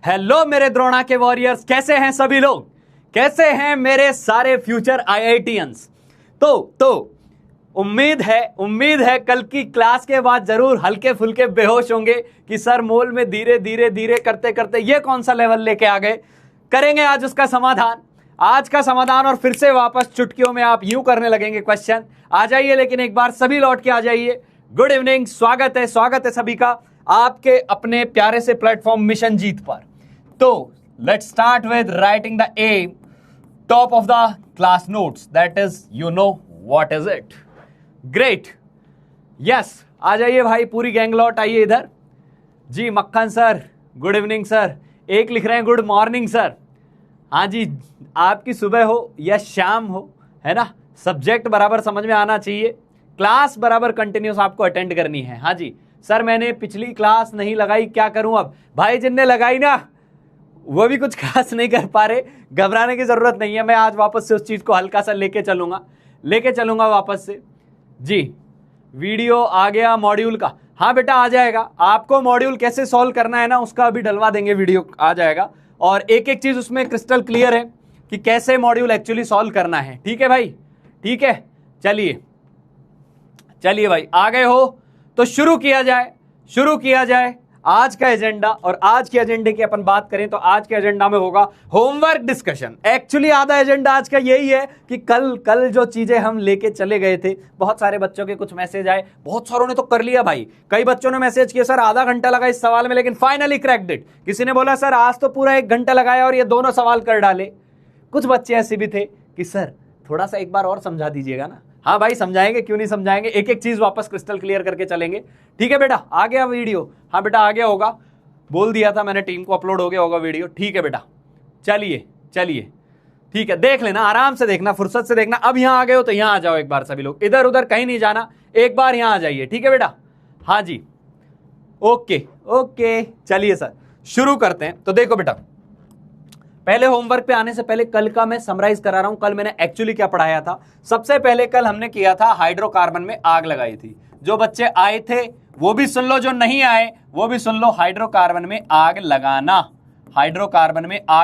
Hello मेरे द्रोणा के warriors, कैसे हैं सभी लोग? कैसे हैं मेरे सारे फ्यूचर आईआईटीएंस? तो उम्मीद है कल की क्लास के बाद जरूर हल्के फुल्के बेहोश होंगे कि सर मोल में धीरे धीरे करते करते ये कौन सा लेवल लेके आ गए। करेंगे आज उसका समाधान, आज का समाधान, और फिर से वापस चुटकियों में आप यूं करने लगेंगे क्वेश्चन। आ जाइए, लेकिन एक बार सभी लौट के आ जाइए। गुड इवनिंग, स्वागत है सभी का आपके अपने प्यारे से प्लेटफॉर्म मिशन जीत पर। तो let's start with writing the M top of the class notes, that is you know what is it. Great, yes, आ जाइए भाई, पूरी गैंग लौट आइए इधर जी। मक्खन सर गुड इवनिंग सर, एक लिख रहे हैं गुड मॉर्निंग सर। हाँ जी, आपकी सुबह हो या शाम हो, है ना, सब्जेक्ट बराबर समझ में आना चाहिए, क्लास बराबर कंटिन्यूस आपको अटेंड करनी है। हाँ जी सर, मैंने पिछली क्लास नहीं लगाई, क्या करूं अब? भाई जिनने लगाई ना वो भी कुछ खास नहीं कर पा रहे, घबराने की जरूरत नहीं है। मैं आज वापस से उस चीज को हल्का सा लेके चलूंगा वापस से जी। वीडियो आ गया मॉड्यूल का? हाँ बेटा आ जाएगा, आपको मॉड्यूल कैसे सॉल्व करना है ना उसका अभी डलवा देंगे, वीडियो आ जाएगा, और एक एक चीज उसमें क्रिस्टल क्लियर है कि कैसे मॉड्यूल एक्चुअली सॉल्व करना है। ठीक है भाई, ठीक है, चलिए भाई, आ गए हो तो शुरू किया जाए आज का एजेंडा। और आज के एजेंडे की अपन बात करें तो आज के एजेंडा में होगा होमवर्क डिस्कशन। एक्चुअली आधा एजेंडा आज का यही है कि कल जो चीजें हम लेके चले गए थे, बहुत सारे बच्चों के कुछ मैसेज आए, बहुत सारों ने तो कर लिया भाई। कई बच्चों ने मैसेज किया सर आधा घंटा लगा इस सवाल में, लेकिन फाइनली क्रैक्ड इट। किसी ने बोला सर आज तो पूरा 1 घंटा लगाया और ये दोनों सवाल कर डाले। कुछ बच्चे ऐसे भी थे कि सर थोड़ा सा एक बार और समझा दीजिएगा ना। हाँ भाई समझाएंगे, क्यों नहीं समझाएंगे, एक एक चीज वापस क्रिस्टल क्लियर करके चलेंगे। ठीक है बेटा, आ गया वीडियो? हाँ बेटा आ गया होगा, बोल दिया था मैंने टीम को, अपलोड हो गया होगा वीडियो। ठीक है बेटा, चलिए ठीक है, देख लेना, आराम से देखना, फुर्सत से देखना। अब यहाँ आ गए हो तो यहाँ आ जाओ एक बार, सभी लोग इधर उधर कहीं नहीं जाना, एक बार यहाँ आ जाइए। ठीक है बेटा? हाँ जी, ओके, चलिए सर शुरू करते हैं। तो देखो बेटा, पहले होमवर्क पे आने से पहले कल का मैं समराइज करा रहा हूं, कल मैंने एक्चुअली क्या पढ़ाया था। सबसे पहले कल हमने किया था हाइड्रोकार्बन में आग लगाई थी। जो बच्चे आए थे वो भी सुन लो, जो नहीं आए वो भी सुन लो। हाइड्रोकार्बन में आग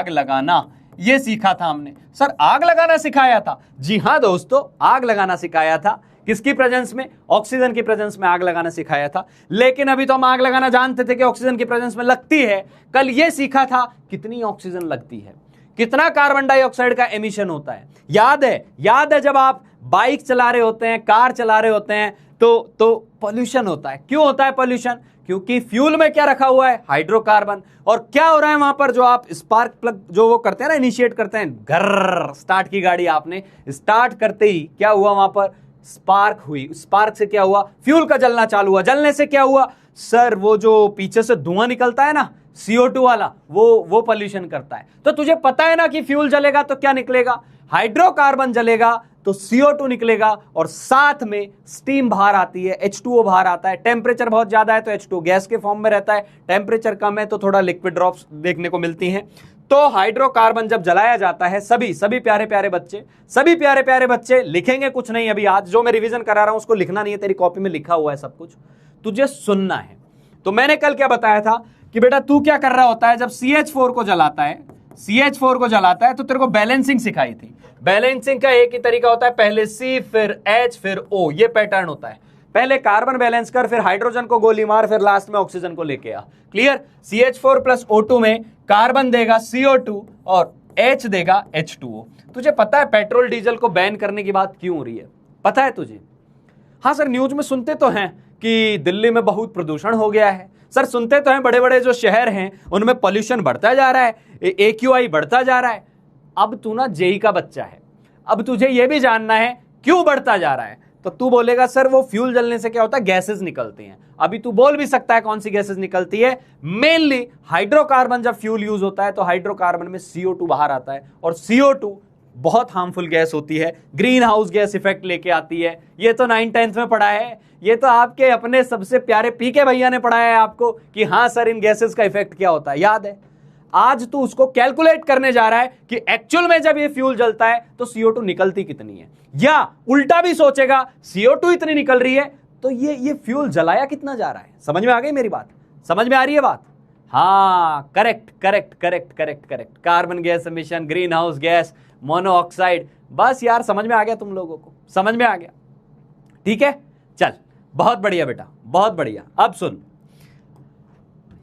लगाना ये सीखा था हमने। सर आग लगाना सिखाया था? जी हाँ दोस्तों, आग लगाना सिखाया था। किसकी प्रेजेंस में? ऑक्सीजन की प्रेजेंस में आग लगाना सिखाया था। लेकिन अभी तो हम आग लगाना जानते थे कि ऑक्सीजन की प्रेजेंस में लगती है। कल ये सीखा था कितनी ऑक्सीजन लगती है, कितना कार्बन डाइऑक्साइड का एमिशन होता है। याद है जब आप बाइक चला रहे होते हैं, कार चला रहे होते हैं तो पॉल्यूशन होता है। क्यों होता है पॉल्यूशन? क्योंकि फ्यूल में क्या रखा हुआ है? हाइड्रोकार्बन। और क्या हो रहा है वहां पर? जो आप स्पार्क प्लग जो वो करते हैं ना, इनिशिएट करते हैं, घर स्टार्ट की गाड़ी आपने स्टार्ट करते ही क्या हुआ वहां पर? स्पार्क हुई। स्पार्क से क्या हुआ? फ्यूल का जलना चालू हुआ। जलने से क्या हुआ? सर वो जो पीछे से धुआं निकलता है ना, CO2 वाला, वो पॉल्यूशन करता है। तो तुझे पता है ना कि फ्यूल जलेगा तो क्या निकलेगा? हाइड्रोकार्बन जलेगा तो CO2 निकलेगा, और साथ में स्टीम बाहर आती है, H2O बाहर आता है। टेम्परेचर बहुत ज्यादा है तो H2O गैस के फॉर्म में रहता है, टेम्परेचर कम है तो थोड़ा लिक्विड ड्रॉप्स देखने को मिलती हैं। तो हाइड्रोकार्बन जब जलाया जाता है, सभी प्यारे प्यारे बच्चे लिखेंगे कुछ नहीं अभी। आज जो मैं रिवीजन करा रहा हूं उसको लिखना नहीं है, तेरी कॉपी में लिखा हुआ है सब कुछ, तुझे सुनना है। तो मैंने कल क्या बताया था कि बेटा तू क्या कर रहा होता है जब CH4 को जलाता है तो तेरे को बैलेंसिंग सिखाई थी। बैलेंसिंग का एक ही तरीका होता है, पहले C फिर H फिर O, ये पैटर्न होता है। पहले कार्बन बैलेंस कर, फिर हाइड्रोजन को गोली मार, फिर लास्ट में ऑक्सीजन को लेके आ। क्लियर? CH4 प्लस O2 में कार्बन देगा CO2 और H देगा H2O। तुझे पता है पेट्रोल डीजल को बैन करने की बात क्यों हो रही है? पता है तुझे? हाँ सर, न्यूज में सुनते तो हैं कि दिल्ली में बहुत प्रदूषण हो गया है। सर सुनते तो हैं बड़े बड़े जो शहर हैं उनमें पॉल्यूशन बढ़ता जा रहा है, AQI बढ़ता जा रहा है। अब तू ना जेई का बच्चा है, अब तुझे यह भी जानना है क्यों बढ़ता जा रहा है। तो तू बोलेगा सर वो फ्यूल जलने से क्या होता है? गैसेस निकलती हैं। अभी तू बोल भी सकता है कौन सी गैसेस निकलती है। मेनली हाइड्रोकार्बन जब फ्यूल यूज होता है तो हाइड्रोकार्बन में CO2 बाहर आता है, और CO2 बहुत हार्मफुल गैस होती है, ग्रीन हाउस गैस इफेक्ट लेके आती है। ये तो 9th-10th में पढ़ा है, ये तो आपके अपने सबसे प्यारे PK भैया ने पढ़ाया है आपको कि हाँ सर इन गैसेस का इफेक्ट क्या होता है, याद है। आज तू उसको कैलकुलेट करने जा रहा है कि एक्चुअल में जब ये फ्यूल जलता है तो CO2 निकलती कितनी है, या उल्टा भी सोचेगा CO2 इतनी निकल रही है तो ये फ्यूल जलाया कितना जा रहा है। समझ में आ गई मेरी बात? समझ में आ रही है बात? हाँ, correct correct correct correct correct, carbon gas emission, green house gas, monoxide. बस यार समझ में आ गया, तुम लोगों को समझ में आ गया। ठीक है, चल बहुत बढ़िया बेटा, बहुत बढ़िया। अब सुन,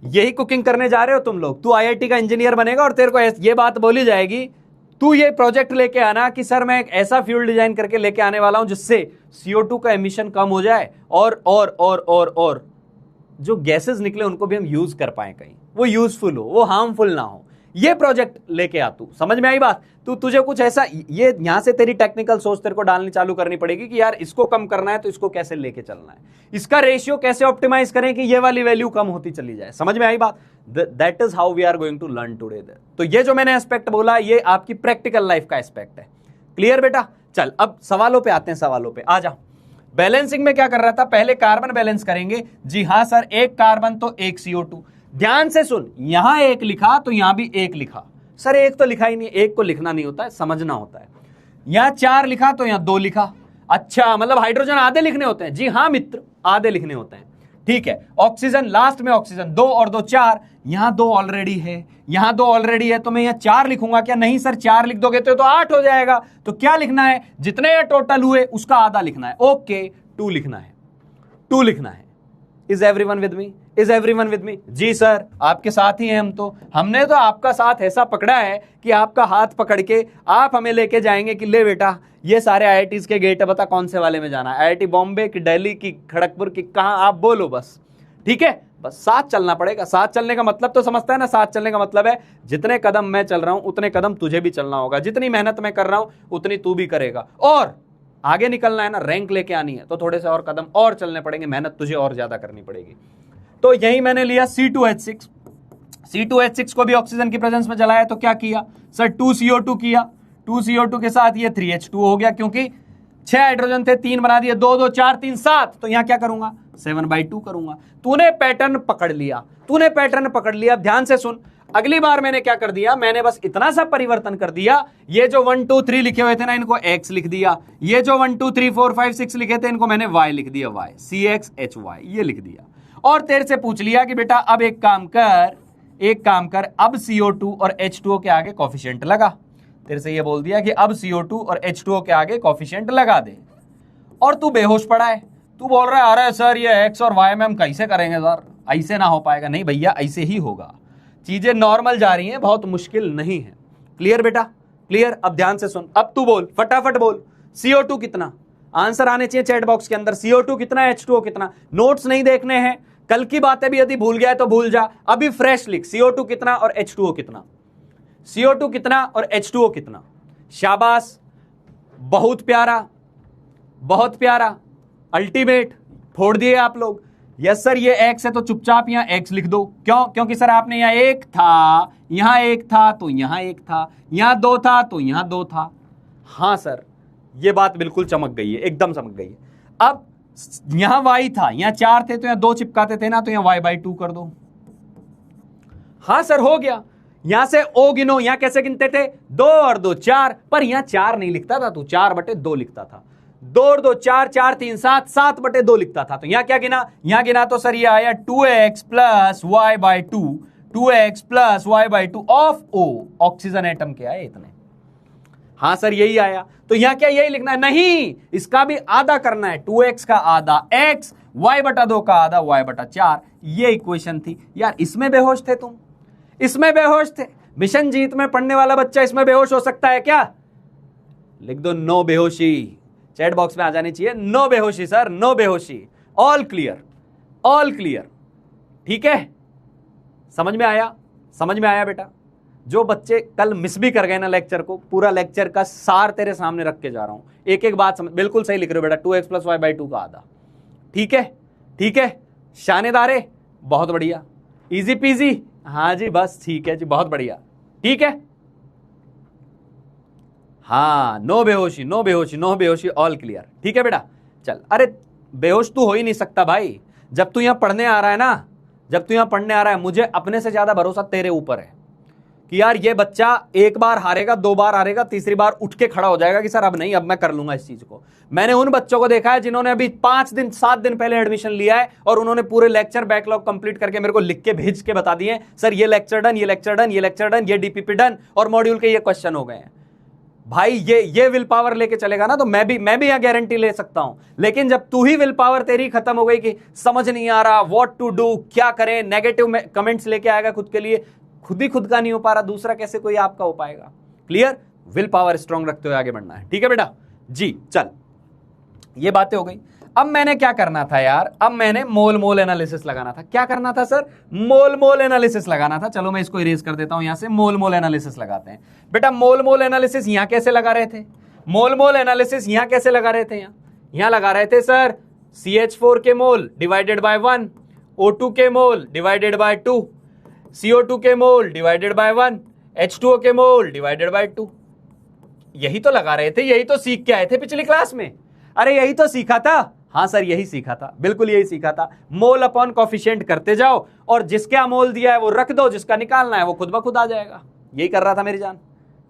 यही कुकिंग करने जा रहे हो तुम लोग। तू आईआईटी का इंजीनियर बनेगा और तेरे को ये बात बोली जाएगी, तू ये प्रोजेक्ट लेके आना कि सर मैं एक ऐसा फ्यूल डिजाइन करके लेके आने वाला हूं जिससे CO2 का एमिशन कम हो जाए और जो गैसेस निकले उनको भी हम यूज कर पाए, कहीं वो यूजफुल हो, वो हार्मफुल ना हो। ये प्रोजेक्ट लेके आ तू। समझ में आई बात? तुझे कुछ ऐसा, ये यहां से तेरी टेक्निकल सोच तेरे को डालनी चालू करनी पड़ेगी कि यार इसको कम करना है तो इसको कैसे लेके चलना है, इसका रेशियो कैसे ऑप्टिमाइज करें कि ये वाली वैल्यू कम होती चली जाए। समझ में आई बात? That is how we are going to learn today. तो ये जो मैंने एस्पेक्ट बोला, ये आपकी प्रैक्टिकल लाइफ का एस्पेक्ट है। क्लियर बेटा? चल अब सवालों पे आते हैं, सवालों पे आ जा। बैलेंसिंग में क्या कर रहा था? पहले कार्बन बैलेंस करेंगे। जी हां सर, एक कार्बन तो एक CO2। ध्यान से सुन, यहां एक लिखा तो यहां भी एक लिखा। सर एक तो लिखा ही नहीं, एक को लिखना नहीं होता है, समझना होता है। यहां 4 लिखा तो यहां 2 लिखा। अच्छा, मतलब हाइड्रोजन आधे लिखने होते हैं? जी हां मित्र, आधे लिखने होते हैं। ठीक है, ऑक्सीजन लास्ट में, ऑक्सीजन 2 और 2 4। यहां 2 ऑलरेडी है, यहां 2 ऑलरेडी है, तो मैं यहां 4 लिखूंगा क्या? नहीं सर, 4 लिख दोगे तो 8 हो जाएगा। तो क्या लिखना है? जितने टोटल हुए उसका आधा लिखना है। ओके, 2 लिखना है, 2 लिखना है। Is everyone with me? Is everyone with me? जी सर, आपके साथ ही हैं हम। तो हमने तो आपका साथ ऐसा पकड़ा है कि आपका हाथ पकड़ के आप हमें लेके जाएंगे कि ले बेटा, ये सारे IITs के गेट है, बता कौन से वाले में जाना है, IIT बॉम्बे की, दिल्ली की, खड़गपुर की, कहां, आप बोलो बस। ठीक है, बस साथ चलना पड़ेगा। साथ चलने का मतलब तो समझता है ना? साथ चलने का मतलब है जितने कदम मैं चल रहा हूं उतने कदम तुझे भी चलना होगा, जितनी मेहनत मैं कर रहा हूं उतनी तू भी करेगा। और आगे निकलना है ना, रैंक लेके आनी है, तो थोड़े से और कदम और चलने पड़ेंगे, मेहनत तुझे और ज्यादा करनी पड़ेगी। तो यही मैंने लिया C2H6। C2H6 को भी ऑक्सीजन की प्रेजेंस में जलाया तो क्या किया सर? 2CO2 किया। 2CO2 के साथ ये 3H2 हो गया, क्योंकि 6 हाइड्रोजन थे, 3 बना दिए, 2 2 4 3 7। तो यहां क्या करूंगा? 7/2 करूंगा। तूने पैटर्न पकड़ लिया, तूने पैटर्न पकड़ लिया। ध्यान से सुन, अगली बार मैंने क्या कर दिया? मैंने बस इतना सा परिवर्तन कर दिया, ये जो 1 2 3 लिखे हुए थे ना, इनको X लिख दिया। ये जो 1 2 3 4 5 6 लिखे थे, इनको मैंने Y लिख दिया, Y, CXHY ये लिख दिया। और तेरे से पूछ लिया कि बेटा अब एक काम कर, अब CO2 और H2O के आगे कोफिशिएंट लगा। तेरे से ये बोल दिया कि अब CO2 और H2O के आगे कोफिशिएंट लगा दे, और तू बेहोश पड़ा है। तू बोल रहा है अरे सर ये X और Y में हम कैसे करेंगे सर, ऐसे ना हो पाएगा। नहीं भैया, ऐसे ही होगा। चीजें नॉर्मल जा रही हैं, बहुत मुश्किल नहीं है। क्लियर बेटा? क्लियर? अब ध्यान से सुन, अब तू बोल, फटाफट बोल, CO2 कितना? आंसर आने चाहिए चैट बॉक्स के अंदर। CO2 कितना, H2O कितना? नोट्स नहीं देखने हैं, कल की बातें भी यदि भूल गया है तो भूल जा, अभी फ्रेश लिख, CO2 कितना और H2O कितना, CO2 कितना और H2O कितना। शाबाश, बहुत प्यारा, बहुत प्यारा, अल्टीमेट, फोड़ दिए आप लोग। यस सर, ये X है तो चुपचाप यहां X लिख दो। क्यों? क्योंकि सर आपने यहां 1 था, यहां 1 था तो यहां 1 था, यहां 2 था तो यहां 2 था। हां सर, ये बात बिल्कुल चमक गई है, एकदम चमक गई है। अब यहां Y था, यहां 4 थे तो यहां 2 चिपकाते थे ना, तो यहां Y/2 कर दो। हां सर, हो गया। यहां से O गिनो, यहां कैसे गिनते थे? 2 और 2 4, पर यहां 4 नहीं लिखता था, तू 4/2 लिखता था। 2 और 2 4, 4 3 7, 7/2 लिखता था। तो यहां क्या गिना? यहां गिना तो सर ये आया 2x + y/2, 2x + y/2 of O, oxygen atom के आए इतने। हां सर, यही आया। तो यहां क्या यही लिखना है? नहीं, इसका भी आधा करना है। 2x का आधा x, y/2 का आधा y/4। ये इक्वेशन थी यार। इसमें बेहोश थे तुम, इसमें बेहोश थे। मिशन जीत में पढ़ने वाला बच्चा इसमें बेहोश हो सकता है क्या? लिख दो नो बेहोशी, चैट बॉक्स में आ जानी चाहिए नो बेहोशी सर, नो बेहोशी। All clear, all clear. ठीक है, समझ में आया? समझ में आया बेटा? जो बच्चे कल मिस भी कर गए ना लेक्चर को, पूरा लेक्चर का सार तेरे सामने रख के जा रहा हूं, एक एक बात समझ। बिल्कुल सही लिख रहे हो बेटा, 2x + y/2 का आधा। ठीक है, ठीक है, शानेदारे, बहुत बढ़िया, इजी पीजी। हाँ जी, बस ठीक है जी, बहुत बढ़िया। ठीक है, हाँ, नो बेहोशी, नो बेहोशी, नो बेहोशी, ऑल क्लियर। ठीक है बेटा, चल। अरे बेहोश तू हो ही नहीं सकता भाई, जब तू यहां पढ़ने आ रहा है ना, जब तू यहां पढ़ने आ रहा है, मुझे अपने से ज्यादा भरोसा तेरे ऊपर है। कि यार ये बच्चा एक बार हारेगा, 2 बार हारेगा, तीसरी बार उठ के खड़ा हो जाएगा कि सर अब नहीं, अब मैं कर लूंगा इस चीज को। मैंने उन बच्चों को देखा है जिन्होंने अभी 5 दिन 7 दिन पहले एडमिशन लिया है और उन्होंने पूरे लेक्चर बैकलॉग कंप्लीट करके मेरे को लिख के भेज के बता दिए, सर ये लेक्चर डन, ये लेक्चर डन, ये लेक्चर डन, ये डीपीपी डन और मॉड्यूल के ये क्वेश्चन हो गए हैं। भाई ये विल पावर लेके चलेगा ना तो मैं भी यहां गारंटी ले सकता हूं। लेकिन जब तू ही विल पावर तेरी खत्म हो गई कि समझ नहीं आ रहा व्हाट टू डू, क्या करें, नेगेटिव कमेंट्स लेके आएगा खुद के लिए, खुद ही खुद का नहीं हो पा रहा, दूसरा कैसे कोई आपका हो पाएगा। क्लियर? विल पावर स्ट्रांग रखते हुए आगे बढ़ना है। ठीक है बेटा जी। चल ये बातें हो गई। अब मैंने क्या करना था यार, अब मैंने मोल एनालिसिस लगाना था। क्या करना था सर? मोल एनालिसिस लगाना था। चलो मैं इसको इरेज कर देता हूं, यहां से मोल एनालिसिस लगाते हैं। बेटा मोल एनालिसिस यहां कैसे लगा रहे थे? मोल एनालिसिस यहां कैसे लगा रहे थे? यहां लगा रहे थे सर CH4 के मोल डिवाइडेड बाय 1, O2 के मोल डिवाइडेड बाय 2, CO2 के मोल डिवाइडेड बाय 1, H2O के मोल डिवाइडेड बाय 2। यही तो लगा रहे थे, यही तो सीख के आए थे पिछली क्लास में। अरे यही तो सीखा था। हाँ सर यही सीखा था, बिल्कुल यही सीखा था। मोल अपॉन कोफिशिएंट करते जाओ और जिसका मोल दिया है वो रख दो, जिसका निकालना है वो खुद ब खुद आ जाएगा। यही कर रहा था मेरी जान,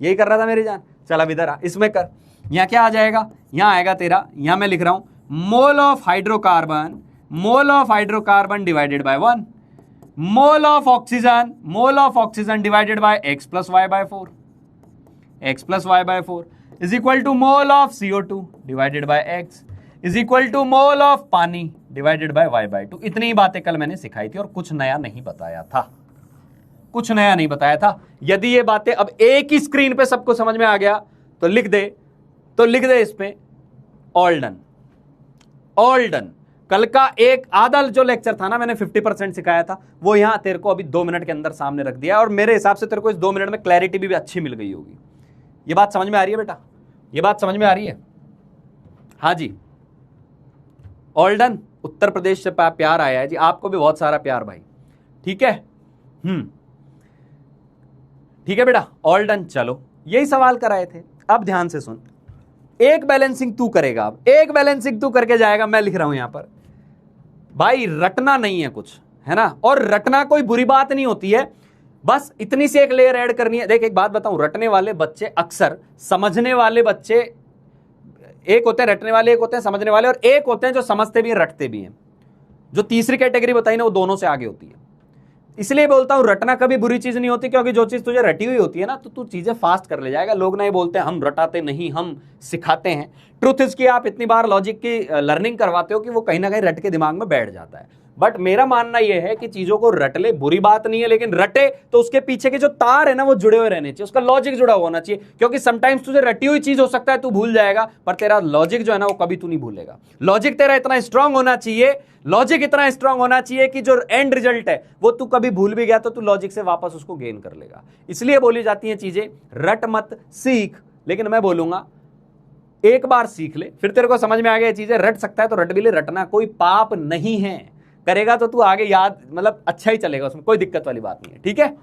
यही कर रहा था मेरी जान। चल अब इधर आ, इसमें कर। यहां क्या आ जाएगा? यहां आएगा तेरा, यहां मैं लिख रहा हूं mole of hydrocarbon, mole of hydrocarbon divided by 1, mole of oxygen divided by x plus y by 4, x plus y by 4 is equal to mole of CO2 divided by x is equal to mole of pani divided by y by 2। इतनी ही बातें कल मैंने सिखाई थी और कुछ नया नहीं बताया था, कुछ नया नहीं बताया था। यदि ये बातें अब एक ही स्क्रीन पे सबको समझ में आ गया तो लिख दे इस पे ऑल डन, ऑल डन। कल का एक आधा जो लेक्चर था ना, मैंने 50% सिखाया था, वो यहां तेरे को अभी 2 मिनट के अंदर सामने रख दिया और मेरे हिसाब से तेरे को इस 2 मिनट में क्लैरिटी भी अच्छी मिल गई होगी। ये बात समझ में आ रही है बेटा? ये बात समझ में आ रही है? हाँ जी, ऑल डन। उत्तर प्रदेश से प्यार आया है जी, आपको भी बहुत सारा प्यार भाई। ठीक है, ठीक है बेटा, ऑल डन। चलो यही सवाल कराए थे। अब ध्यान से सुन, एक बैलेंसिंग तू करेगा, अब एक बैलेंसिंग तू करके जाएगा। मैं लिख रहा हूं यहां पर भाई, रटना नहीं है कुछ, है ना? और रटना कोई बुरी बात नहीं होती है, बस इतनी सी एक लेयर ऐड करनी है। देख एक बात बताऊं, रटने वाले बच्चे अक्सर समझने वाले बच्चे, एक होते हैं रटने वाले, एक होते हैं समझने वाले, और एक होते हैं जो समझते भी हैं रटते भी हैं। जो तीसरी कैटेगरी बताई ना, वो दोनों से आगे होती है। इसलिए बोलता हूं रटना कभी बुरी चीज नहीं होती, क्योंकि जो चीज तुझे रटी हुई होती है ना, तो तू चीजें फास्ट कर ले जाएगा। लोग ना ये बोलते हैं हम रटाते नहीं, हम सिखाते हैं। ट्रुथ इज कि आप इतनी बार लॉजिक की लर्निंग करवाते हो कि वो कहीं ना कहीं रट के दिमाग में बैठ जाता है। बट मेरा मानना यह है कि चीजों को रट ले, बुरी बात नहीं है, लेकिन रटे तो उसके पीछे के जो तार है ना, वो जुड़े हुए रहने चाहिए, उसका लॉजिक जुड़ा हुआ होना चाहिए। क्योंकि समटाइम्स तुझे रटी हुई चीज हो सकता है तू भूल जाएगा, पर तेरा लॉजिक जो है ना, वो कभी तू नहीं भूलेगा। लॉजिक तेरा इतना स्ट्रांग होना चाहिए, लॉजिक इतना स्ट्रांग होना चाहिए कि जो एंड रिजल्ट है वो तू कभी भूल भी गया तो तू लॉजिक से वापस उसको गेन कर लेगा। इसलिए बोली जाती है चीजें रट मत, सीख। लेकिन मैं बोलूंगा एक बार सीख ले, फिर तेरे को समझ में आ गया चीजें रट सकता है तो रट भी ले। रटना कोई पाप नहीं है, करेगा तो तू आगे याद, मतलब अच्छा ही चलेगा, उसमें कोई दिक्कत वाली बात नहीं है। ठीक है,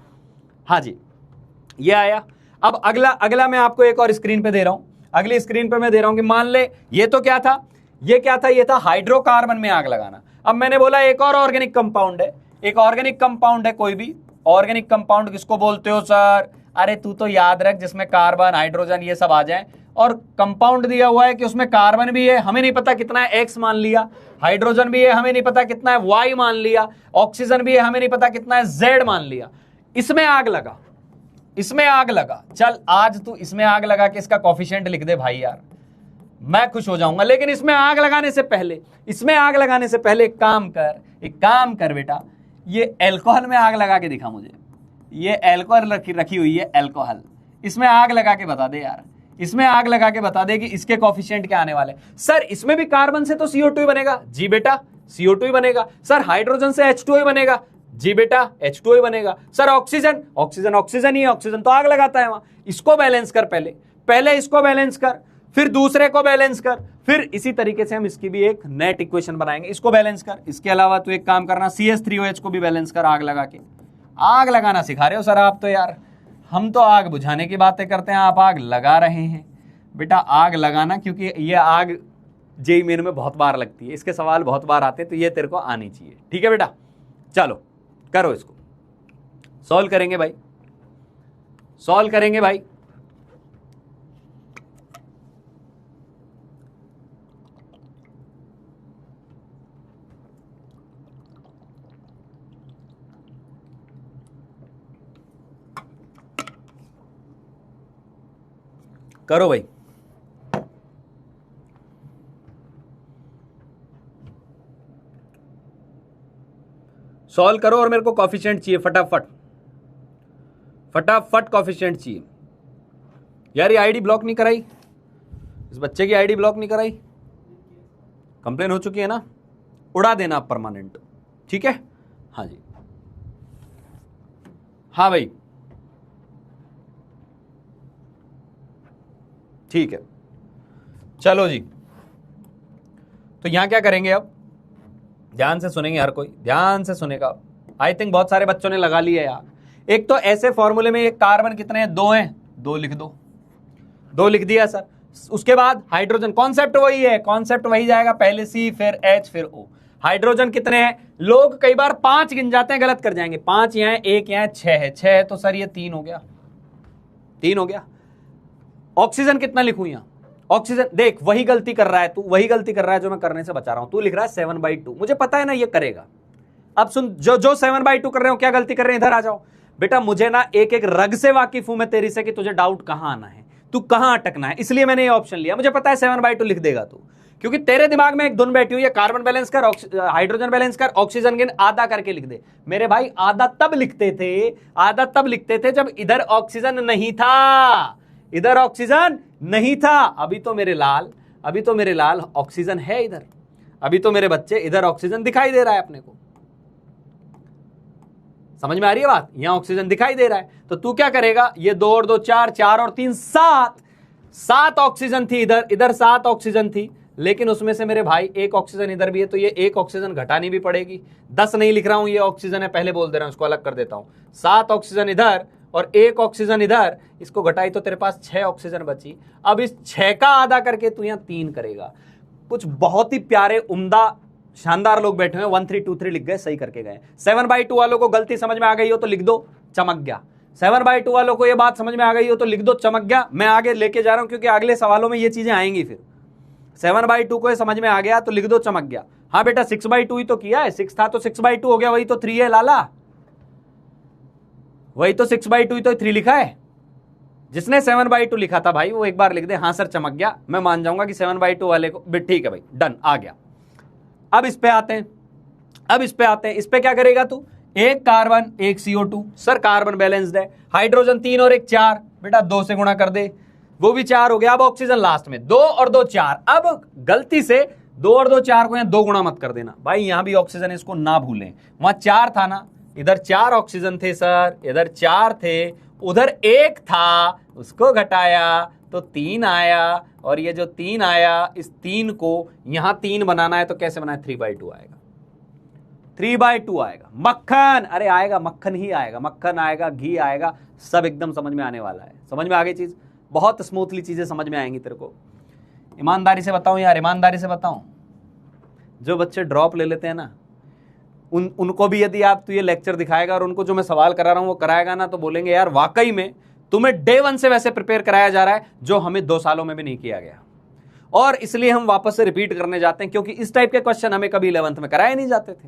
हाँ जी, ये आया। अब अगला मैं आपको एक और स्क्रीन पे दे रहा हूं। अगली स्क्रीन पे मैं दे रहा हूं कि मान ले ये तो क्या था, ये क्या था? ये था हाइड्रोकार्बन में आग लगाना। अब मैंने बोला एक और ऑर्गेनिक कंपाउंड है, एक ऑर्गेनिक कंपाउंड है कोई भी। ऑर्गेनिक कंपाउंड किसको बोलते हो सर? अरे तू तो याद रख जिसमें कार्बन, हाइड्रोजन ये सब आ जाए। और कंपाउंड दिया हुआ है कि उसमें कार्बन भी है, हमें नहीं पता कितना है, X मान लिया। हाइड्रोजन भी है, हमें नहीं पता कितना है, Y मान लिया। ऑक्सीजन भी है, हमें नहीं पता कितना है, Z मान लिया। इसमें आग लगा, इसमें आग लगा। चल आज तू इसमें आग लगा के इसका कोफिशिएंट लिख दे भाई, यार मैं खुश हो जाऊंगा। लेकिन इसमें आग लगाने से पहले, इसमें आग लगाने से पहले एक काम कर बेटा, ये एल्कोहल में आग लगा के दिखा मुझे। ये एल्कोहल रखी हुई है, एल्कोहल, इसमें आग लगा के बता दे यार, इसमें आग लगा के बता दे कि इसके कोफिशिएंट क्या आने वाले। सर इसमें भी कार्बन से तो CO2 ही बनेगा। जी बेटा CO2 ही बनेगा। सर हाइड्रोजन से H2O ही बनेगा। जी बेटा H2O ही बनेगा। सर ऑक्सीजन ही है, ऑक्सीजन तो आग लगाता है वहां। इसको बैलेंस कर, पहले इसको बैलेंस कर, फिर दूसरे को बैलेंस कर, फिर इसी तरीके से हम इसकी भी एक नेट इक्वेशन बनाएंगे। इसको बैलेंस कर। इसके अलावा तू एक काम करना, CH3OH को भी बैलेंस कर आग लगा के। आग लगाना सिखा रहे हो सर आप तो यार, हम तो आग बुझाने की बातें करते हैं, आप आग लगा रहे हैं। बेटा आग लगाना, क्योंकि ये आग जेईई मेन में बहुत बार लगती है, इसके सवाल बहुत बार आते हैं, तो ये तेरे को आनी चाहिए। ठीक है बेटा, चलो करो इसको, सॉल्व करेंगे भाई। सॉल्व करेंगे भाई। करो भाई, सॉल्व करो और मेरे को कॉफिशिएंट चाहिए फटाफट, फटाफट कॉफिशिएंट चाहिए। यार ये आईडी ब्लॉक नहीं कराई, इस बच्चे की आईडी ब्लॉक नहीं कराई, कंप्लेन हो चुकी है ना, उड़ा देना आप परमानेंट, ठीक है। हाँ जी, हाँ भाई ठीक है, चलो जी। तो यहां क्या करेंगे अब, ध्यान से सुनेंगे, हर कोई ध्यान से सुनेगा। आई थिंक बहुत सारे बच्चों ने लगा लिया यार। एक तो ऐसे फॉर्मूले में ये कार्बन कितने हैं, 2 हैं, 2 लिख दो, 2 लिख दिया सर। उसके बाद हाइड्रोजन, कॉन्सेप्ट वही है, कॉन्सेप्ट वही जाएगा, पहले C फिर H फिर O। हाइड्रोजन कितने हैं, लोग कई बार 5 गिन जाते हैं, गलत कर जाएंगे। 5 यहाँ है, 1 यहाँ है, 6 है, 6 है तो सर ये 3 हो गया, 3 हो गया। ऑक्सीजन कितना लिखूं यहां, ऑक्सीजन देख वही गलती कर रहा है तू, वही गलती कर रहा है जो मैं करने से बचा रहा हूं। तू लिख रहा है 7/2, मुझे पता है ना ये करेगा। अब सुन, जो 7/2 कर रहे हो, क्या गलती कर रहे हैं, इधर आ जाओ बेटा। मुझे ना एक एक रग से वाकिफ हूं मैं तेरी से कि तुझे डाउट कहां आना है, तू कहां अटकना है, इसलिए मैंने ये ऑप्शन लिया। मुझे पता है 7/2 लिख देगा तू, क्योंकि तेरे दिमाग में एक धुन बैठी हुई है, कार्बन बैलेंस कर, हाइड्रोजन बैलेंस कर, ऑक्सीजन गिन, आधा करके लिख दे। मेरे भाई आधा तब लिखते थे, आधा तब लिखते थे जब इधर ऑक्सीजन नहीं था, इधर ऑक्सीजन नहीं था। अभी तो मेरे लाल, अभी तो मेरे लाल ऑक्सीजन है इधर, अभी तो मेरे बच्चे इधर ऑक्सीजन दिखाई दे रहा है अपने को। समझ में आ रही है बात, यहां ऑक्सीजन दिखाई दे रहा है। तो तू क्या करेगा, ये 2 और 2 4, 4 और 3 7 ऑक्सीजन थी इधर, इधर 7 ऑक्सीजन थी, लेकिन उसमें से मेरे भाई 1 ऑक्सीजन इधर भी है, तो ये 1 ऑक्सीजन घटानी भी पड़ेगी। 10 नहीं लिख रहा हूं, ये ऑक्सीजन है, पहले बोल दे रहा हूं, इसको अलग कर देता हूं। 7 ऑक्सीजन इधर और 1 ऑक्सीजन इधर, इसको घटाई तो तेरे पास 6 ऑक्सीजन बची। अब इस 6 का आधा करके तू यहां 3 करेगा। कुछ बहुत ही प्यारे उम्दा शानदार लोग बैठे हुए, 1 3 2 3 लिख गए, सही करके गए। 7/2 वालों को गलती समझ में आ गई हो तो लिख दो, चमक गया। 7/2 वालों को ये बात समझ में आ गई हो तो लिख दो, चमक गया। मैं आगे लेके जा रहा हूं क्योंकि अगले सवालों में ये चीजें आएंगी। फिर 7/2 को ये समझ में आ गया तो लिख दो, चमक गया। हाँ बेटा 6/2 ही तो किया है, 6 था तो 6/2 हो गया, वही तो 3 है लाला, वही तो 6/2 ही तो 3 लिखा है। जिसने 7/2 लिखा था भाई वो एक बार लिख दे, हाँ सर चमक गया, मैं मान जाऊंगा कि 7/2 वाले को ठीक है भाई, डन, आ गया। अब इस पे आते हैं, अब इस पे आते हैं। इस पे क्या करेगा तू, 1 carbon 1 CO2, sir carbon balanced है। हाइड्रोजन 3 और 1 4, बेटा 2 से गुणा कर दे, वो भी 4 हो गया। अब ऑक्सीजन लास्ट में, 2 और 2 4। अब गलती से 2 और 2 4 को यहां 2 गुणा मत कर देना भाई, यहां भी ऑक्सीजन, इसको ना भूलें। वहां 4 था ना, इधर 4 ऑक्सीजन थे सर, इधर 4 थे, उधर 1 था, उसको घटाया तो 3 आया, और ये जो 3 आया, इस 3 को यहां 3 बनाना है तो कैसे बनाए, 3/2 आएगा, 3/2 आएगा। मक्खन, अरे आएगा, मक्खन ही आएगा, मक्खन आएगा, घी आएगा, सब एकदम समझ में आने वाला है। समझ में आ गई चीज, बहुत स्मूथली चीजें समझ में आएंगी तेरे को। ईमानदारी से बताऊं यार, ईमानदारी से बताऊं, जो बच्चे ड्रॉप ले लेते हैं ना, उनको भी यदि आप तो ये लेक्चर दिखाएगा और उनको जो मैं सवाल करा रहा हूं वो कराएगा ना, तो बोलेंगे यार वाकई में तुम्हें डे 1 से वैसे प्रिपेयर कराया जा रहा है जो हमें 2 सालों में भी नहीं किया गया। और इसलिए हम वापस से रिपीट करने जाते हैं, क्योंकि इस टाइप के क्वेश्चन हमें कभी 11th में कराए नहीं जाते थे।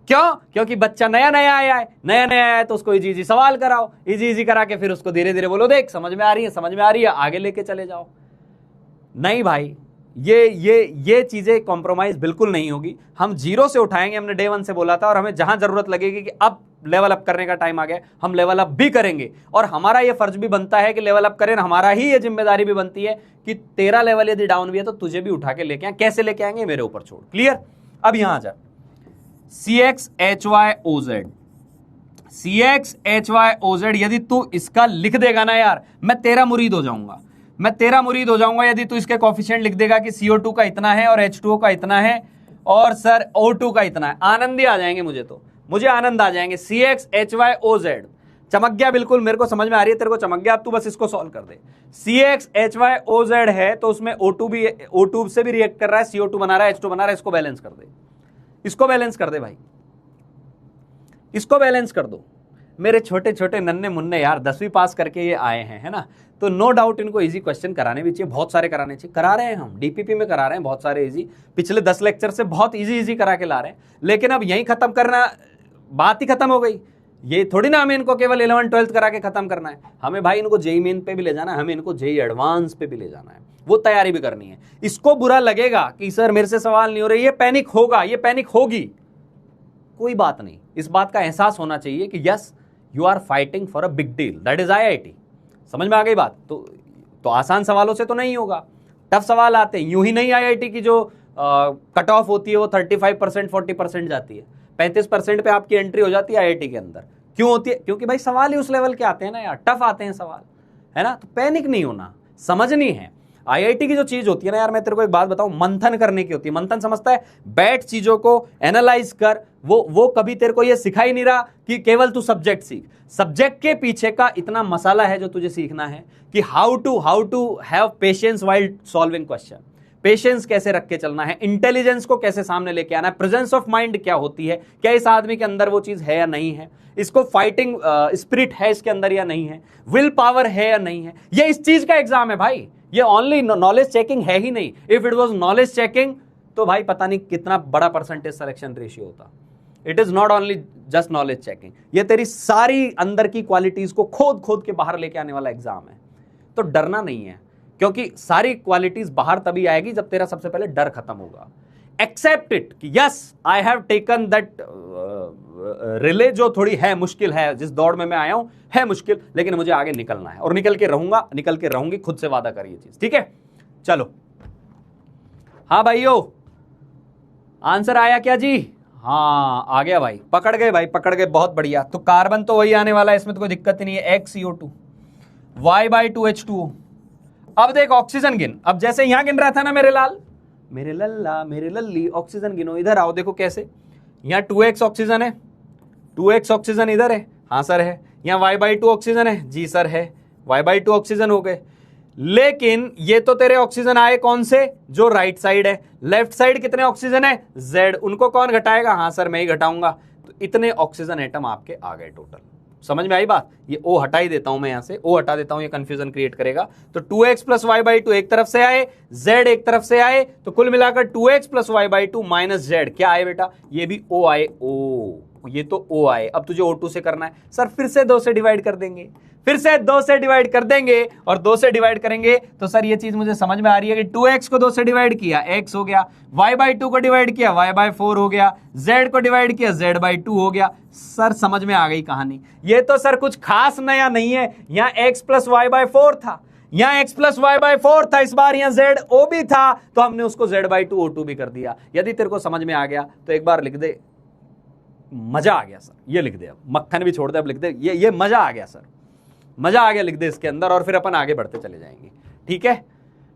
क्यों, क्योंकि बच्चा नया नया आया है, नया नया आया है तो उसको इजी सवाल कराओ, इजी करा के फिर उसको धीरे धीरे बोलो देख समझ में आ रही है, समझ में आ रही है, आगे लेके चले जाओ। नहीं भाई, ये चीजें कॉम्प्रोमाइज बिल्कुल नहीं होगी। हम 0 से उठाएंगे, हमने डे 1 से बोला था, और हमें जहां जरूरत लगेगी कि अब लेवल अप करने का टाइम आ गया, हम लेवल अप भी करेंगे। और हमारा ये फर्ज भी बनता है कि लेवल अप करें, हमारा ही ये जिम्मेदारी भी बनती है कि तेरा लेवल यदि डाउन भी है तो तुझे भी उठा के लेके आए। कैसे लेके आएंगे मेरे ऊपर छोड़, क्लियर। अब यहां आ जा, CXHYOZ, CXHYOZ, यदि तू इसका लिख देगा ना यार, मैं तेरा मुरीद हो जाऊंगा, मैं तेरा मुरीद हो जाऊंगा। यदि तू इसके कोफिशिएंट लिख देगा कि CO2 का इतना है और H2O का इतना है और सर O2 का इतना है, आनंद ही आ जाएंगे मुझे, तो मुझे आनंद आ जाएंगे। CXHYOZ चमक गया, बिल्कुल मेरे को समझ में आ रही है, तेरे को चमक गया। अब तू बस इसको सॉल्व कर दे। CXHYOZ है तो उसमें O2 से भी रिएक्ट कर रहा है, CO2 बना रहा है, H2 बना रहा है, इसको बैलेंस कर दे, इसको बैलेंस कर दे भाई, इसको बैलेंस कर दो। मेरे छोटे छोटे नन्हे मुन्ने यार 10वीं पास करके ये आए हैं, है ना। तो नो डाउट इनको इजी क्वेश्चन कराने भी चाहिए, बहुत सारे कराने चाहिए, करा रहे हैं हम डीपीपी में करा रहे हैं बहुत सारे इजी, पिछले 10 लेक्चर से बहुत इजी करा के ला रहे हैं। लेकिन अब यही खत्म करना, बात ही खत्म हो गई। ये थोड़ी ना हमें इनको केवल 11 12th करा के खत्म करना है, हमें भाई इनको जेई मेन पे भी ले जाना है, हमें इनको जेई एडवांस पे भी ले जाना है, वो तैयारी भी करनी है। इसको बुरा लगेगा कि सर मेरे से सवाल नहीं हो रहे, ये पैनिक होगा, ये पैनिक होगी, कोई बात नहीं। इस बात का एहसास होना चाहिए कि yes you are fighting for a big deal, that is IIT. समझ में आ गई बात। तो आसान सवालों से तो नहीं होगा, टफ सवाल आते हैं। यूं ही नहीं आईआईटी की जो कट ऑफ होती है वो 35% 40% जाती है, 35% पे आपकी एंट्री हो जाती है आईआईटी के अंदर। क्यों होती है? क्योंकि भाई सवाल ही उस लेवल के आते हैं ना यार, टफ आते हैं सवाल, है ना। तो पैनिक नहीं होना, समझनी है। आईआईटी की जो चीज होती है ना यार, मैं तेरे को एक बात बताऊं, मंथन करने की होती है। मंथन समझता है, बैठ चीजों को एनालाइज कर। वो कभी तेरे को ये सिखा ही नहीं रहा कि केवल तू सब्जेक्ट सीख। सब्जेक्ट के पीछे का इतना मसाला है जो तुझे सीखना है कि how to have patience while solving question, patience कैसे रख के चलना है, इंटेलिजेंस को कैसे सामने लेके आना है, प्रेजेंस ऑफ माइंड क्या होती है, क्या इस आदमी के अंदर वो चीज है या नहीं है, इसको फाइटिंग स्पिरिट है इसके अंदर या नहीं है, विल पावर है या नहीं है। ये इस चीज का एग्जाम है भाई, ये ओनली नॉलेज चेकिंग है ही नहीं। If it was knowledge checking तो भाई पता नहीं कितना बड़ा परसेंटेज सिलेक्शन रेशियो होता। It is not only just knowledge checking, ये तेरी सारी अंदर की क्वालिटीज को खोद खोद के बाहर लेके आने वाला एग्जाम है। तो डरना नहीं है, क्योंकि सारी क्वालिटीज बाहर तभी आएगी जब तेरा सबसे पहले डर खत्म होगा। एक्सेप्ट इट कि yes I have taken that relay, जो थोड़ी है मुश्किल है, जिस दौड़ में मैं आया हूं है मुश्किल, लेकिन मुझे आगे निकलना है और निकल के रहूंगा, निकल के रहूंगी। खुद से वादा करिए चीज, ठीक है। चलो हाँ भाइयों, आंसर आया क्या जी? हाँ आ गया भाई, पकड़ गए भाई, पकड़ गए, बहुत बढ़िया। तो कार्बन तो वही आने वाला है, इसमें तो कोई दिक्कत ही नहीं है, XCO2 Y/2H2O। अब देख ऑक्सीजन गिन। अब जैसे यहां गिन रहा था ना मेरे लाल, मेरे लल्ला, मेरे लल्ली, ऑक्सीजन गिनो। इधर आओ, देखो कैसे। यहां 2x ऑक्सीजन है, 2x ऑक्सीजन इधर है, हाँ सर है। यहां Y/2 ऑक्सीजन है, जी सर है, Y/2 ऑक्सीजन हो गए। लेकिन ये तो तेरे ऑक्सीजन आए कौन से? जो राइट साइड है। लेफ्ट साइड कितने ऑक्सीजन है? Z। उनको कौन घटाएगा? हाँ सर मैं ही घटाऊंगा। तो इतने ऑक्सीजन एटम आपके आ गए टोटल। समझ में आई बात? ये O हटा ही देता हूं मैं, यहां से O हटा देता हूं, ये कंफ्यूजन क्रिएट करेगा। तो 2x + Y/2 एक तरफ से आए, Z एक तरफ से आए, तो कुल मिलाकर 2x + Y/2 - Z क्या आए बेटा? ये भी O आए। O, ये तो O आए। अब तुझे O2 से करना है सर, फिर से 2 से डिवाइड कर देंगे, फिर से 2 से डिवाइड कर देंगे, और 2 से डिवाइड करेंगे तो सर ये चीज मुझे समझ में आ रही है कि 2x को 2 से डिवाइड किया x हो गया, Y/2 को डिवाइड किया Y/4 हो गया, Z को डिवाइड किया Z/2 हो गया। सर समझ में आ गई कहानी। ये तो सर कुछ खास नया नहीं है, यहाँ x + Y/4 था, यहाँ x + Y/4 था, इस बार यहाँ ZO भी था, तो हमने उसको Z/2 O2 भी कर दिया। यदि तेरे को समझ में आ गया तो एक बार लिख दे, मजा आ गया सर, ये लिख दे। अब मक्खन भी छोड़ दे, अब लिख दे ये मजा आ गया सर, मजा आ गया, लिख दे इसके अंदर, और फिर अपन आगे बढ़ते चले जाएंगे। ठीक है,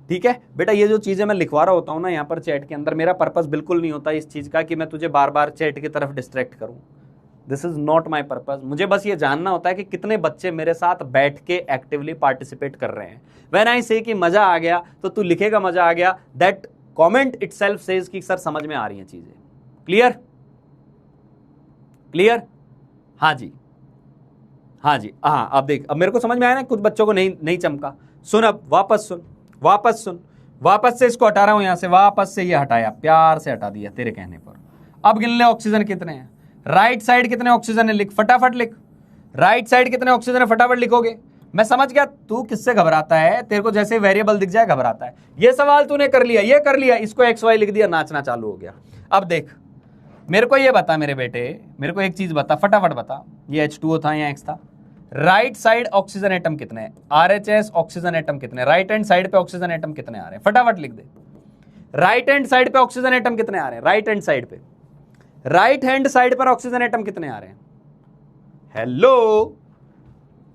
ठीक है बेटा। ये जो चीजें मैं लिखवा रहा होता हूं ना यहाँ पर चैट के अंदर, मेरा पर्पस बिल्कुल नहीं होता इस चीज का कि मैं तुझे बार बार चैट की तरफ डिस्ट्रैक्ट करूं। This is not my purpose. मुझे बस ये जानना होता है कि कितने बच्चे मेरे साथ बैठ के एक्टिवली पार्टिसिपेट कर रहे हैं। व्हेन आई से कि मजा आ गया, तो तू लिखेगा मजा आ गया, दैट कॉमेंट इटसेल्फ सेज कि सर समझ में आ रही हैं चीजें। क्लियर? क्लियर? हाँ जी, हाँ जी, हाँ। अब देख, अब मेरे को समझ में आया ना, कुछ बच्चों को नहीं चमका। सुन, अब वापस सुन, वापस सुन, वापस से इसको हटा रहा हूं यहां से, वापस से ये हटाया, प्यार से हटा दिया तेरे कहने पर। अब गिन ले ऑक्सीजन कितने हैं। राइट साइड कितने ऑक्सीजन है, लिख, फटाफट लिख। राइट साइड कितने ऑक्सीजन है, फटाफट लिखोगे। मैं समझ गया तू किससे घबराता है, तेरे को जैसे वेरिएबल दिख जाए घबराता है। ये सवाल तूने कर लिया, ये कर लिया, इसको XY लिख दिया, नाचना चालू हो गया। अब देख, मेरे को ये बता मेरे बेटे, मेरे को एक चीज बता, फटाफट बता। ये H2O था, यहाँ X था। राइट साइड ऑक्सीजन एटम कितने हैं? RHS ऑक्सीजन एटम कितने? राइट हैंड साइड पे ऑक्सीजन एटम कितने आ रहे हैं? फटाफट लिख दे। राइट हैंड साइड पे ऑक्सीजन एटम कितने आ रहे हैं? राइट हैंड साइड पे, राइट हैंड साइड पर ऑक्सीजन एटम कितने आ रहे हैं? Hello,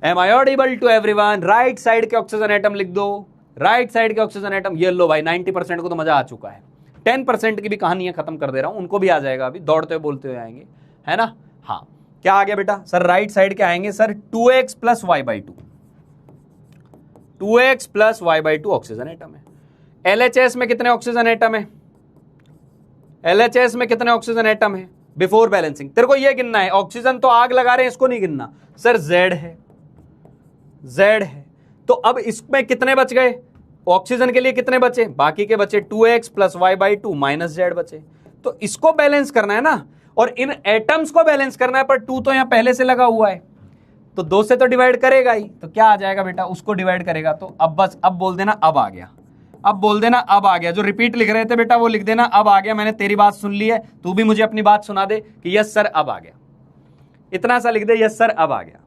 am I audible to everyone? Right side के ऑक्सीजन एटम लिख दो, राइट साइड के ऑक्सीजन एटम। ये लो भाई, 90% को तो मजा आ चुका है। 10% की भी कहानियां खत्म कर दे रहा हूं, उनको भी आ जाएगा, अभी दौड़ते हुए बोलते हुए आएंगे, है ना। हाँ, क्या आ गया बेटा? सर राइट साइड के आएंगे sir 2x + Y/2, 2x + Y/2 oxygen atom है। LHS में कितने ऑक्सीजन एटम है? LHS में कितने ऑक्सीजन एटम है? Before balancing. तेरे को ये गिनना है, ऑक्सीजन तो आग लगा रहे हैं, इसको नहीं गिनना। सर Z है, Z है, तो अब इसमें कितने बच गए? ऑक्सीजन के लिए कितने बचे? बाकी के बचे 2x plus y/2 minus Z बचे। तो इसको बैलेंस करना है ना, और इन एटम्स को बैलेंस करना है, पर 2 तो यहां पहले से लगा हुआ है, तो 2 से तो डिवाइड करेगा ही, तो क्या आ जाएगा बेटा, उसको डिवाइड करेगा। तो अब बस अब बोल देना अब आ गया, अब बोल देना अब आ गया। जो रिपीट लिख रहे थे बेटा वो लिख देना अब आ गया, मैंने तेरी बात सुन ली है, तू भी मुझे अपनी बात सुना दे कि यस सर अब आ गया। इतना सा लिख दे यस सर अब आ गया,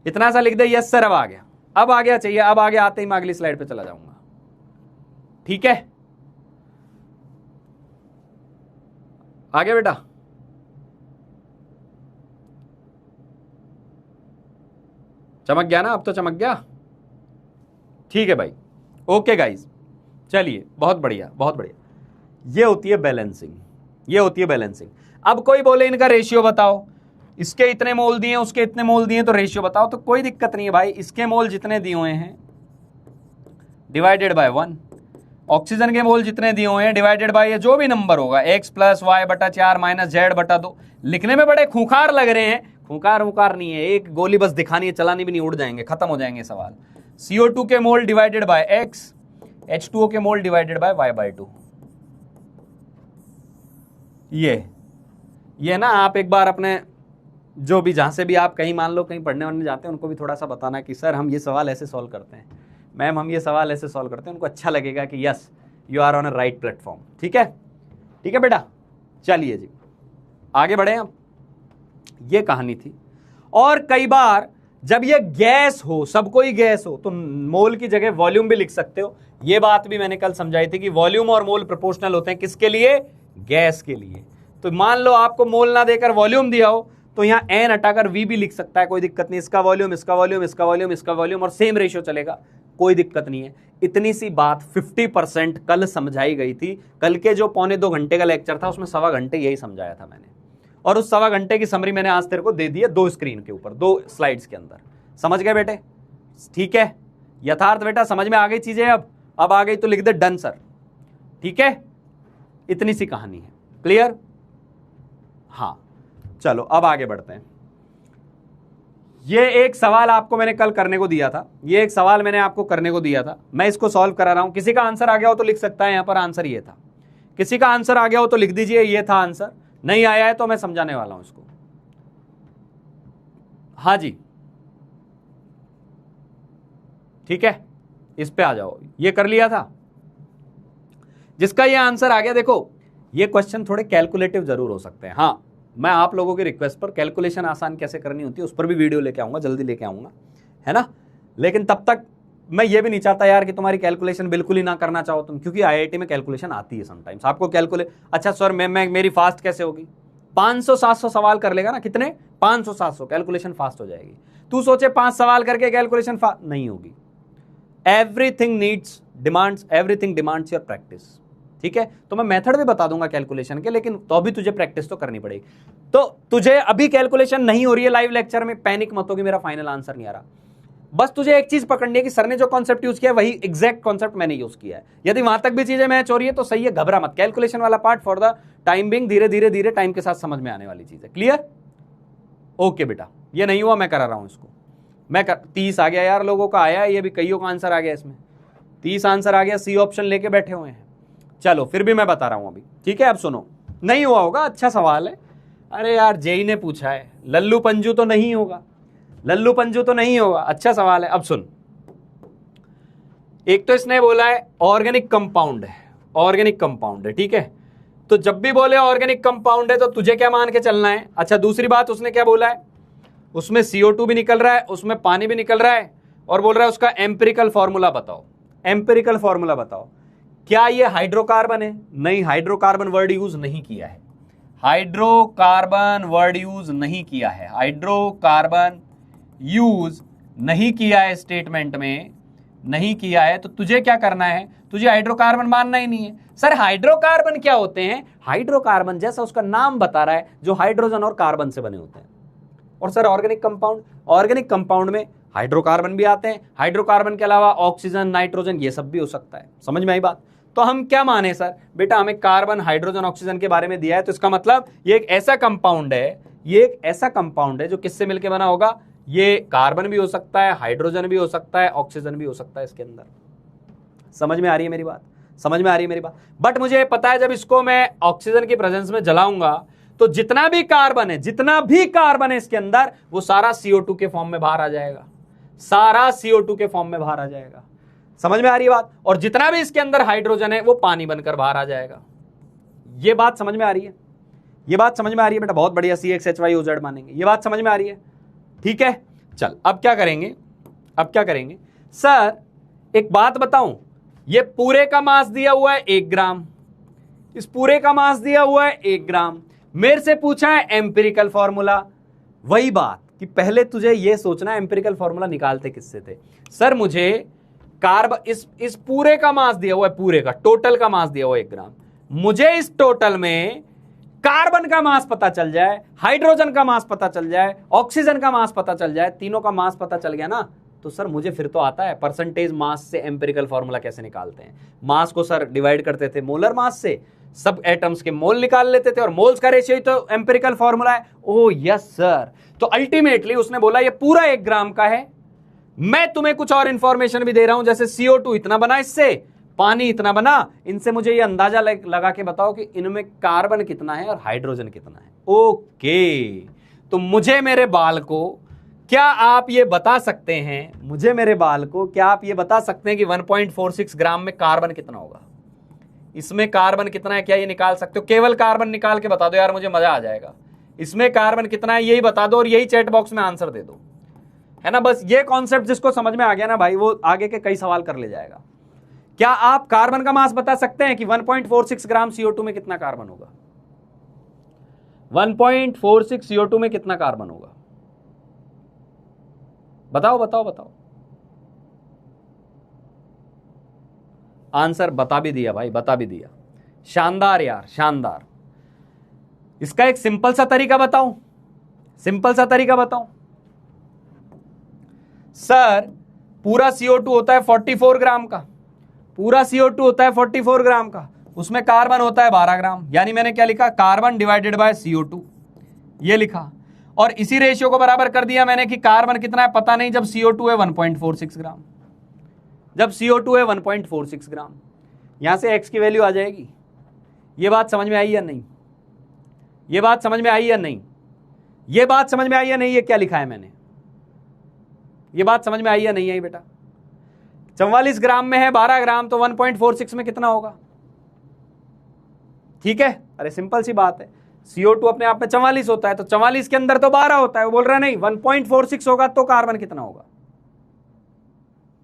इतना सा लिख दे यस सर अब आ गया। अब आ गया चाहिए, अब आ गया आते ही मैं अगली स्लाइड पे चला जाऊंगा, ठीक है? आ गया बेटा? चमक गया ना? अब तो चमक गया, ठीक है भाई। ओके गाइस, चलिए बहुत बढ़िया बहुत बढ़िया। ये होती है बैलेंसिंग, ये होती है बैलेंसिंग। अब कोई बोले इनका रेशियो बताओ, इसके इतने मोल दिए उसके इतने मोल दिए, तो रेशियो बताओ। तो कोई दिक्कत नहीं है भाई, इसके मोल जितने दिए हुए हैं डिवाइडेड बाय 1, ऑक्सीजन के मोल जितने दिए हुए हैं डिवाइडेड बाय ये जो भी नंबर होगा x plus y/4 minus z/2। लिखने में बड़े खूंखार लग रहे हैं, खूंखार नहीं है, एक गोली बस दिखानी है, चलानी भी नहीं, उड़ जाएंगे, खत्म हो जाएंगे सवाल। CO2 के मोल डिवाइडेड बाय x, H2O के मोल डिवाइडेड बाय y/2। ये ना आप एक बार अपने जो भी जहां से भी आप कहीं मान लो कहीं पढ़ने वढ़ने जाते हैं, उनको भी थोड़ा सा बताना कि सर हम ये सवाल ऐसे सॉल्व करते हैं, मैम हम ये सवाल ऐसे सॉल्व करते हैं, उनको अच्छा लगेगा कि yes you are on a right platform. ठीक है, ठीक है बेटा, चलिए जी आगे बढ़े हम। ये कहानी थी। और कई बार जब ये गैस हो, सबको ही गैस हो, तो मोल की जगह वॉल्यूम भी लिख सकते हो। ये बात भी मैंने कल समझाई थी कि वॉल्यूम और मोल प्रोपोर्शनल होते हैं, किसके लिए? गैस के लिए। तो मान लो आपको मोल ना देकर वॉल्यूम दिया हो, तो यहां n हटाकर v भी लिख सकता है, कोई दिक्कत नहीं। इसका वॉल्यूम, इसका वॉल्यूम, इसका वॉल्यूम, इसका वॉल्यूम, और सेम रेशियो चलेगा, कोई दिक्कत नहीं है। इतनी सी बात 50% कल समझाई गई थी। कल के जो 1.25 घंटे का लेक्चर था उसमें 1.25 घंटे यही समझाया था मैंने, और उस 1.25 घंटे की समरी मैंने आज तेरे को दे दी है 2 स्क्रीन के ऊपर, 2 स्लाइड्स के अंदर। समझ गए बेटे? ठीक है, यथार्थ बेटा समझ में आ गई चीजें? अब आ गई तो लिख दे डन सर। ठीक है, इतनी सी कहानी है, क्लियर? हाँ चलो अब आगे बढ़ते हैं। ये एक सवाल आपको मैंने कल करने को दिया था, ये एक सवाल मैंने आपको करने को दिया था, मैं इसको सॉल्व करा रहा हूं। किसी का आंसर आ गया हो तो लिख सकता है, यहां पर आंसर ये था। किसी का आंसर आ गया हो तो लिख दीजिए ये था आंसर, नहीं आया है तो मैं समझाने वाला हूं इसको। हाँ जी ठीक है, इस पे आ जाओ। ये कर लिया था जिसका ये आंसर आ गया। देखो ये क्वेश्चन थोड़े कैलकुलेटिव जरूर हो सकते हैं, हाँ मैं आप लोगों की रिक्वेस्ट पर कैलकुलेशन आसान कैसे करनी होती है उस पर भी वीडियो लेके आऊंगा, जल्दी लेके आऊंगा, है ना। लेकिन तब तक मैं ये भी नहीं चाहता यार कि तुम्हारी कैलकुलेशन बिल्कुल ही ना करना चाहो तुम, क्योंकि आईआईटी में कैलकुलेशन आती है समटाइम्स आपको अच्छा सर मैं मेरी फास्ट कैसे होगी? 500-700 सवाल कर लेगा ना, कितने? 500-700, कैलकुलेशन फास्ट हो जाएगी। तू सोचे 5 सवाल करके कैलकुलेशन फास्ट नहीं होगी। Everything demands your practice. ठीक है, तो मैं मेथड भी बता दूंगा कैलकुलेशन के, लेकिन तो अभी तुझे प्रैक्टिस तो करनी पड़ेगी। तो तुझे अभी कैलकुलेशन नहीं हो रही है लाइव लेक्चर में, पैनिक मत हो कि मेरा फाइनल आंसर नहीं आ रहा। बस तुझे एक चीज पकड़नी है कि सर ने जो कॉन्सेप्ट यूज किया है वही एग्जैक्ट कॉन्सेप्ट मैंने यूज किया है। यदि वहां तक भी चीजें मैच हो रही है तो सही है, घबरा मत। कैलकुलेशन वाला part for the time being धीरे टाइम के साथ समझ में आने वाली चीज है। क्लियर? ओके बेटा, ये नहीं हुआ मैं करा रहा हूं इसको। 30 आ गया यार, लोगों का आया है, ये भी कईयों का आंसर आ गया, इसमें 30 आंसर आ गया, सी ऑप्शन लेके बैठे हुए हैं। चलो फिर भी मैं बता रहा हूं अभी, ठीक है? अब सुनो, नहीं हुआ होगा, अच्छा सवाल है। अरे यार जेई ने पूछा है, लल्लू पंजू तो नहीं होगा, लल्लू पंजू तो नहीं होगा, अच्छा सवाल है। अब सुन, एक तो इसने बोला है ऑर्गेनिक कंपाउंड है, ऑर्गेनिक कंपाउंड है, ठीक है। तो जब भी बोले ऑर्गेनिक कंपाउंड है तो तुझे क्या मान के चलना है? अच्छा दूसरी बात उसने क्या बोला है, उसमें CO2 भी निकल रहा है, उसमें पानी भी निकल रहा है, और बोल रहा है उसका एम्पिरिकल फॉर्मूला बताओ। एम्पिरिकल फॉर्मूला बताओ। क्या ये हाइड्रोकार्बन है? नहीं, हाइड्रोकार्बन वर्ड यूज नहीं किया है, हाइड्रोकार्बन वर्ड यूज नहीं किया है, हाइड्रोकार्बन यूज नहीं किया है, स्टेटमेंट में नहीं किया है। तो तुझे क्या करना है, तुझे हाइड्रोकार्बन मानना ही नहीं है। सर हाइड्रोकार्बन क्या होते हैं? हाइड्रोकार्बन जैसा उसका नाम बता रहा है, जो हाइड्रोजन और कार्बन से बने होते हैं। और sir organic compound, organic compound में हाइड्रोकार्बन भी आते हैं, हाइड्रोकार्बन के अलावा ऑक्सीजन, नाइट्रोजन, ये सब भी हो सकता है। समझ में आई बात? तो हम क्या माने सर, बेटा हमें कार्बन हाइड्रोजन ऑक्सीजन के बारे में दिया है, तो इसका मतलब ये एक ऐसा कंपाउंड है, ये एक ऐसा कंपाउंड है जो किससे मिलकर बना होगा, ये कार्बन भी हो सकता है, हाइड्रोजन भी हो सकता है, ऑक्सीजन भी हो सकता है इसके अंदर। समझ में आ रही है मेरी बात, समझ में आ रही है मेरी बात। बट मुझे पता है जब इसको मैं ऑक्सीजन की प्रेजेंस में जलाऊंगा तो जितना भी कार्बन है, जितना भी कार्बन है इसके अंदर, वो सारा CO2 के फॉर्म में बाहर आ जाएगा, सारा CO2 के फॉर्म में बाहर आ जाएगा। समझ में आ रही है बात। और जितना भी इसके अंदर हाइड्रोजन है वो पानी बनकर बाहर आ जाएगा। ये बात समझ में आ रही है, ये बात समझ में आ रही है बेटा, बहुत बढ़िया। CHHYOZ मानेंगे, ये बात समझ में आ रही है, ठीक है। चल अब क्या करेंगे, अब क्या करेंगे सर, एक बात बताऊं, ये पूरे का मास दिया हुआ है 1 ग्राम, इस पूरे का मास दिया हुआ है 1 ग्राम। मेरे से पूछा है एम्पिरिकल फॉर्मूला, वही बात कि पहले तुझे ये सोचना एम्पिरिकल फॉर्मूला निकालते किससे थे। सर मुझे इस पूरे का मास दिया हुआ है, पूरे का टोटल का मास दिया हुआ है 1 ग्राम, मुझे इस टोटल में कार्बन का मास पता चल जाए, हाइड्रोजन का मास पता चल जाए, ऑक्सीजन का मास पता चल जाए, तीनों का मास पता चल गया ना, तो सर मुझे फिर तो आता है परसेंटेज मास से एम्पिरिकल फॉर्मूला कैसे निकालते हैं। मास को सर डिवाइड करते थे मोलर मास से, सब एटम्स के मोल निकाल लेते थे और मोल्स का रेशियो ही तो एम्पिरिकल फॉर्मूला है। Oh yes sir. तो अल्टीमेटली उसने बोला ये पूरा 1 ग्राम का है। मैं तुम्हें कुछ और इंफॉर्मेशन भी दे रहा हूं, जैसे CO2 इतना बना, इससे पानी इतना बना, इनसे मुझे ये अंदाजा लगा के बताओ कि इनमें कार्बन कितना है और हाइड्रोजन कितना है। ओके, तो मुझे मेरे बाल को क्या आप ये बता सकते हैं, मुझे मेरे बाल को क्या आप ये बता सकते हैं कि 1.46 ग्राम में कार्बन कितना होगा, इसमें कार्बन कितना है, क्या ये निकाल सकते हो? केवल कार्बन निकाल के बता दो यार, मुझे मजा आ जाएगा। इसमें कार्बन कितना है यही बता दो और यही चैट बॉक्स में आंसर दे दो, है ना। बस ये कॉन्सेप्ट जिसको समझ में आ गया ना भाई, वो आगे के कई सवाल कर ले जाएगा। क्या आप कार्बन का मास बता सकते हैं कि 1.46 ग्राम CO2 में कितना कार्बन होगा? 1.46 CO2 में कितना कार्बन होगा? बताओ बताओ बताओ। आंसर बता भी दिया भाई, बता भी दिया। शानदार यार, शानदार। इसका एक सिंपल सा तरीका बताऊं, सिंपल सा तरीका बताऊं सर, पूरा CO2 होता है 44 ग्राम का, पूरा CO2 होता है 44 ग्राम का, उसमें कार्बन होता है 12 ग्राम। यानी मैंने क्या लिखा, कार्बन डिवाइडेड बाय CO2, ये लिखा। और इसी रेशियो को बराबर कर दिया मैंने कि कार्बन कितना है पता नहीं, जब CO2 है 1.46 ग्राम, जब CO2 है 1.46 ग्राम। यहां से x की वैल्यू आ जाएगी। ये बात समझ में आई या नहीं? ये बात समझ में आई या नहीं? ये बात समझ में आई या नहीं? ये क्या लिखा है मैंने, ये बात समझ में आई या नहीं आई बेटा? 44 ग्राम में है 12 ग्राम, तो 1.46 में कितना होगा? ठीक है, अरे सिंपल सी बात है। CO2 अपने आप में 44 होता है, तो 44 के अंदर तो 12 होता है। वो बोल रहा है नहीं 1.46 होगा तो कार्बन कितना होगा।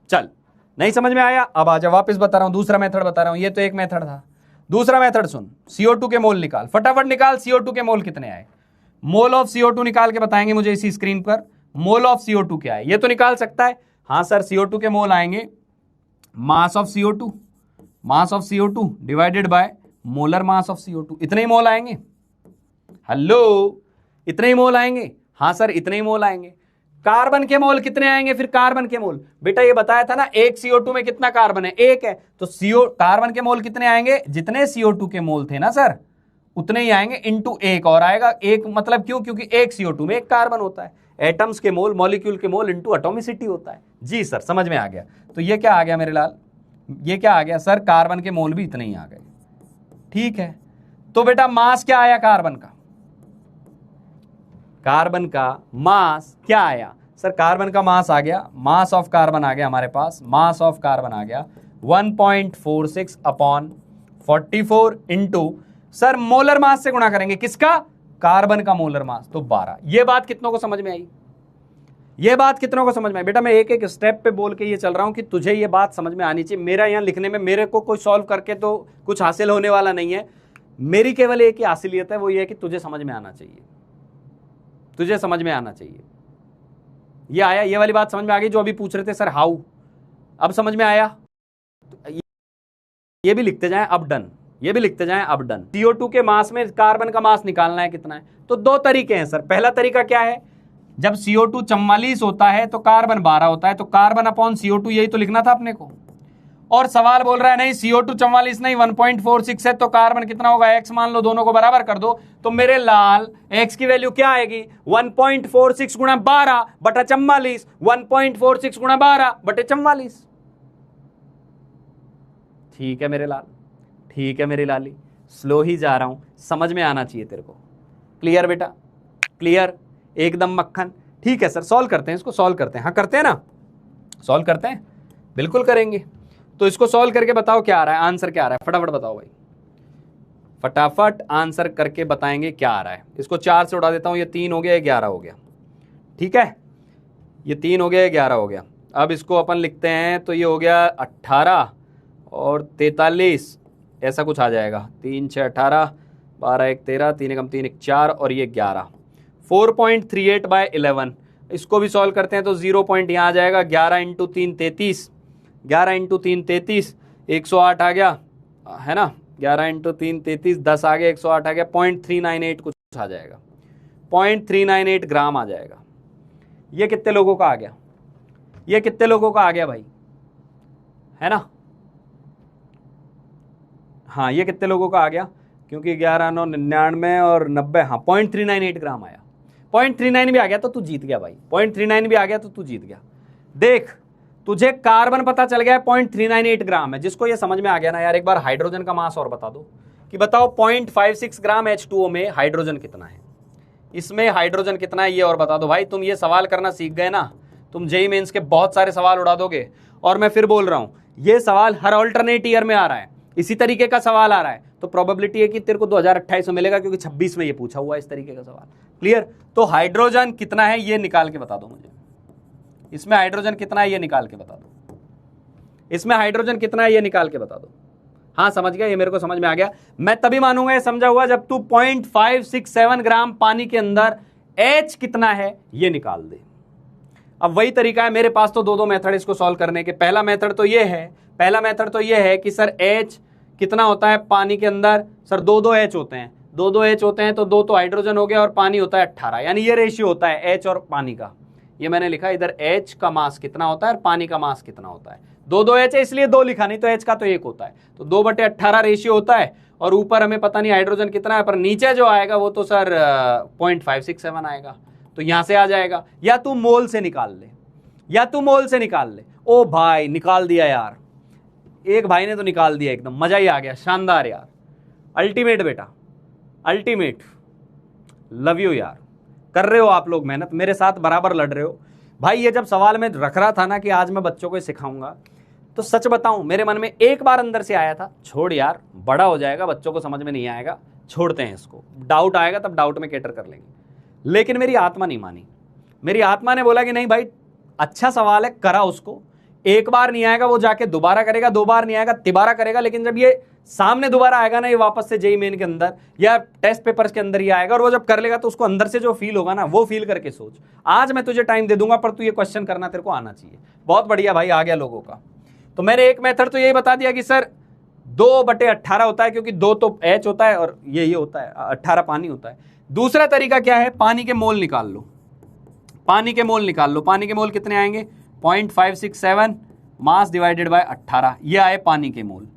चल, नहीं समझ में आया? अब आजा, वापस बता रहा हूं, दूसरा मेथड बता रहा हूं। ये तो एक मेथड था, दूसरा मेथड सुन। CO2 के मोल निकाल, फटाफट निकाल। CO2 के मोल कितने आए? मोल ऑफ CO2 निकाल के बताएंगे मुझे इसी स्क्रीन पर। मोल ऑफ CO2 क्या है ये तो निकाल सकता है। हाँ सर, CO2 के मोल आएंगे mass of CO2, mass of CO2 divided by molar mass of CO2। इतने ही मोल आएंगे। हेलो, इतने ही मोल आएंगे? हाँ सर, इतने ही मोल आएंगे। कार्बन के मोल कितने आएंगे फिर? कार्बन के मोल बेटा ये बताया था ना, एक CO2 में कितना कार्बन है? एक है, तो कार्बन के मोल कितने आएंगे? जितने CO2 के मोल थे ना सर, उतने ही आएंगे, इंटू एक और आएगा। एक मतलब क्यों? क्योंकि एक CO2 में एक कार्बन होता है। एटम्स के मोल, मॉलिक्यूल के मोल इंटू एटॉमिसिटी होता है। जी सर, समझ में आ गया। तो ये क्या आ गया मेरे लाल? ये क्या आ गया सर? कार्बन के मोल भी इतने ही आ गए। ठीक है, तो बेटा मास क्या आया कार्बन का? कार्बन का मास क्या आया सर? कार्बन का मास आ गया, मास ऑफ कार्बन आ गया हमारे पास, मास ऑफ कार्बन आ गया 1.46 upon 44 into, sir molar mass से गुणा करेंगे, किसका? कार्बन का मोलर मास, तो 12। ये बात कितनों को समझ में आई? ये बात कितनों को समझ में आई? बेटा मैं एक एक स्टेप पे बोल के ये चल रहा हूं कि तुझे ये बात समझ में आनी चाहिए। मेरा यहां लिखने में मेरे को कोई सॉल्व करके तो कुछ हासिल होने वाला नहीं है। मेरी केवल एक ही हासिलियत है, वो ये है कि तुझे समझ में आना चाहिए, तुझे समझ में आना चाहिए। ये आया, ये वाली बात समझ में आ गई जो अभी पूछ रहे थे सर हाउ, अब समझ में आया? ये भी लिखते जाएं अब डन, ये भी लिखते जाएं अब डन। CO2 के मास में कार्बन का मास निकालना है कितना है? तो दो तरीके हैं सर। पहला तरीका क्या है, जब CO2 44 होता है तो कार्बन 12 होता है, तो कार्बन अपॉन CO2 यही तो लिखना था अपने को। और सवाल बोल रहा है नहीं CO2 44 नहीं 1.46 है, तो कार्बन कितना होगा x मान लो, दोनों को बराबर कर दो, तो मेरे लाल x की वैल्यू क्या आएगी 1.46 गुणा 12 बटा 44, 1.46 गुणा 12 बटे 44। ठीक है मेरे लाल, ठीक है मेरी लाली, स्लो ही जा रहा हूं, समझ में आना चाहिए तेरे को। क्लियर बेटा, क्लियर, एकदम मक्खन। ठीक है सर, सॉल्व करते हैं इसको, सॉल्व करते हैं। हाँ करते हैं ना, सॉल्व करते हैं, बिल्कुल करेंगे। तो इसको सॉल्व करके बताओ क्या आ रहा है, आंसर क्या आ रहा है, फटाफट बताओ भाई, फटाफट आंसर करके बताएंगे क्या आ रहा है। इसको 4 से उड़ा देता हूं, ये 3 हो गया, ये 11 हो गया। ठीक है, ये 3 हो गया, ये 11 हो गया। अब इसको अपन लिखते हैं तो ये हो गया 18 और 43, ऐसा कुछ आ जाएगा। 3 6 18, 12 1 13, 3 1 3 1 4 और ये 11, 4.38/11। इसको भी सॉल्व करते हैं तो 0 पॉइंट यहाँ आ जाएगा, 11 × 3 33, 11 × 3 33, 108 आ गया, है ना। 11 × 3 33, 10 आ गया, 108 आ गया, 0.398 कुछ आ जाएगा, 0.398 ग्राम आ जाएगा। ये कितने लोगों का आ गया, ये कितने लोगों का आ गया भाई, है ना। हाँ ये कितने लोगों का आ गया, क्योंकि 11 9 99 और 90, हाँ 0.398 ग्राम आया। 0.39 भी आ गया तो तू जीत गया भाई, 0.39 भी आ गया तो तू जीत गया। देख तुझे कार्बन पता चल गया 0.398 ग्राम है। जिसको ये समझ में आ गया ना यार, एक बार हाइड्रोजन का मास और बता दो कि बताओ 0.56 ग्राम H2O में हाइड्रोजन कितना है, इसमें हाइड्रोजन कितना है ये और बता दो भाई। तुम ये सवाल करना सीख गए ना, तुम जेईई मेंस के बहुत सारे सवाल उड़ा दोगे। और मैं फिर बोल रहा हूं, ये सवाल हर ऑल्टरनेट ईयर में आ रहा है, इसी तरीके का सवाल आ रहा है, तो प्रोबेबिलिटी है कि तेरे को 2028 में मिलेगा, क्योंकि 26 में ये पूछा हुआ है इस तरीके का सवाल। क्लियर। तो हाइड्रोजन कितना है ये निकाल के बता दो मुझे, इसमें हाइड्रोजन कितना है ये निकाल के बता दो, इसमें हाइड्रोजन कितना है ये निकाल के बता दो। हाँ समझ गया, ये मेरे को समझ में आ गया। मैं तभी मानूंगा ये समझा हुआ जब तू 0.567 ग्राम पानी के अंदर H कितना है ये निकाल दे। अब वही तरीका है मेरे पास, तो दो मेथड इसको सॉल्व करने के। पहला मेथड तो ये है, पहला मेथड तो ये है कि सर H कितना होता है पानी के अंदर, सर 2 H होते हैं, 2 H होते हैं तो 2 तो हाइड्रोजन हो गया और पानी होता है 18, यानी ये रेशियो होता है H और पानी का। ये मैंने लिखा इधर H का मास कितना होता है और पानी का मास कितना होता है। 2 H है इसलिए 2 लिखा, नहीं तो H का तो 1 होता है, तो 2/18 रेशियो होता है। और ऊपर हमें पता नहीं हाइड्रोजन कितना है, पर नीचे जो आएगा वो तो सर 0.567 आएगा, तो यहां से आ जाएगा। या तू मोल से निकाल ले, या तू मोल से निकाल ले। ओ भाई निकाल दिया यार, एक भाई ने तो निकाल दिया, एकदम मजा ही आ गया, शानदार यार, अल्टीमेट बेटा, अल्टीमेट, लव यू यार। कर रहे हो आप लोग मेहनत, मेरे साथ बराबर लड़ रहे हो भाई। ये जब सवाल में रख रहा था ना कि आज मैं बच्चों को सिखाऊंगा, तो सच बताऊं मेरे मन में एक बार अंदर से आया था, छोड़ यार बड़ा हो जाएगा, बच्चों को समझ में नहीं आएगा, छोड़ते हैं इसको, डाउट आएगा तब डाउट में कैटर कर लेंगे। लेकिन मेरी आत्मा नहीं मानी, मेरी आत्मा ने बोला कि नहीं भाई अच्छा सवाल है, करा उसको, एक बार नहीं आएगा वो जाके दोबारा करेगा, 2 बार नहीं आएगा तिबारा करेगा, लेकिन जब ये सामने दोबारा आएगा ना, ये वापस से जेईई मेन के अंदर या टेस्ट पेपर्स के अंदर ही आएगा, और वो जब कर लेगा तो उसको अंदर से जो फील होगा ना, वो फील करके सोच। आज मैं तुझे टाइम दे दूंगा, पर तू ये क्वेश्चन करना तेरे को आना चाहिए। बहुत बढ़िया भाई, आ गया लोगों का। तो मैंने एक मेथड तो यही बता दिया कि सर 2/18 होता है, क्योंकि 2 तो H होता है और ये होता है 18 पानी होता है। दूसरा तरीका क्या है, पानी के मोल निकाल लो, पानी के मोल निकाल लो। पानी के मोल कितने आएंगे, 0.567 मास डिवाइडेड बाय 18, ये आए पानी के मोल।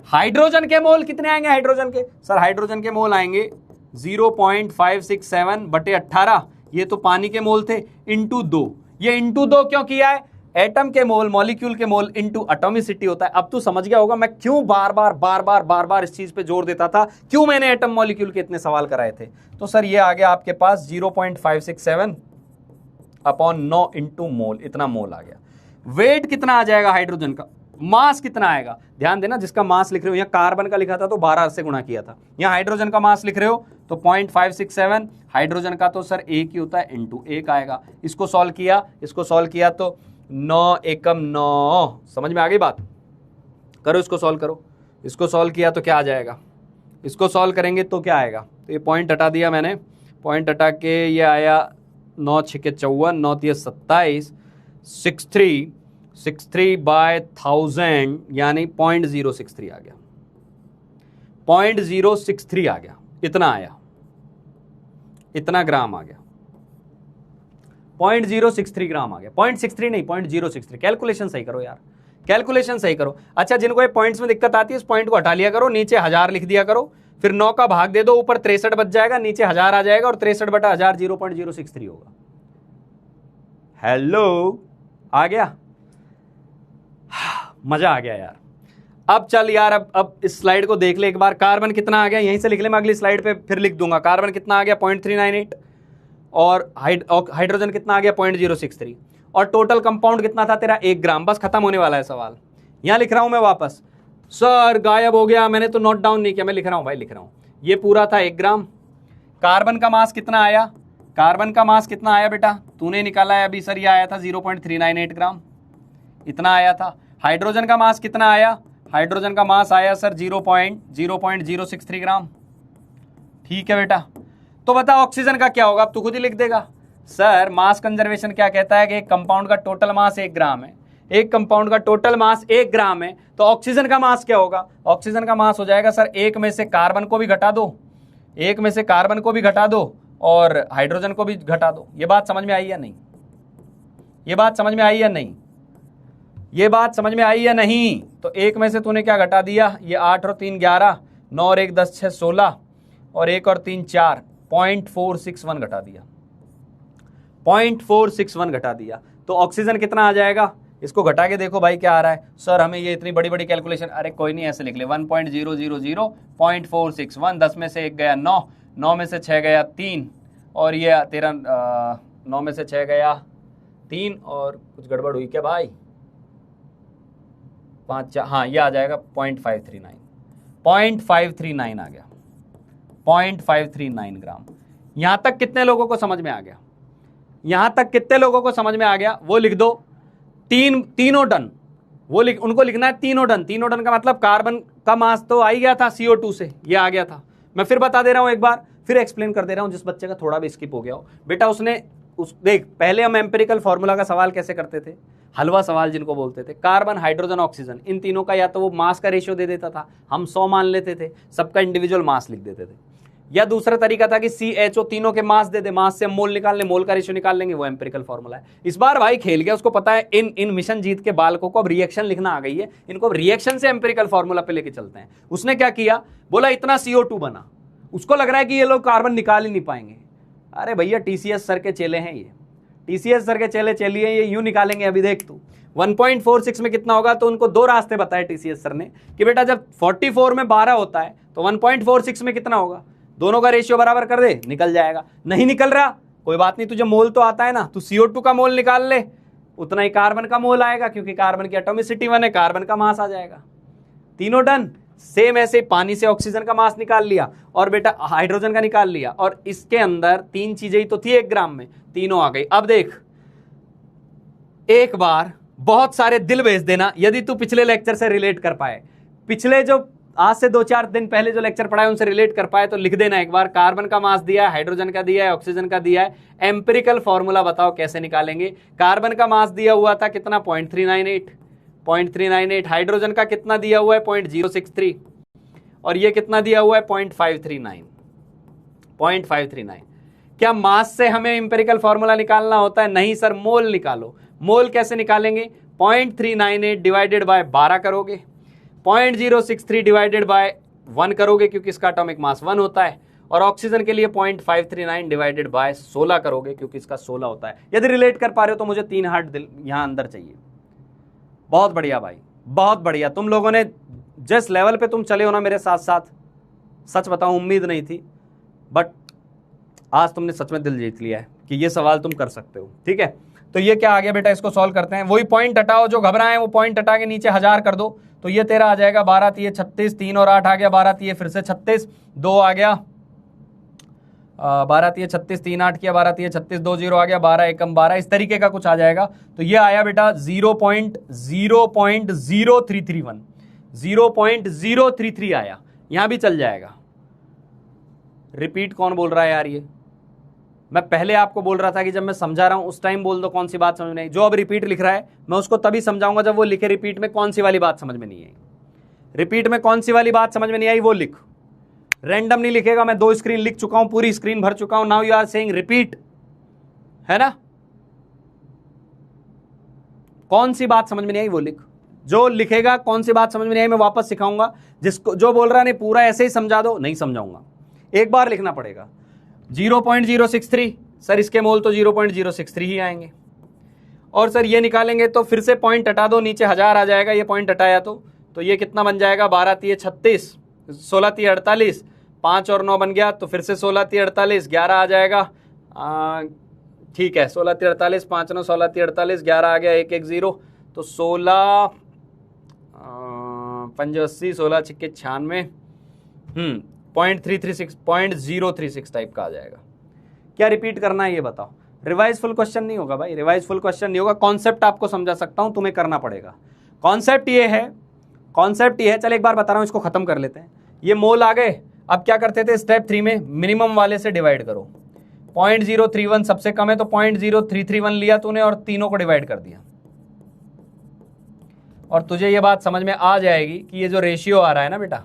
हाइड्रोजन के मोल कितने आएंगे, हाइड्रोजन के, सर हाइड्रोजन के मोल आएंगे 0.567/18, ये तो पानी के मोल थे, इंटू 2। ये इंटू 2 क्यों किया है, एटम के मोल, मॉलिक्यूल के मोल इंटू एटॉमिसिटी होता है। अब तू समझ गया होगा मैं क्यों बार बार इस चीज पे जोर देता था, क्यों मैंने एटम मॉलिक्यूल के इतने सवाल कराए थे। तो सर ये आ गया आपके पास 0.567/9 इंटू मोल, इतना मोल आ गया। वेट कितना आ जाएगा हाइड्रोजन का, मास कितना आएगा, ध्यान देना, जिसका मास लिख रहे हो, यहाँ कार्बन का लिखा था तो 12 से गुणा किया था, यहाँ हाइड्रोजन का मास लिख रहे हो तो 0.567, हाइड्रोजन का तो सर 1 ही होता है, इंटू 1 आएगा। इसको सॉल्व किया, इसको सॉल्व किया तो 9 एकम 9, समझ में आ गई बात। करो इसको सॉल्व करो, इसको सॉल्व किया तो क्या आ जाएगा, इसको सॉल्व करेंगे तो क्या आएगा, तो ये पॉइंट हटा दिया मैंने, पॉइंट हटा के ये आया 9 6 के 54, 9 3 27, 63/1000 यानी 0.063 आ गया, 0.063 आ गया, इतना आया, इतना ग्राम आ गया, 0.063 ग्राम आ गया, 0.63 नहीं 0.063। कैलकुलेशन सही करो यार, कैलकुलेशन सही करो। अच्छा, जिनको ये पॉइंट्स में दिक्कत आती है इस पॉइंट को हटा लिया करो, नीचे 1000 लिख दिया करो, फिर 9 का भाग दे दो, ऊपर 63 बच जाएगा, नीचे 1000 आ जाएगा और 63 बटा 1000 0.063 होगा। हेलो, आ गया? मजा आ गया यार। अब चल यार, अब इस स्लाइड को देख ले एक बार। कार्बन कितना आ गया यहीं से लिख ले, मैं अगली स्लाइड पे फिर लिख दूंगा। कार्बन कितना आ गया 0.398 और हाइड्रोजन कितना आ गया 0.063 और टोटल कंपाउंड कितना था तेरा 1 ग्राम। बस खत्म होने वाला है सवाल। यहां लिख रहा हूं मैं वापस। सर गायब हो गया, मैंने तो नोट डाउन नहीं किया। मैं लिख रहा हूं भाई, लिख रहा हूं। ये पूरा था 1 ग्राम। कार्बन का मास कितना आया? कार्बन का मास कितना आया बेटा? तूने निकाला है अभी। सर ये आया था 0.398 ग्राम, इतना आया था। हाइड्रोजन का मास कितना आया? हाइड्रोजन का मास आया सर 0.063 ग्राम। ठीक है बेटा। तो बता ऑक्सीजन का क्या होगा? अब तू खुद ही लिख देगा। सर मास कंजर्वेशन क्या कहता है कि एक कंपाउंड का टोटल मास 1 ग्राम है। एक कंपाउंड का टोटल मास 1 ग्राम है, तो ऑक्सीजन का मास क्या होगा? ऑक्सीजन का मास हो जाएगा सर, एक में से कार्बन को भी घटा दो, एक में से कार्बन को भी घटा दो और हाइड्रोजन को भी घटा दो। ये बात समझ में आई या नहीं? ये बात समझ में आई या नहीं? ये बात समझ में आई या नहीं? तो एक में से तूने क्या घटा दिया? ये 8 और 3 11, 9 और 1 10 6 16 और 1 और 3 4, 0.461 घटा दिया। 0.461 घटा दिया। तो ऑक्सीजन कितना आ जाएगा? इसको घटा के देखो भाई क्या आ रहा है। सर हमें ये इतनी बड़ी बड़ी कैलकुलेशन, अरे कोई नहीं, ऐसे लिख ले 1.000.461। 10 में से 1 गया 9, 9 में से 6 गया 3 और ये तेरा 9 में से 6 गया 3 और कुछ गड़बड़ हुई क्या भाई? 5 4, हाँ ये आ जाएगा 0.539। 0.539 आ गया, 0.539 ग्राम। यहां तक कितने लोगों को समझ में आ गया? यहां तक कितने लोगों को समझ में आ गया? वो लिख दो। तीनों टन, वो उनको लिखना है तीनों टन। तीनों टन का मतलब कार्बन का मास तो आ ही गया था CO2 से, ये आ गया था। मैं फिर बता दे रहा हूं एक बार, फिर एक्सप्लेन कर दे रहा हूं जिस बच्चे का थोड़ा भी स्किप हो गया हो। बेटा उसने देख, पहले हम एम्पिरिकल फॉर्मूला का सवाल कैसे करते थे? हलवा सवाल जिनको बोलते थे। कार्बन हाइड्रोजन ऑक्सीजन, इन तीनों का या तो वो मास का रेशियो दे देता था, हम 100 मान लेते थे, सबका इंडिविजुअल मास लिख देते थे, या दूसरा तरीका था कि CHO तीनों के मास दे दे, मास से हम मोल निकाल लें, मोल का रेशियो निकाल लेंगे, वो एम्पिरिकल फॉर्मूला है। इस बार भाई खेल गया, उसको पता है इन मिशन जीत के बालकों को अब रिएक्शन लिखना आ गई है, इनको रिएक्शन से एम्पिरिकल फॉर्मूला पे लेके चलते हैं। उसने क्या किया, बोला इतना CO2 बना, उसको लग रहा है कि ये लोग कार्बन निकाल ही नहीं पाएंगे। अरे भैया TCS सर के चेले हैं ये, TCS सर के चेले चलिए, ये यूं निकालेंगे। अभी देख तू 1.46 में कितना होगा, तो उनको 2 रास्ते बताए TCS सर ने कि बेटा जब 44 में 12 होता है तो 1.46 में कितना होगा, दोनों का रेशियो बराबर कर दे, निकल जाएगा। नहीं निकल रहा कोई बात नहीं, तुझे मोल तो आता है ना, तू CO2 का मोल निकाल ले, उतना ही कार्बन का मोल आएगा, क्योंकि कार्बन की एटॉमिसिटी 1 है, कार्बन का मास आ जाएगा। तीनों डन। सेम ऐसे पानी से ऑक्सीजन का मास निकाल लिया और बेटा हाइड्रोजन का निकाल लिया, और इसके अंदर 3 चीजें ही तो थी 1 ग्राम में, तीनों आ गई। अब देख, एक बार बहुत सारे दिल भेज देना यदि तू पिछले लेक्चर से रिलेट कर पाए, पिछले जो आज से 2-4 दिन पहले जो लेक्चर पढ़ा है उनसे रिलेट कर पाए तो लिख देना एक बार। कार्बन का मास दिया है, हाइड्रोजन का दिया है, ऑक्सीजन का दिया है, एम्पिरिकल फॉर्मूला बताओ कैसे निकालेंगे। कार्बन का मास दिया हुआ था कितना 0.398, हाइड्रोजन का कितना दिया हुआ है 0.063 और ये कितना दिया हुआ है 0.539। क्या मास से हमें एम्पिरिकल फॉर्मूला निकालना होता है? नहीं सर, मोल निकालो। मोल कैसे निकालेंगे? 0.398 डिवाइडेड बाय 12 करोगे, 0.063 डिवाइडेड बाय 1 करोगे क्योंकि इसका एटॉमिक मास 1 होता है, और ऑक्सीजन के लिए 0.539 डिवाइडेड बाय 16 करोगे क्योंकि इसका 16 होता है। यदि रिलेट कर पा रहे हो तो मुझे 3 हार्ट दिल यहां अंदर चाहिए। बहुत बढ़िया भाई, बहुत बढ़िया। तुम लोगों ने जिस लेवल पे तुम चले हो ना मेरे साथ साथ, सच बताऊं उम्मीद नहीं थी, बट आज तुमने सच में दिल जीत लिया है कि ये सवाल तुम कर सकते हो। ठीक है, तो ये क्या आ गया बेटा, इसको सॉल्व करते हैं। वही पॉइंट हटाओ, जो घबराए वो पॉइंट हटा के नीचे 1000 कर दो, तो ये तेरा आ जाएगा 12 3 36, 3 और 8 आ गया 12 3 फिर से 36, 2 आ गया 12 3 36, 3 8 किया 12 3 36, 2 0 आ गया 12 एकम 12, इस तरीके का कुछ आ जाएगा। तो ये आया बेटा 0.0331, 0.033 आया। यहां भी चल जाएगा। रिपीट कौन बोल रहा है यार? ये मैं पहले आपको बोल रहा था कि जब मैं समझा रहा हूं उस टाइम बोल दो कौन सी बात समझ में नहीं। जो अब रिपीट लिख रहा है मैं उसको तभी समझाऊंगा जब वो लिखे रिपीट में कौन सी वाली बात समझ में नहीं आई। रिपीट में कौन सी वाली बात समझ में नहीं आई वो लिख। रैंडम नहीं लिखेगा। मैं 2 स्क्रीन लिख चुका हूं, पूरी स्क्रीन भर चुका हूं। Now you are saying repeat, है ना? कौन सी बात समझ में नहीं आई वो लिख। जो लिखेगा कौन सी बात समझ में नहीं आई मैं वापस सिखाऊंगा, जिसको जो बोल रहा नहीं पूरा ऐसे ही समझा दो, नहीं समझाऊंगा, एक बार लिखना पड़ेगा। 0.063 सर इसके मोल तो 0.063 ही आएंगे। और सर ये निकालेंगे तो फिर से पॉइंट हटा दो, नीचे 1000 आ जाएगा, ये पॉइंट हटाया तो ये कितना बन जाएगा, 12 3 36, 16 3 48, 5 और 9 बन गया, तो फिर से 16 3 48, 11 आ जाएगा। ठीक है, 16 3 48, 5 9 16 3 48, 11 आ गया, 1 1 0, तो 16 85, 16 छिक्के 96, 0.036 टाइप का आ जाएगा। क्या रिपीट करना है ये बताओ। रिवाइज फुल क्वेश्चन नहीं होगा भाई, रिवाइज फुल क्वेश्चन नहीं होगा, कॉन्सेप्ट आपको समझा सकता हूं, तुम्हें करना पड़ेगा। कॉन्सेप्ट ये है, चल एक बार बता रहा हूं, इसको खत्म कर लेते हैं। ये मोल आ गए, अब क्या करते थे स्टेप 3 में, मिनिमम वाले से डिवाइड करो। 0.031 सबसे कम है तो 0.0331 लिया तूने और तीनों को डिवाइड कर दिया, और तुझे ये बात समझ में आ जाएगी कि ये जो रेशियो आ रहा है ना बेटा,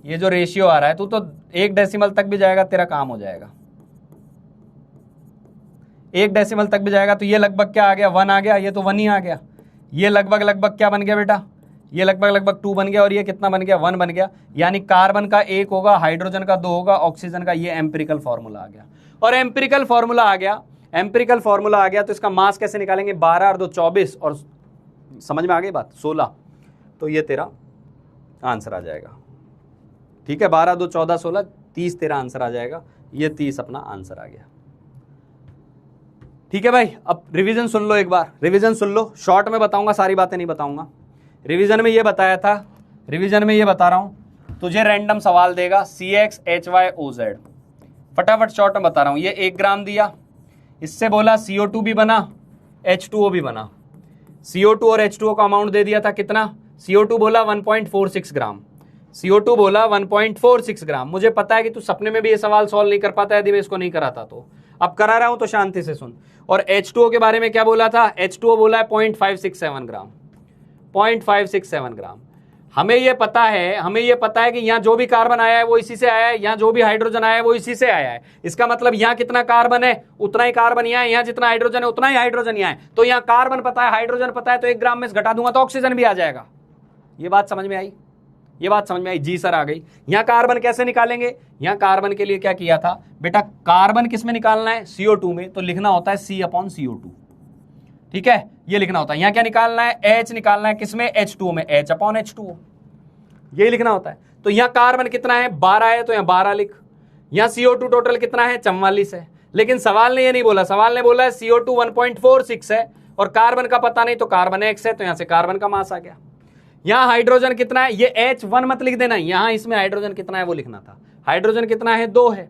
ये जो रेशियो आ रहा है, तू तो 1 डेसिमल तक भी जाएगा तेरा काम हो जाएगा। 1 डेसिमल तक भी जाएगा तो ये लगभग क्या आ गया, 1 आ गया, ये तो 1 ही आ गया। ये लगभग क्या बन गया बेटा, ये लगभग 2 बन गया, और ये कितना बन गया, 1 बन गया। यानी कार्बन का 1 होगा, हाइड्रोजन का 2 होगा, ऑक्सीजन का, ये एम्पिरिकल फॉर्मूला आ गया। और एम्पिरिकल फॉर्मूला आ गया तो इसका मास कैसे निकालेंगे, 12 और 2 24, और समझ में आ गई बात, 16, तो ये तेरा आंसर आ जाएगा। ठीक है, 12 2 14 16 30 तेरा आंसर आ जाएगा, ये 30 अपना आंसर आ गया। ठीक है भाई, अब रिवीजन सुन लो, एक बार रिवीजन सुन लो, शॉर्ट में बताऊंगा, सारी बातें नहीं बताऊंगा। रिवीजन में ये बताया था, रिवीजन में ये बता रहा हूं, तुझे रैंडम सवाल देगा CXHYOZ, फटाफट शॉर्ट में बता रहा हूं। ये 1 ग्राम दिया, इससे बोला CO2 भी बना, H2O भी बना। CO2 और H2O का अमाउंट दे दिया था कितना, CO2 बोला 1.46 ग्राम, CO2 बोला 1.46 ग्राम। मुझे पता है कि तू सपने में भी ये सवाल सॉल्व नहीं कर पाता यदि मैं इसको नहीं कराता तो, अब करा रहा हूं तो शांति से सुन। और H2O के बारे में क्या बोला था, H2O बोला है 0.567 ग्राम, 0.567 ग्राम। हमें ये पता है कि यहाँ जो भी कार्बन आया है वो इसी से आया है, यहाँ जो भी हाइड्रोजन आया है वो इसी से आया है। इसका मतलब यहाँ कितना कार्बन है उतना ही कार्बन यहाँ है, यहाँ जितना हाइड्रोजन है उतना ही हाइड्रोजन यहाँ है। तो यहाँ कार्बन पता है, हाइड्रोजन पता है, तो 1 ग्राम में से घटा दूंगा तो ऑक्सीजन भी आ जाएगा। ये बात समझ में आई, ये बात समझ में आई, जी सर आ गई। यहाँ कार्बन कैसे निकालेंगे, यहाँ कार्बन के लिए क्या किया था बेटा, कार्बन किस में निकालना है, CO2 में, तो लिखना होता है C/CO2। ठीक है, ये लिखना होता है। यहाँ क्या निकालना है, H निकालना है, किसमें, H2O में, H/H2O, यही लिखना होता है। तो यहाँ कार्बन कितना है, 12 है, तो यहाँ 12 लिख। यहाँ CO2 टोटल कितना है, 44 है। लेकिन सवाल ने ये नहीं बोला, सवाल ने बोला है CO2 1.46 है और कार्बन का पता नहीं, तो कार्बन X है, तो यहाँ से कार्बन का मास आ गया। यहाँ हाइड्रोजन कितना है, ये H1 मत लिख देना, यहाँ इसमें हाइड्रोजन कितना है वो लिखना था। हाइड्रोजन कितना है, 2 है,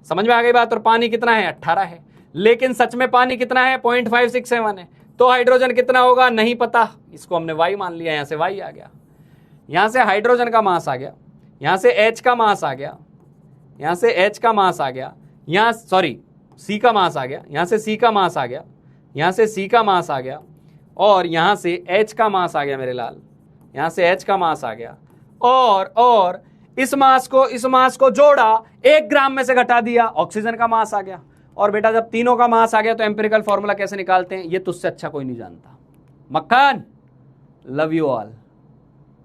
समझ में आ गई बात। और पानी कितना है, 18 है। लेकिन सच में पानी कितना है, 0.567 है। तो हाइड्रोजन कितना होगा नहीं पता, इसको हमने Y मान लिया, यहाँ से Y आ गया। यहाँ से हाइड्रोजन का मास आ गया, यहाँ से H का मास आ गया, यहाँ से H का मास आ गया, यहाँ सॉरी C का मास आ गया, यहाँ से C का मास आ गया, यहाँ से C का मास आ गया, और यहाँ से H का मास आ गया मेरे लाल, यहाँ से H का मास आ गया। और इस मास को जोड़ा, 1 ग्राम में से घटा दिया, ऑक्सीजन का मास आ गया। और बेटा जब तीनों का मास आ गया तो एम्पिरिकल फॉर्मूला कैसे निकालते हैं, ये तुझसे अच्छा कोई नहीं जानता। मक्खन, love you all,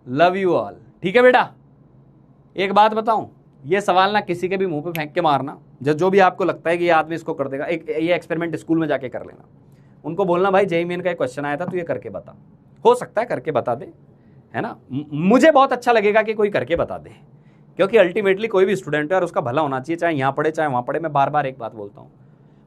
love you all. ठीक है बेटा, एक बात बताऊं, ये सवाल ना किसी के भी मुंह पे फेंक के मारना, जो भी आपको लगता है कि ये आदमी इसको कर देगा। ये एक्सपेरिमेंट स्कूल में जाके कर लेना, उनको बोलना भाई JEE मेन का एक क्वेश्चन आया था, तू ये करके बता। हो सकता है करके बता दे, है ना, मुझे बहुत अच्छा लगेगा कि कोई करके बता दे, क्योंकि अल्टीमेटली कोई भी स्टूडेंट है और उसका भला होना चाहिए, चाहे यहाँ पढ़े चाहे वहाँ पढ़े। मैं बार बार एक बात बोलता हूँ,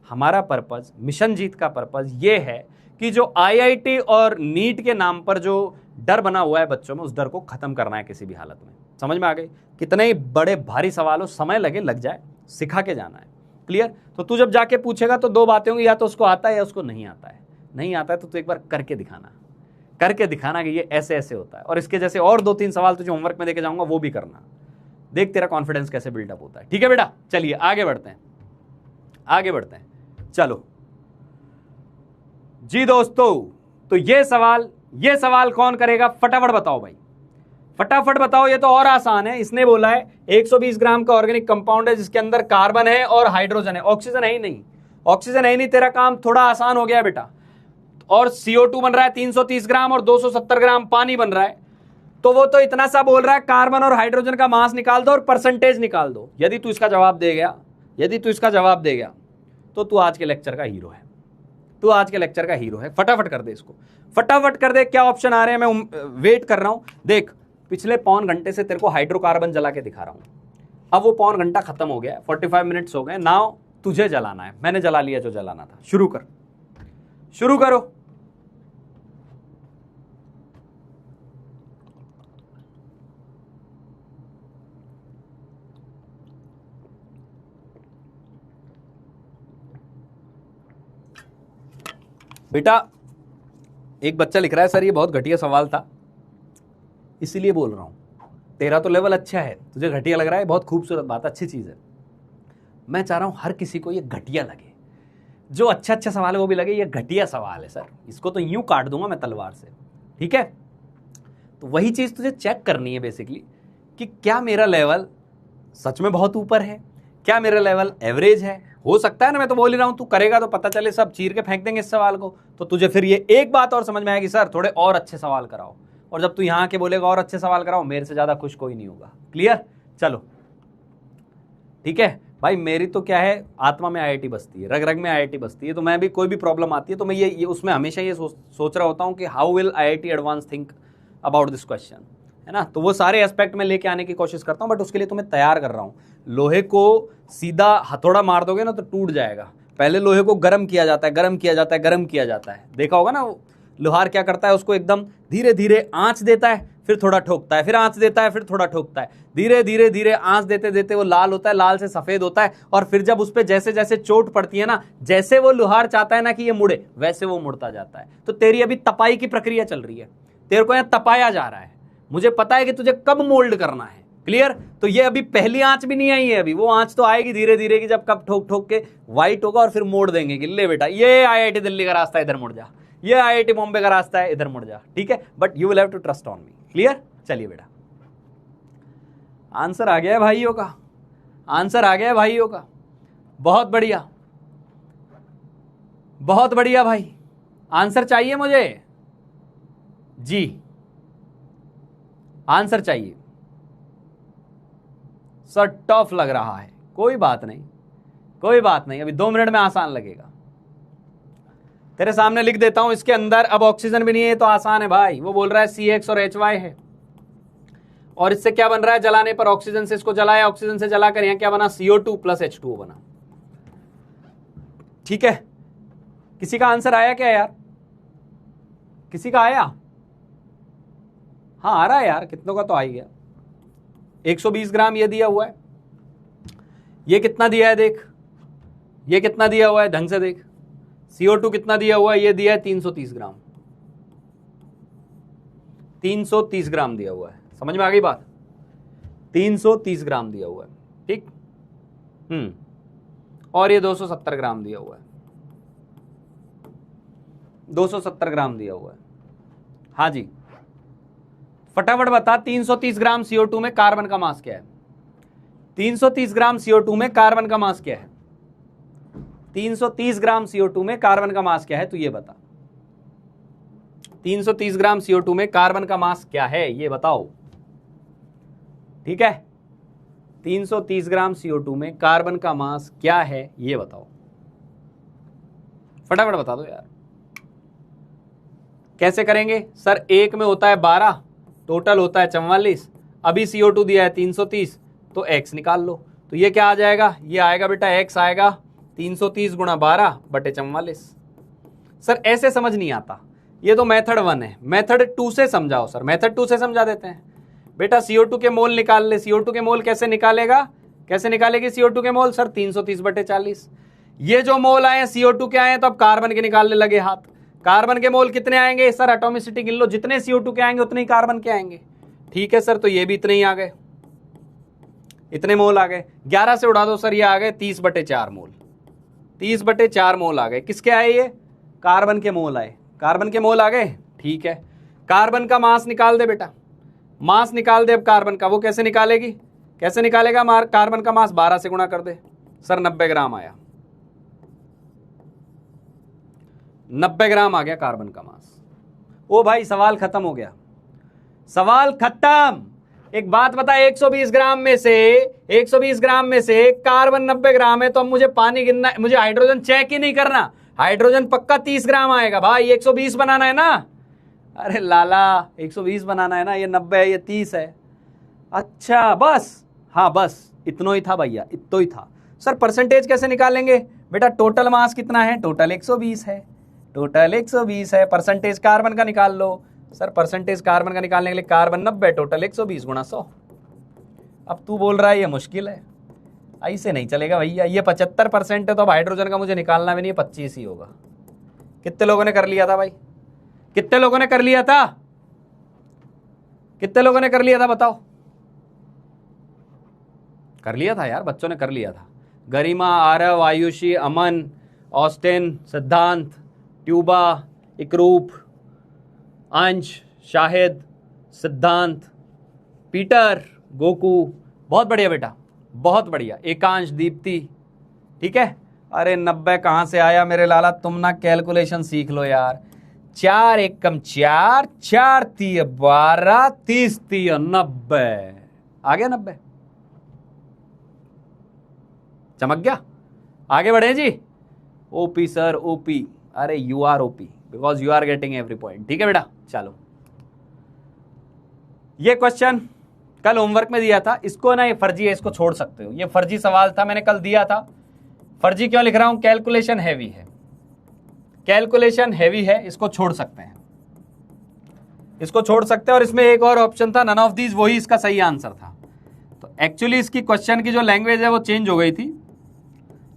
हमारा पर्पज़, मिशन जीत का पर्पज़ ये है कि जो IIT और नीट के नाम पर जो डर बना हुआ है बच्चों में, उस डर को खत्म करना है किसी भी हालत में। समझ में आ गई, कितने ही बड़े भारी सवाल हो, समय लगे लग जाए, सिखा के जाना है। क्लियर। तो तू जब जाके पूछेगा तो 2 बातें होंगी, या तो उसको आता है या उसको नहीं आता है। नहीं आता है तो तू एक बार करके दिखाना कि ये ऐसे ऐसे होता है। और इसके जैसे और 2-3 सवाल तुझे होमवर्क में देके जाऊंगा, वो भी करना, देख तेरा कॉन्फिडेंस कैसे बिल्डअप होता है। ठीक है बेटा, चलिए आगे बढ़ते हैं। चलो जी दोस्तों, तो ये सवाल कौन करेगा, फटाफट बताओ भाई, फटाफट बताओ। ये तो और आसान है, इसने बोला है 120 ग्राम का ऑर्गेनिक कंपाउंड है जिसके अंदर कार्बन है और हाइड्रोजन है, ऑक्सीजन है ही नहीं, तेरा काम थोड़ा आसान हो गया बेटा। और CO2 बन रहा है 330 ग्राम और 270 ग्राम पानी बन रहा है, तो वो तो इतना सा बोल रहा है कार्बन और हाइड्रोजन का मास निकाल दो और परसेंटेज निकाल दो। यदि तू इसका जवाब दे गया तो तू आज के लेक्चर का हीरो है, तू आज के लेक्चर का हीरो है। फटाफट कर दे इसको, फटाफट कर दे। क्या ऑप्शन आ रहे हैं, मैं वेट कर रहा हूं। देख, पिछले पौन घंटे से तेरे को हाइड्रोकार्बन जला के दिखा रहा हूं, अब वो पौन घंटा खत्म हो गया, 45 मिनट्स हो गए। नाउ तुझे जलाना है, मैंने जला लिया जो जलाना था। शुरू करो। बेटा, एक बच्चा लिख रहा है सर ये बहुत घटिया सवाल था, इसीलिए बोल रहा हूं। तेरा तो लेवल अच्छा है, तुझे घटिया लग रहा है, बहुत खूबसूरत बात, अच्छी चीज है। मैं चाह रहा हूं हर किसी को ये घटिया लगे, जो अच्छा सवाल है वो भी लगे ये घटिया सवाल है सर, इसको तो यूं काट दूंगा मैं तलवार से। ठीक है, तो वही चीज तुझे चेक करनी है बेसिकली कि क्या मेरा लेवल सच में बहुत ऊपर है, क्या मेरा लेवल एवरेज है। हो सकता है ना, मैं तो बोल ही रहा हूं, तू करेगा तो पता चले सब चीर के फेंक देंगे इस सवाल को, तो तुझे फिर ये एक बात और समझ में आएगी, सर थोड़े और अच्छे सवाल कराओ। और जब तू यहां आके बोलेगा और अच्छे सवाल कराओ, मेरे से ज्यादा खुश कोई नहीं होगा। क्लियर? चलो ठीक है भाई, मेरी तो क्या है, आत्मा में IIT बसती है, रग रग में IIT बसती है, तो मैं भी कोई भी प्रॉब्लम आती है तो मैं ये उसमें हमेशा ये सोच रहा होता हूँ कि how will IIT advance think about this question, है ना। तो वो सारे एस्पेक्ट में लेके आने की कोशिश करता हूँ, बट उसके लिए तुम्हें तैयार कर रहा हूँ। लोहे को सीधा हथौड़ा मार दोगे ना तो टूट जाएगा। पहले लोहे को गर्म किया जाता है, देखा होगा ना। लोहार क्या करता है, उसको एकदम धीरे धीरे आंच देता है, फिर थोड़ा ठोकता है, फिर आंच देता है, फिर थोड़ा ठोकता है, धीरे धीरे आंच देते देते वो लाल होता है, लाल से सफेद होता है, और फिर जब उस पर जैसे जैसे चोट पड़ती है ना, जैसे वो लोहार चाहता है ना कि ये मुड़े, वैसे वो मुड़ता जाता है। तो तेरी अभी तपाई की प्रक्रिया चल रही है, तेरे को यहाँ तपाया जा रहा है। मुझे पता है कि तुझे कब मोल्ड करना है। क्लियर? तो ये अभी पहली आंच भी नहीं आई है, अभी वो आंच तो आएगी धीरे धीरे की, जब कब ठोक ठोक के व्हाइट होगा और फिर मोड़ देंगे कि ले बेटा ये IIT दिल्ली का रास्ता, इधर मुड़ जा, ये IIT बॉम्बे का रास्ता है, इधर मुड़ जा। ठीक है, but you will have to trust on me. Clear? चलिए बेटा, आंसर आ गया है भाइयों का, आंसर आ गया है भाइयों का। बहुत बढ़िया, बहुत बढ़िया भाई, आंसर चाहिए मुझे जी, आंसर चाहिए। सर टफ लग रहा है, कोई बात नहीं, कोई बात नहीं, अभी 2 मिनट में आसान लगेगा। तेरे सामने लिख देता हूं, इसके अंदर अब ऑक्सीजन भी नहीं है, तो आसान है भाई। वो बोल रहा है CH और HY है, और इससे क्या बन रहा है, जलाने पर ऑक्सीजन से इसको जलाया, ऑक्सीजन से जलाकर यहां क्या बना, CO2 + H2O बना। ठीक है, किसी का आंसर आया क्या यार, किसी का आया? हाँ आ रहा है यार, कितनों का तो आ ही गया। 120 ग्राम ये दिया हुआ है, ये कितना दिया है देख, ये कितना दिया हुआ है ढंग से देख। CO2 कितना दिया हुआ है, ये दिया है 330 ग्राम, 330 ग्राम दिया हुआ है। समझ में आ गई बात? 330 ग्राम दिया हुआ है, ठीक। और ये 270 ग्राम दिया हुआ है, 270 ग्राम दिया हुआ है। हाँ जी, फटाफट बता, 330 ग्राम CO2 में कार्बन का मास क्या है? 330 ग्राम CO2 में कार्बन का मास क्या है? 330 ग्राम CO2 में कार्बन का मास क्या है, तू ये बता। 330 ग्राम CO2 में कार्बन का मास क्या है, ये बताओ। ठीक है, 330 ग्राम CO2 में कार्बन का मास क्या है, ये बताओ। फटाफट बता दो यार। कैसे करेंगे सर? एक में होता है 12, टोटल होता है 44, अभी CO2 दिया है 330, तो x निकाल लो। तो ये क्या आ जाएगा, ये आएगा बेटा x आएगा 330 × 12/44। सर ऐसे समझ नहीं आता, ये तो मेथड 1 है, मेथड 2 से समझाओ सर। मेथड 2 से समझा देते हैं बेटा। CO2 के मोल निकाल ले। CO2 के मोल कैसे निकालेगा, कैसे निकालेगी CO2 के मोल? सर 330/40। ये जो मोल आए CO2 के आए, तो अब कार्बन के निकालने लगे हाथ। कार्बन के मोल कितने आएंगे सर? एटॉमिसिटी गिन लो, जितने CO2 के आएंगे उतने ही कार्बन के आएंगे। ठीक है सर, तो ये भी इतने ही आ गए, इतने मोल आ गए। 11 से उड़ा दो सर, ये आ गए 30/4 मोल, 30/4 मोल आ गए। किसके आए? ये कार्बन के मोल आए, कार्बन के मोल आ गए। ठीक है, कार्बन का मास निकाल दे बेटा, मास निकाल दे अब कार्बन का। वो कैसे निकालेगी, कैसे निकालेगा? कार्बन का मास 12 से गुणा कर दे। सर 90 ग्राम आया, 90 ग्राम आ गया कार्बन का मास। ओ भाई सवाल खत्म हो गया, सवाल खत्म। एक बात बता, 120 ग्राम में से 120 ग्राम में से कार्बन 90 ग्राम है, तो अब मुझे पानी गिनना, मुझे हाइड्रोजन चेक ही नहीं करना, हाइड्रोजन पक्का 30 ग्राम आएगा भाई। 120 बनाना है ना, अरे लाला 120 बनाना है ना, ये 90 है, ये 30 है। अच्छा बस, हाँ बस इतना ही था भैया, इतना ही था। सर परसेंटेज कैसे निकालेंगे बेटा? टोटल मास कितना है? टोटल 120 है, टोटल 120 है, परसेंटेज कार्बन का निकाल लो। सर परसेंटेज कार्बन का निकालने के लिए कार्बन 90, टोटल 120 गुणा 100। अब तू बोल रहा है ये मुश्किल है, ऐसे नहीं चलेगा भैया। ये 75% है, तो अब हाइड्रोजन का मुझे निकालना भी नहीं है, 25 ही होगा। कितने लोगों ने कर लिया था भाई? कितने लोगों ने कर लिया था? कितने लोगों ने कर लिया था बताओ? कर लिया था यार, बच्चों ने कर लिया था। गरिमा, आरव, आयुषी, अमन, ऑस्टिन, सिद्धांत, ट्यूबा, इकरूप, अंश, शाहिद, सिद्धांत, पीटर, गोकू, बहुत बढ़िया बेटा, बहुत बढ़िया। एकांश, दीप्ति, ठीक है। अरे 90 कहां से आया मेरे लाला? तुम ना कैलकुलेशन सीख लो यार। 4 एकम 4, 4 तीय 12, 30 तीय 90, आ गया 90। चमक गया? आगे बढ़े जी। ओपी सर, ओपी, अरे you are OP because you are getting every point. ठीक है बेटा, चलो ये क्वेश्चन कल होमवर्क में दिया था, इसको ना, ये फर्जी है, इसको छोड़ सकते हो। ये फर्जी सवाल था, मैंने कल दिया था। फर्जी क्यों लिख रहा हूं? कैलकुलेशन हैवी है, कैलकुलेशन हैवी है, इसको छोड़ सकते हैं, इसको छोड़ सकते हैं। और इसमें एक और ऑप्शन था, नन ऑफ दीज, वही इसका सही आंसर था। तो एक्चुअली इसकी क्वेश्चन की जो लैंग्वेज है वो चेंज हो गई थी।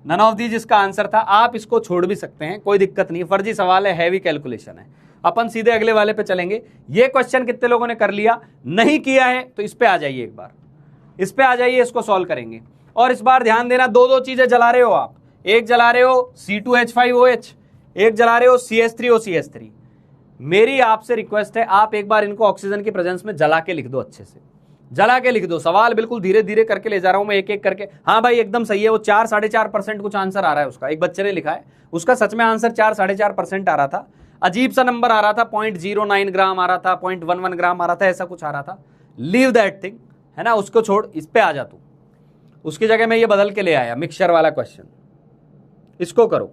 नन ऑफ दीज इसका आंसर था। आप इसको छोड़ भी सकते हैं, कोई दिक्कत नहीं। फर्जी सवाल है, हैवी कैलकुलेशन है। अपन सीधे अगले वाले पे चलेंगे। ये क्वेश्चन कितने लोगों ने कर लिया? नहीं किया है तो इस पे आ जाइए, एक बार इस पे आ जाइए, इसको सॉल्व करेंगे। और इस बार ध्यान देना, दो चीजें जला रहे हो आप। एक जला रहे हो C2H5OH, एक जला रहे हो CH3OCH3। मेरी आपसे रिक्वेस्ट है, आप एक बार इनको ऑक्सीजन की प्रेजेंस में जला के लिख दो, अच्छे से जला के लिख दो। सवाल बिल्कुल धीरे धीरे करके ले जा रहा हूं मैं, एक एक करके। हाँ भाई एकदम सही है, वो 4-4.5% कुछ आंसर आ रहा है उसका। एक बच्चे ने लिखा है, उसका सच में आंसर 4-4.5% आ रहा था। अजीब सा नंबर आ रहा था, 0.09 ग्राम आ रहा था, 0.11 ग्राम आ रहा था, ऐसा कुछ आ रहा था। लीव दैट थिंग, है ना, उसको छोड़, इस पे आ जा तू। उसकी जगह मैं ये बदल के ले आया, मिक्सचर वाला क्वेश्चन। इसको करो।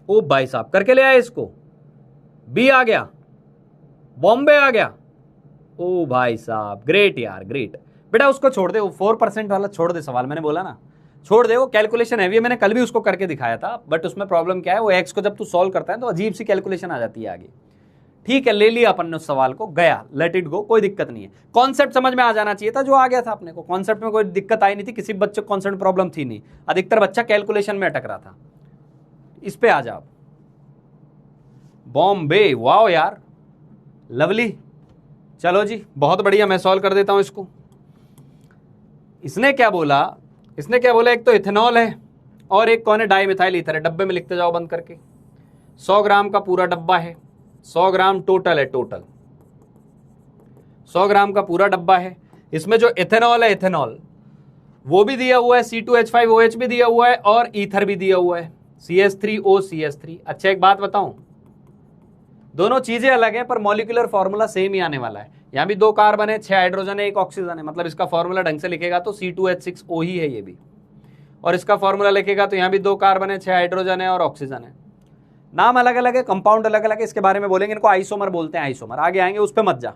ओ भाई साहब करके ले आए इसको। बी आ गया, बॉम्बे आ गया। ओ भाई साहब ग्रेट यार, ग्रेट बेटा। उसको छोड़ दे, वो 4% वाला छोड़ दे सवाल, मैंने बोला ना छोड़ दे। वो कैलकुलेशन हैवी है, मैंने कल भी उसको करके दिखाया था। बट उसमें प्रॉब्लम क्या है, वो एक्स को जब तू सॉल्व करता है तो अजीब सी कैलकुलेशन आ जाती है आगे। ठीक है, ले लिया अपन ने उस सवाल को, गया, लेट इट गो, कोई दिक्कत नहीं है। कॉन्सेप्ट समझ में आ जाना चाहिए था, जो आ गया था अपने को। कॉन्सेप्ट में कोई दिक्कत आई नहीं थी, किसी बच्चे को कॉन्सेप्ट प्रॉब्लम थी नहीं। अधिकतर बच्चा कैलकुलेशन में अटक रहा था। इस पे आ जाओ, बॉम्बे, वाओ यार, लवली। चलो जी, बहुत बढ़िया, मैं सॉल्व कर देता हूं इसको। इसने क्या बोला, इसने क्या बोला, एक तो इथेनॉल है और एक कौन है, डाई मिथाइल ईथर है। डब्बे में लिखते जाओ बंद करके। 100 ग्राम का पूरा डब्बा है, 100 ग्राम टोटल है, टोटल 100 ग्राम का पूरा डब्बा है। इसमें जो इथेनॉल है, इथेनॉल वो भी दिया हुआ है, C2H5OH भी दिया हुआ है और ईथर भी दिया हुआ है, CH3OCH3। अच्छा एक बात बताऊं, दोनों चीजें अलग है पर मॉलिक्यूलर फॉर्मूला सेम ही आने वाला है। यहां भी 2 कार्बन है, 6 हाइड्रोजन है, 1 ऑक्सीजन है। मतलब इसका फॉर्मूला ढंग से लिखेगा तो C2H6O ही है ये भी। और इसका फॉर्मूला लिखेगा तो यहां भी 2 कार्बन है, 6 हाइड्रोजन है और ऑक्सीजन है। नाम अलग अलग है, कंपाउंड अलग अलग है, इसके बारे में बोलेंगे। इनको आइसोमर बोलते हैं, आइसोमर आगे आएंगे, उस पर मत जा।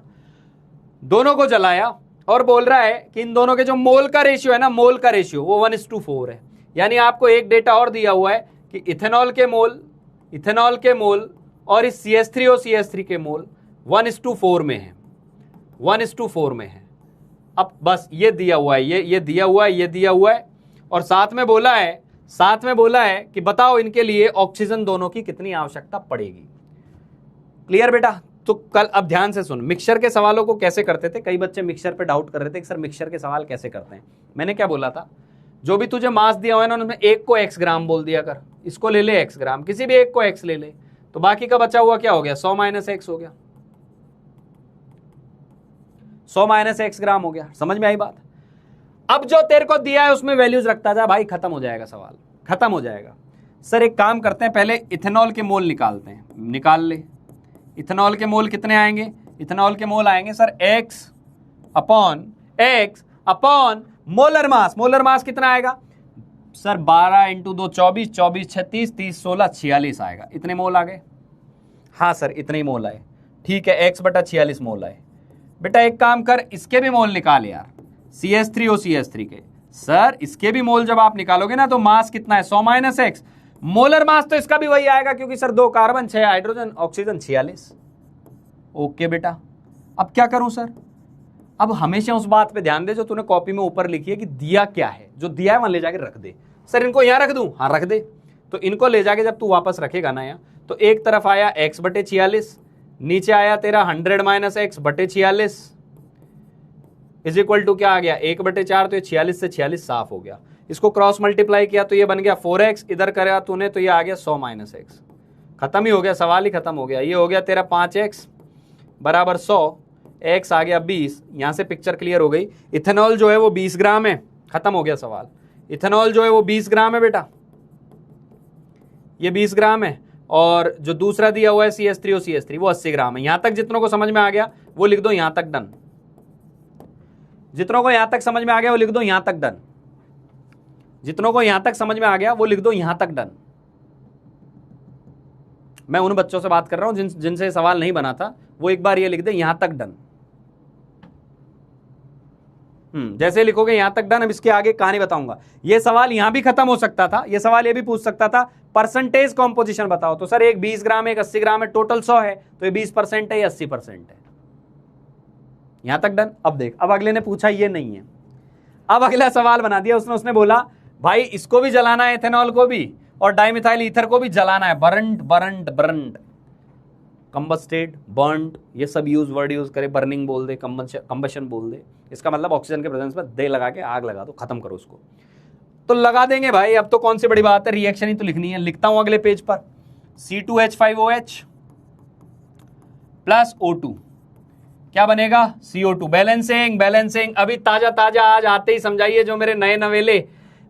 दोनों को जलाया और बोल रहा है कि इन दोनों के जो मोल का रेशियो है ना, मोल का रेशियो वो 1:4 है। यानी आपको एक डेटा और दिया हुआ है कि इथेनॉल के मोल और इस CH3OCH3 के मोल 1:4 में है, 1:4 में है। अब बस ये दिया हुआ है, ये दिया हुआ है, ये दिया हुआ है। और साथ में बोला है कि बताओ इनके लिए ऑक्सीजन दोनों की कितनी आवश्यकता पड़ेगी। क्लियर बेटा? तो कल अब ध्यान से सुन, मिक्सचर के सवालों को कैसे करते थे। कई बच्चे मिक्सचर पे डाउट कर रहे थे कि सर मिक्सचर के सवाल कैसे करते हैं। मैंने क्या बोला था, जो भी तुझे मास दिया हुआ है ना, उनमें एक को x ग्राम बोल दिया कर। इसको ले ले x ग्राम, किसी भी एक को x ले ले, तो बाकी का बचा हुआ क्या हो गया, 100 - x हो गया, 100 - x ग्राम हो गया। समझ में आई बात? अब जो तेरे को दिया है उसमें वैल्यूज रखता जा भाई, खत्म हो जाएगा सवाल। खत्म हो जाएगा। सर एक काम करते हैं, पहले इथेनॉल के मोल निकालते हैं, निकाल ले। इथेनॉल के मोल कितने आएंगे? इथेनॉल के मोल आएंगे sir x upon molar mass. Molar mass कितना आएगा सर? 12 × 2 24, 24 36, 30 16 46 आएगा। इतने मोल आ गए? हाँ सर इतने ही मोल आए। ठीक है, x/46 मोल आए। बेटा एक काम कर, इसके भी मोल निकाल यार, CH3OCH3 के। सर इसके भी मोल जब आप निकालोगे ना तो मास कितना है? 100 - x। मोलर मास तो इसका भी वही आएगा, क्योंकि sir 2 carbon 6 hydrogen, oxygen 46। Okay बेटा, अब क्या करूं सर? अब हमेशा उस बात पे ध्यान दे जो तूने कॉपी में ऊपर लिखी है कि दिया क्या है। जो दिया है वहां ले जाके रख दे। सर इनको यहां रख दूं? हाँ रख दे। तो इनको ले जाके जब तू वापस रखेगा ना यहाँ, तो एक तरफ आया x/46, नीचे आया तेरा 100 - x/46 इज इक्वल टू क्या आ गया? 1/4। तो ये 46 से 46 साफ हो गया। इसको क्रॉस मल्टीप्लाई किया तो ये बन गया 4x, इधर करा तूने तो ये आ गया 100 - x। खत्म ही हो गया, सवाल ही खत्म हो गया। ये हो गया तेरा 5x बराबर 100, x आ गया 20। यहां से पिक्चर क्लियर हो गई। इथेनॉल जो है वो 20 ग्राम है, खत्म हो गया सवाल। इथेनॉल जो है वो 20 ग्राम है बेटा, ये 20 ग्राम है। और जो दूसरा दिया हुआ है CH3OCH3 वो 80 ग्राम है। यहां तक जितनों को समझ में आ गया वो लिख दो यहां तक डन। जितनों को यहां तक समझ में आ गया वो लिख दो यहां तक डन। जितनों को यहां तक समझ में आ गया वो लिख दो यहां तक डन। मैं उन बच्चों से बात कर रहा हूं जिनसे सवाल नहीं बना था, वो एक बार ये लिख दे यहां तक डन। जैसे लिखोगे यहां तक डन। अब इसके आगे कहानी बताऊंगा। ये सवाल यहां भी खत्म हो सकता था, ये सवाल ये भी पूछ सकता था परसेंटेज कॉम्पोजिशन बताओ। तो सर एक 20 ग्राम है, एक 80 ग्राम है, टोटल 100 है, तो ये 20% है, ये 80% है। यहां तक डन। अब देख, अब अगले ने पूछा ये नहीं है, अब अगला सवाल बना दिया उसने बोला भाई इसको भी जलाना है, इथेनॉल को भी और डाइमिथाइल ईथर को भी जलाना है। बर्न्ड कंबस्टेड, बर्न्ड, ये सब वर्ड यूज करे। बर्निंग बोल दे, कंबशन बोल दे। इसका मतलब ऑक्सीजन के प्रेजेंस में दे लगा के आग लगा दो, खत्म करो उसको। तो लगा देंगे भाई, अब तो कौन सी बड़ी बात है, रिएक्शन ही तो लिखनी है। लिखता हूं अगले पेज पर, C2H5OH प्लस O2 क्या बनेगा? CO2। बैलेंसिंग अभी ताजा आज आते ही समझाइए जो मेरे नए नवेले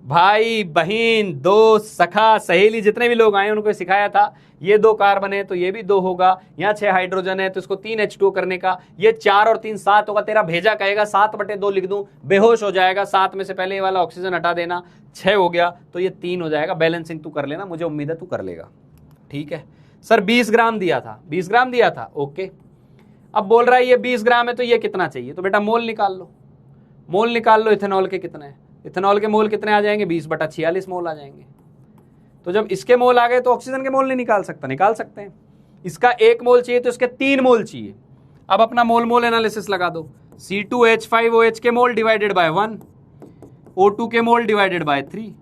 भाई बहन दोस्त सखा सहेली जितने भी लोग आए उनको सिखाया था। ये 2 कार्बन है तो ये भी 2 होगा, यहाँ 6 हाइड्रोजन है तो इसको 3 H2O करने का, ये 4 और 3 7 होगा। तेरा भेजा कहेगा 7/2 लिख दूं, बेहोश हो जाएगा। 7 में से पहले ये वाला ऑक्सीजन हटा देना, 6 हो गया तो ये 3 हो जाएगा। बैलेंसिंग तू कर लेना, मुझे उम्मीद है तू कर लेगा। ठीक है सर 20 ग्राम दिया था, 20 ग्राम दिया था। ओके, अब बोल रहा है ये 20 ग्राम है तो ये कितना चाहिए? तो बेटा मोल निकाल लो, मोल निकाल लो। इथेनॉल के कितने हैं? इथेनॉल के मोल कितने आ जाएंगे? 20/46 मोल आ जाएंगे। तो जब इसके मोल आ गए तो ऑक्सीजन के मोल नहीं निकाल सकता? निकाल सकते हैं। इसका 1 मोल चाहिए तो इसके 3 मोल चाहिए। अब अपना मोल एनालिसिस लगा दो। C2H5OH के मोल डिवाइडेड बाय 1, O2 के मोल डिवाइडेड बाय 3।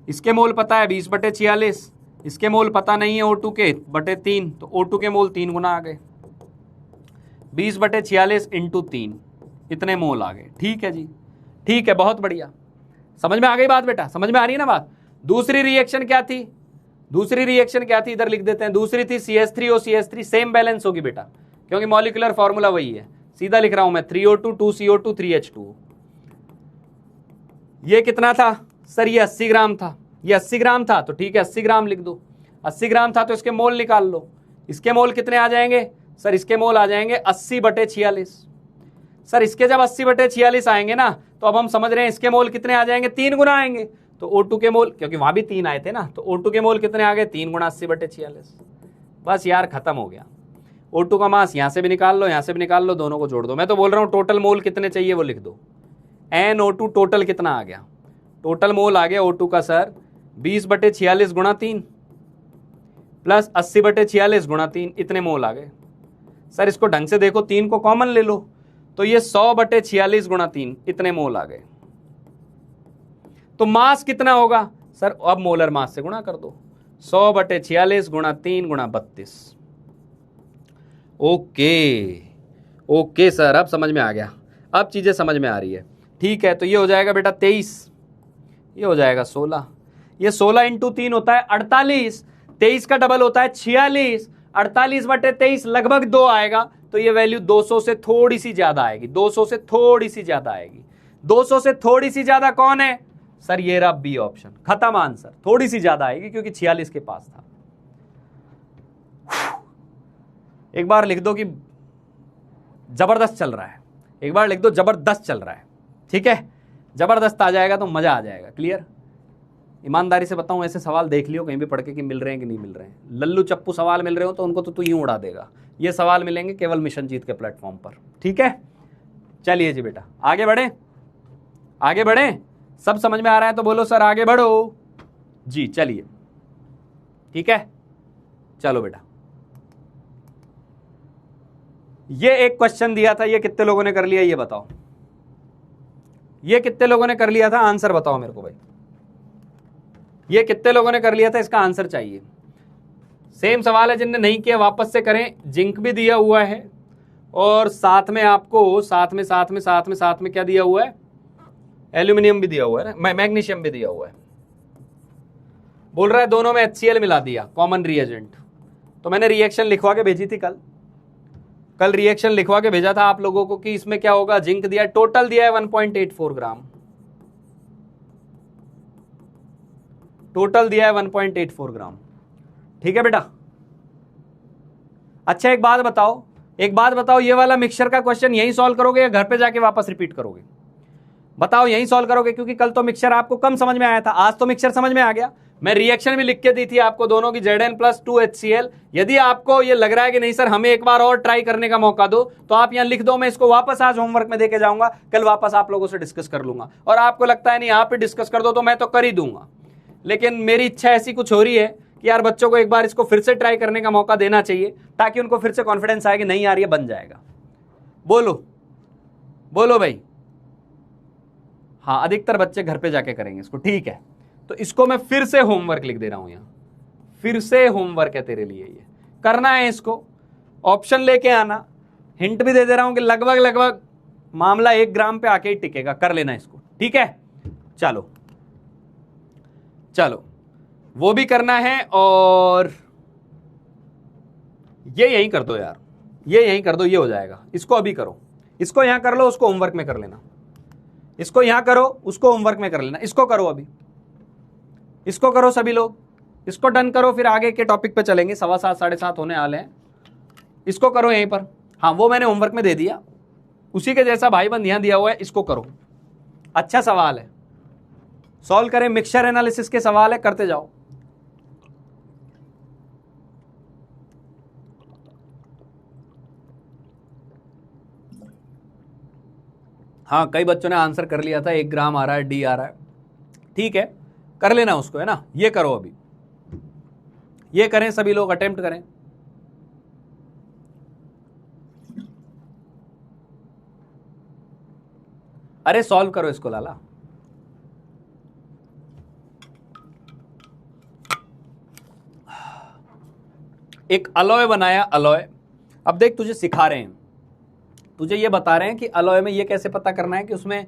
इसके मोल पता है 20/46, इसके मोल पता नहीं है O2 के बटे 3, तो O2 के मोल 3 गुना आ गए। 20/46 × 3 इतने मोल आ गए। ठीक है जी, ठीक है, बहुत बढ़िया। समझ में आ गई बात बेटा? समझ में आ रही है ना बात? दूसरी रिएक्शन क्या थी? दूसरी रिएक्शन क्या थी? इधर लिख देते हैं। दूसरी थी CH3OCH3। सेम बैलेंस होगी बेटा, क्योंकि मॉलिक्यूलर फॉर्मूला वही है। सीधा लिख रहा हूं मैं 3O2 2CO2 3H2O। ये कितना था सर? ये 80 ग्राम था। ये 80 ग्राम था तो ठीक है 80 ग्राम लिख दो। 80 ग्राम था तो इसके मोल निकाल लो। इसके मोल कितने आ जाएंगे सर? इसके मोल आ जाएंगे 80/46। सर इसके जब 80/46 आएंगे ना तो अब हम समझ रहे हैं इसके मोल कितने आ जाएंगे? 3 गुना आएंगे। तो O2 के मोल, क्योंकि वहां भी 3 आए थे ना, तो O2 के मोल कितने आ गए? 3 गुना 80/46। बस यार खत्म हो गया। O2 का मास यहां से भी निकाल लो, यहां से भी निकाल लो, दोनों को जोड़ दो। मैं तो बोल रहा हूं टोटल मोल कितने चाहिए वो लिख दो। NO2 टोटल कितना आ गया? टोटल मोल आ गया O2 का सर 20/46 गुणा 3 प्लस 80/46 गुणा 3, इतने मोल आ गए। सर इसको ढंग से देखो, 3 को कॉमन ले लो तो ये 100/46 गुणा 3, इतने मोल आ गए। तो मास कितना होगा सर? अब मोलर मास से गुणा कर दो, 100/46 गुणा 3 गुणा 32। ओके सर, अब समझ में आ गया, अब चीजें समझ में आ रही है। ठीक है, तो ये हो जाएगा बेटा 23, ये हो जाएगा 16, ये 16 × 3 होता है 48, 23 का डबल होता है 46, 48/23 लगभग 2 आएगा। तो ये वैल्यू 200 से थोड़ी सी ज्यादा आएगी, 200 से थोड़ी सी ज्यादा आएगी। 200 से थोड़ी सी ज्यादा कौन है? सर ये रहा बी ऑप्शन, खत्म आंसर। थोड़ी सी ज्यादा आएगी क्योंकि 46 के पास था। एक बार लिख दो कि जबरदस्त चल रहा है, एक बार लिख दो जबरदस्त चल रहा है, ठीक है। जबरदस्त आ जाएगा तो मजा आ जाएगा। क्लियर? ईमानदारी से बताऊं, ऐसे सवाल देख लियो कहीं भी पढ़ के कि मिल रहे हैं कि नहीं मिल रहे हैं। लल्लू चप्पू सवाल मिल रहे हो तो उनको तो तू यूं उड़ा देगा। ये सवाल मिलेंगे केवल मिशन जीत के प्लेटफॉर्म पर, ठीक है। चलिए जी बेटा, आगे बढ़े, आगे बढ़े। सब समझ में आ रहा है तो बोलो सर आगे बढ़ो जी। चलिए ठीक है, चलो बेटा। ये एक क्वेश्चन दिया था, ये कितने लोगों ने कर लिया ये बताओ। ये कितने लोगों ने कर लिया था, आंसर बताओ मेरे को भाई। ये कितने लोगों ने कर लिया था, इसका आंसर चाहिए। सेम सवाल है, जिनने नहीं किया वापस से करें। जिंक भी दिया हुआ है और साथ में आपको साथ में क्या दिया हुआ है, एल्यूमिनियम भी दिया हुआ है ना, मैग्नीशियम भी दिया हुआ है। बोल रहा है दोनों में HCl मिला दिया, कॉमन रिएजेंट। तो मैंने रिएक्शन लिखवा के भेजी थी कल रिएक्शन लिखवा के भेजा था आप लोगों को कि इसमें क्या होगा। जिंक दिया, टोटल दिया है 1.84 ग्राम, टोटल दिया है 1.84 ग्राम, ठीक है बेटा। अच्छा एक बात बताओ, ये वाला मिक्सचर का क्वेश्चन यही सॉल्व करोगे या घर पे जाके वापस रिपीट करोगे? बताओ, यही सॉल्व करोगे? क्योंकि कल तो मिक्सचर आपको कम समझ में आया था, आज तो मिक्सचर समझ में आ गया। मैं रिएक्शन भी लिख के दी थी आपको दोनों की, Zn+2HCl। यदि आपको ये लग रहा है कि नहीं सर हमें एक बार और ट्राई करने का मौका दो, तो आप यहां लिख दो। मैं इसको वापस आज होमवर्क में देके जाऊंगा, कल वापस आप लोगों से डिस्कस कर लूंगा। और आपको लगता है नहीं आप ही डिस्कस कर दो, तो मैं तो कर ही दूंगा। लेकिन मेरी इच्छा ऐसी कुछ हो रही है कि यार बच्चों को एक बार इसको फिर से ट्राई करने का मौका देना चाहिए, ताकि उनको फिर से कॉन्फिडेंस आए कि नहीं यार ये बन जाएगा। बोलो भाई। हाँ, अधिकतर बच्चे घर पे जाके करेंगे इसको, ठीक है। तो इसको मैं फिर से होमवर्क लिख दे रहा हूं यहां, फिर से होमवर्क है तेरे लिए, ये करना है। इसको ऑप्शन लेके आना, हिंट भी दे दे रहा हूं कि लगभग मामला 1 ग्राम पे आके ही टिकेगा। कर लेना इसको, ठीक है। चलो वो भी करना है। और ये यहीं कर दो यार, ये यहीं कर दो, ये हो जाएगा। इसको अभी करो, इसको यहां कर लो, उसको होमवर्क में कर लेना। इसको यहां करो, उसको होमवर्क में कर लेना। इसको करो अभी, इसको करो सभी लोग, इसको डन करो, फिर आगे के टॉपिक पे चलेंगे। 7:15 7:30 होने वाले हैं। इसको करो यहीं पर। हाँ, वो मैंने होमवर्क में दे दिया, उसी के जैसा भाई बंद यहां दिया हुआ है, इसको करो। अच्छा सवाल है, सॉल्व करें। मिक्सचर एनालिसिस के सवाल है, करते जाओ। हाँ, कई बच्चों ने आंसर कर लिया था, 1 ग्राम आ रहा है, डी आ रहा है, ठीक है। कर लेना उसको, है ना। ये करो अभी, ये करें सभी लोग, अटेम्प्ट करें। अरे सॉल्व करो इसको लाला। एक अलॉय बनाया, अलॉय। अब देख, तुझे सिखा रहे हैं, तुझे ये बता रहे हैं कि अलॉय में ये कैसे पता करना है कि उसमें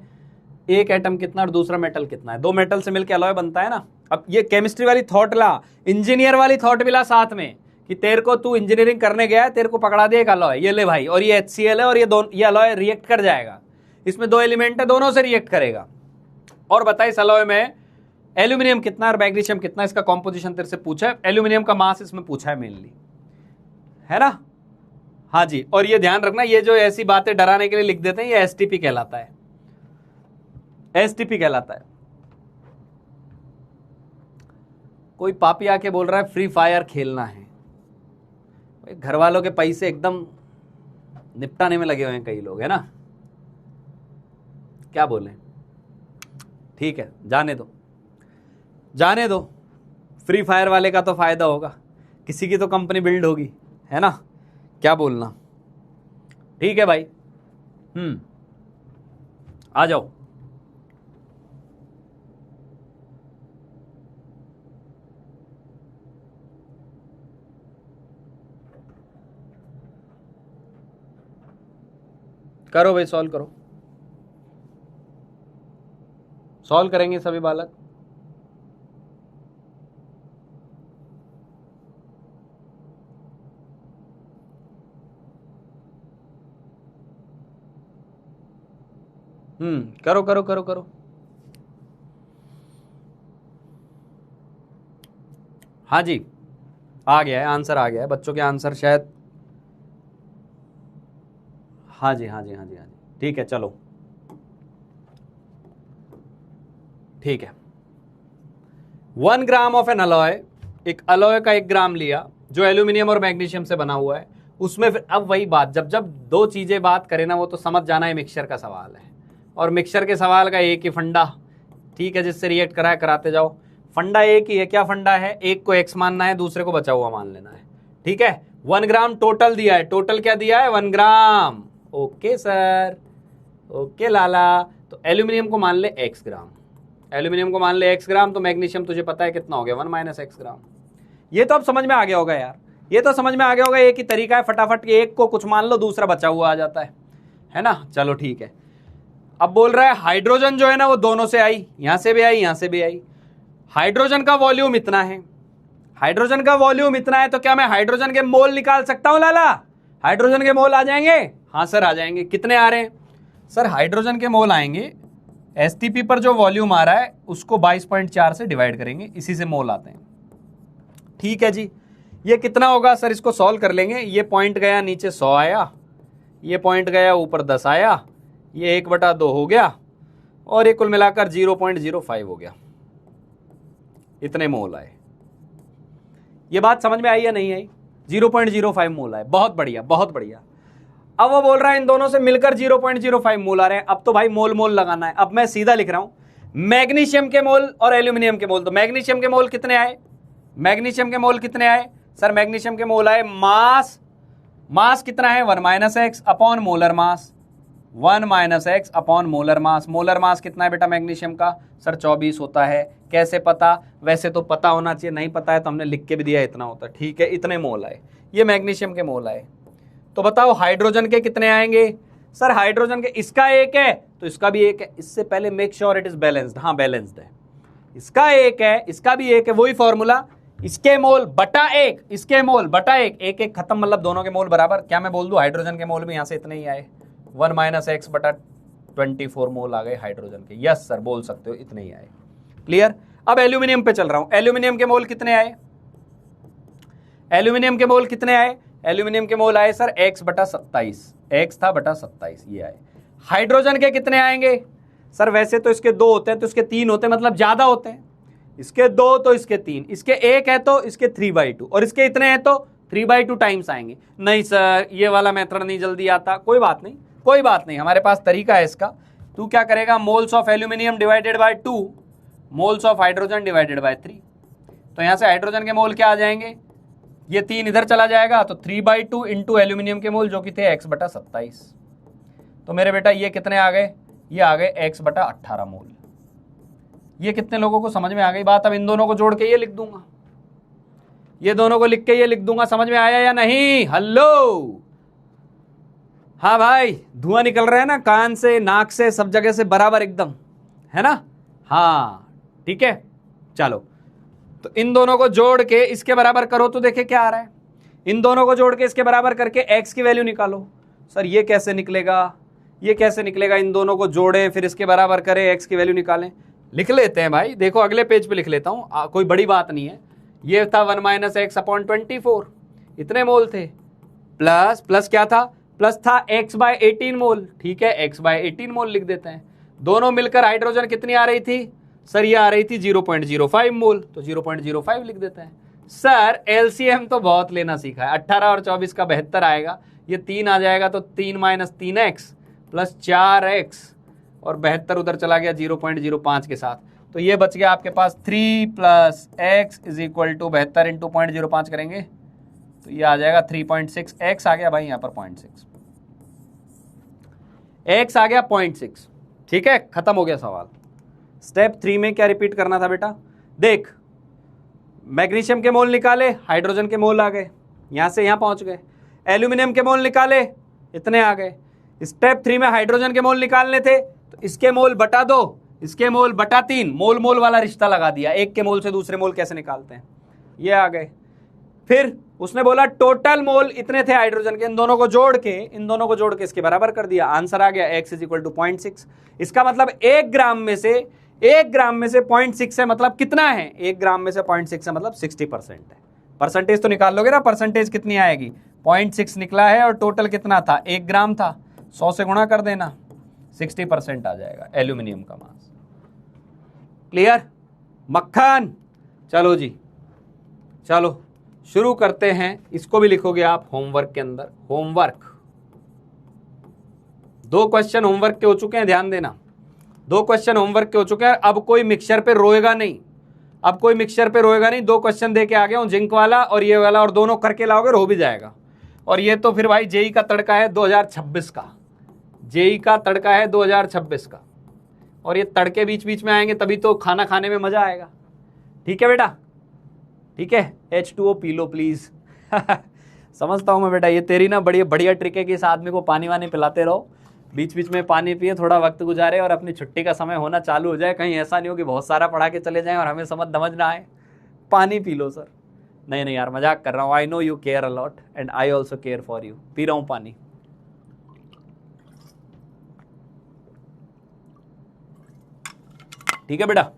एक एटम कितना और दूसरा मेटल कितना है। 2 मेटल से मिलकर अलॉय बनता है ना। अब ये केमिस्ट्री वाली थॉट ला, इंजीनियर वाली थॉट मिला साथ में, कि तेरे को तू इंजीनियरिंग करने गया है, तेरे को पकड़ा दिया एक अलॉय, ये ले भाई, और ये HCl है, और ये अलॉय रिएक्ट कर जाएगा। इसमें 2 एलिमेंट है, दोनों से रिएक्ट करेगा। और बता इस अलॉय में एल्यूमिनियम कितना और मैग्नीशियम कितना, इसका कॉम्पोजिशन तेरे से पूछा है। एल्यूमिनियम का मास इसमें पूछा है मेनली, है ना। हाँ जी, और ये ध्यान रखना, ये जो ऐसी बातें डराने के लिए लिख देते हैं, ये STP कहलाता है, STP कहलाता है। कोई पापी आके बोल रहा है फ्री फायर खेलना है। घर वालों के पैसे एकदम निपटाने में लगे हुए हैं कई लोग, है ना। क्या बोले, ठीक है, जाने दो। फ्री फायर वाले का तो फायदा होगा, किसी की तो कंपनी बिल्ड होगी, है ना। क्या बोलना, ठीक है भाई। आ जाओ। करो भाई, सॉल्व करो। सॉल्व करेंगे सभी बालक। करो। हाँ जी, आ गया है आंसर, आ गया है बच्चों के आंसर शायद। हाँ जी हाँ जी हाँ जी हाँ जी, ठीक है चलो, ठीक है। 1 ग्राम ऑफ एन अलॉय, एक अलॉय का 1 ग्राम लिया जो एल्यूमिनियम और मैग्नीशियम से बना हुआ है, उसमें फिर अब वही बात, जब जब दो चीजें बात करें ना, वो तो समझ जाना है मिक्सचर का सवाल है, और मिक्सचर के सवाल का एक ही फंडा, ठीक है, जिससे रिएक्ट कराए कराते जाओ, फंडा एक ही है। क्या फंडा है? एक को एक्स मानना है, दूसरे को बचा हुआ मान लेना है, ठीक है। 1 ग्राम टोटल दिया है, टोटल क्या दिया है? 1 ग्राम। ओके सर, ओके लाला। तो एल्यूमिनियम को मान ले x ग्राम, एल्यूमिनियम को मान ले x ग्राम, तो मैग्नीशियम तुझे पता है कितना हो गया, 1 माइनस x ग्राम। ये तो अब समझ में आ गया होगा यार, ये तो समझ में आ गया होगा, एक ही तरीका है, फटाफट एक को कुछ मान लो, दूसरा बचा हुआ आ जाता है ना। चलो ठीक है। अब बोल रहा है हाइड्रोजन जो है ना वो दोनों से आई, यहां से भी आई, यहां से भी आई। हाइड्रोजन का वॉल्यूम इतना है, हाइड्रोजन का वॉल्यूम इतना है, तो क्या मैं हाइड्रोजन के मोल निकाल सकता हूं लाला? हाइड्रोजन के मोल आ जाएंगे? हाँ सर आ जाएंगे। कितने आ रहे हैं सर? हाइड्रोजन के मोल आएंगे, एसटीपी पर जो वॉल्यूम आ रहा है उसको 22.4 से डिवाइड करेंगे, इसी से मोल आते हैं, ठीक है जी। ये कितना होगा सर? इसको सॉल्व कर लेंगे। ये पॉइंट गया नीचे 100 आया, ये पॉइंट गया ऊपर 10 आया, ये 1/2 हो गया, और ये कुल मिलाकर 0.05 हो गया, इतने मोल आए। ये बात समझ में आई या नहीं आई? 0.05 मोल आए, बहुत बढ़िया बहुत बढ़िया। अब वो बोल रहा है इन दोनों से मिलकर 0.05 मोल आ रहे हैं। अब तो भाई मोल मोल लगाना है। अब मैं सीधा लिख रहा हूं मैग्नीशियम के मोल और एल्यूमिनियम के मोल। तो मैग्नीशियम के मोल कितने आए? मैग्नीशियम के मोल कितने आए सर? मैग्नीशियम के मोल आए, मास, मास कितना है? 1 minus x upon molar mass, 1 minus x upon molar mass. Molar mass कितना है बेटा मैग्नीशियम का? सर 24 होता है। कैसे पता? वैसे तो पता होना चाहिए, नहीं पता है तो हमने लिख के भी दिया इतना होता है, ठीक है। इतने मोल आए, ये मैग्नीशियम के मोल आए। तो बताओ हाइड्रोजन के कितने आएंगे? सर हाइड्रोजन के, इसका एक है तो इसका भी एक है। इससे पहले make sure it is balanced. हाँ बैलेंस्ड है, इसका एक है, इसका भी एक है, वही फॉर्मूला, इसके मोल बटा एक, इसके मोल बटा एक, एक एक खत्म, मतलब दोनों के मोल बराबर। क्या मैं बोल दूं हाइड्रोजन के मोल भी यहां से इतने ही आए, 1 माइनस एक्स बटा 24 मोल आ गए हाइड्रोजन के। यस सर बोल सकते हो, इतने ही आए। क्लियर? अब एल्यूमिनियम पे चल रहा हूं। एल्यूमिनियम के मोल कितने आए? एल्यूमिनियम के मोल कितने आए? एल्यूमिनियम के मोल आए सर x बटा 27, x था बटा 27, ये आए। हाइड्रोजन के कितने आएंगे? सर वैसे तो इसके 2 होते हैं तो इसके 3 होते हैं, मतलब ज्यादा होते हैं। इसके 2 तो इसके 3, इसके 1 है तो इसके 3/2, और इसके इतने हैं तो 3/2 टाइम्स आएंगे। नहीं सर ये वाला मेथड नहीं जल्दी आता। कोई बात नहीं, कोई बात नहीं, हमारे पास तरीका है इसका। तू क्या करेगा? Moles of aluminium divided by 2, moles of hydrogen divided by 3। तो यहां से हाइड्रोजन के मोल क्या आ जाएंगे? ये 3 इधर चला जाएगा तो 3/2 इंटू एल्यूमिनियम के मोल जो कि थे x बटा 27। तो मेरे बेटा ये कितने आ गए? ये आ गए x बटा 18 मोल। ये कितने लोगों को समझ में आ गई बात? अब इन दोनों को जोड़ के ये लिख दूंगा, ये दोनों को लिख के ये लिख दूंगा। समझ में आया या नहीं? हेलो, हाँ भाई, धुआं निकल रहा है ना कान से, नाक से, सब जगह से बराबर एकदम, है ना? हाँ ठीक है। चलो तो इन दोनों को जोड़ के इसके बराबर करो तो देखे क्या आ रहा है। इन दोनों को जोड़ के इसके बराबर करके x की वैल्यू निकालो। सर ये कैसे निकलेगा? ये कैसे निकलेगा? इन दोनों को जोड़ें फिर इसके बराबर करें, x की वैल्यू निकालें। लिख लेते हैं भाई, देखो अगले पेज पे लिख लेता हूं, कोई बड़ी बात नहीं है। ये था 1 माइनस एक्स अपॉन 24, इतने मोल थे, प्लस प्लस क्या था? प्लस था x बाय 18 मोल, ठीक है, x बाय 18 मोल लिख देते हैं। दोनों मिलकर हाइड्रोजन कितनी आ रही थी? सर ये आ रही थी 0.05 मोल, तो 0.05 लिख देते हैं। सर एलसीएम तो बहुत लेना सीखा है, 18 और 24 का 72 आएगा, ये 3 आ जाएगा तो 3 माइनस 3x प्लस 4x, और 72 उधर चला गया 0.05 के साथ, तो ये बच गया आपके पास 3 plus x is equal to 72 into 0.05 करेंगे तो ये आ जाएगा 3.6, x आ गया भाई यहाँ पर 0.6, x आ गया 0.6, ठीक है, खत्म हो गया सवाल। स्टेप 3 में क्या रिपीट करना था बेटा? देख, मैग्नीशियम के मोल निकाले, हाइड्रोजन के मोल आ गए, यहां से यहां पहुंच गए। एल्यूमिनियम के मोल निकाले, इतने आ गए। स्टेप 3 में हाइड्रोजन के मोल निकालने थे तो इसके मोल बटा 2, इसके मोल बटा 3, मोल मोल वाला रिश्ता लगा दिया, एक के मोल से दूसरे मोल कैसे निकालते हैं, ये आ गए। फिर उसने बोला टोटल मोल इतने थे हाइड्रोजन के, इन दोनों को जोड़ के इसके बराबर कर दिया, आंसर आ गया x इज इक्वल टू 0.6। इसका मतलब 1 ग्राम में से 1 ग्राम में से 0.6 है मतलब कितना है, 1 ग्राम में से 0.6 है मतलब 60% है। परसेंटेज तो निकाल लोगे ना, परसेंटेज कितनी आएगी, 0.6 निकला है और टोटल कितना था, 1 ग्राम था, 100 से गुणा कर देना, 60% आ जाएगा एल्यूमिनियम का मास। क्लियर मक्खन। चलो जी, चलो शुरू करते हैं। इसको भी लिखोगे आप होमवर्क के अंदर। होमवर्क 2 क्वेश्चन होमवर्क के हो चुके हैं, ध्यान देना, 2 क्वेश्चन होमवर्क के हो चुके हैं। अब कोई मिक्सचर पे रोएगा नहीं, अब कोई मिक्सचर पे रोएगा नहीं। 2 क्वेश्चन दे के आ गया हूं, जिंक वाला और ये वाला, और दोनों करके लाओगे हो भी जाएगा। और ये तो फिर भाई जेई का तड़का है 2026 का, जेई का तड़का है 2026 का, और ये तड़के बीच बीच में आएंगे तभी तो खाना खाने में मजा आएगा। ठीक है बेटा, ठीक है। H2O P low please. समझता हूं मैं बेटा, ये तेरी ना बड़ी बढ़िया ट्रिक है कि इस आदमी को पानी वानी पिलाते रहो, बीच बीच में पानी पिए, थोड़ा वक्त गुजारे और अपनी छुट्टी का समय होना चालू हो जाए। कहीं ऐसा नहीं हो कि बहुत सारा पढ़ा के चले जाएं और हमें समझ ना आए। पानी पी लो सर। नहीं नहीं यार, मजाक कर रहा हूँ। I know you care a lot and I also care for you. P रहा हूँ पानी। ठीक है बेटा।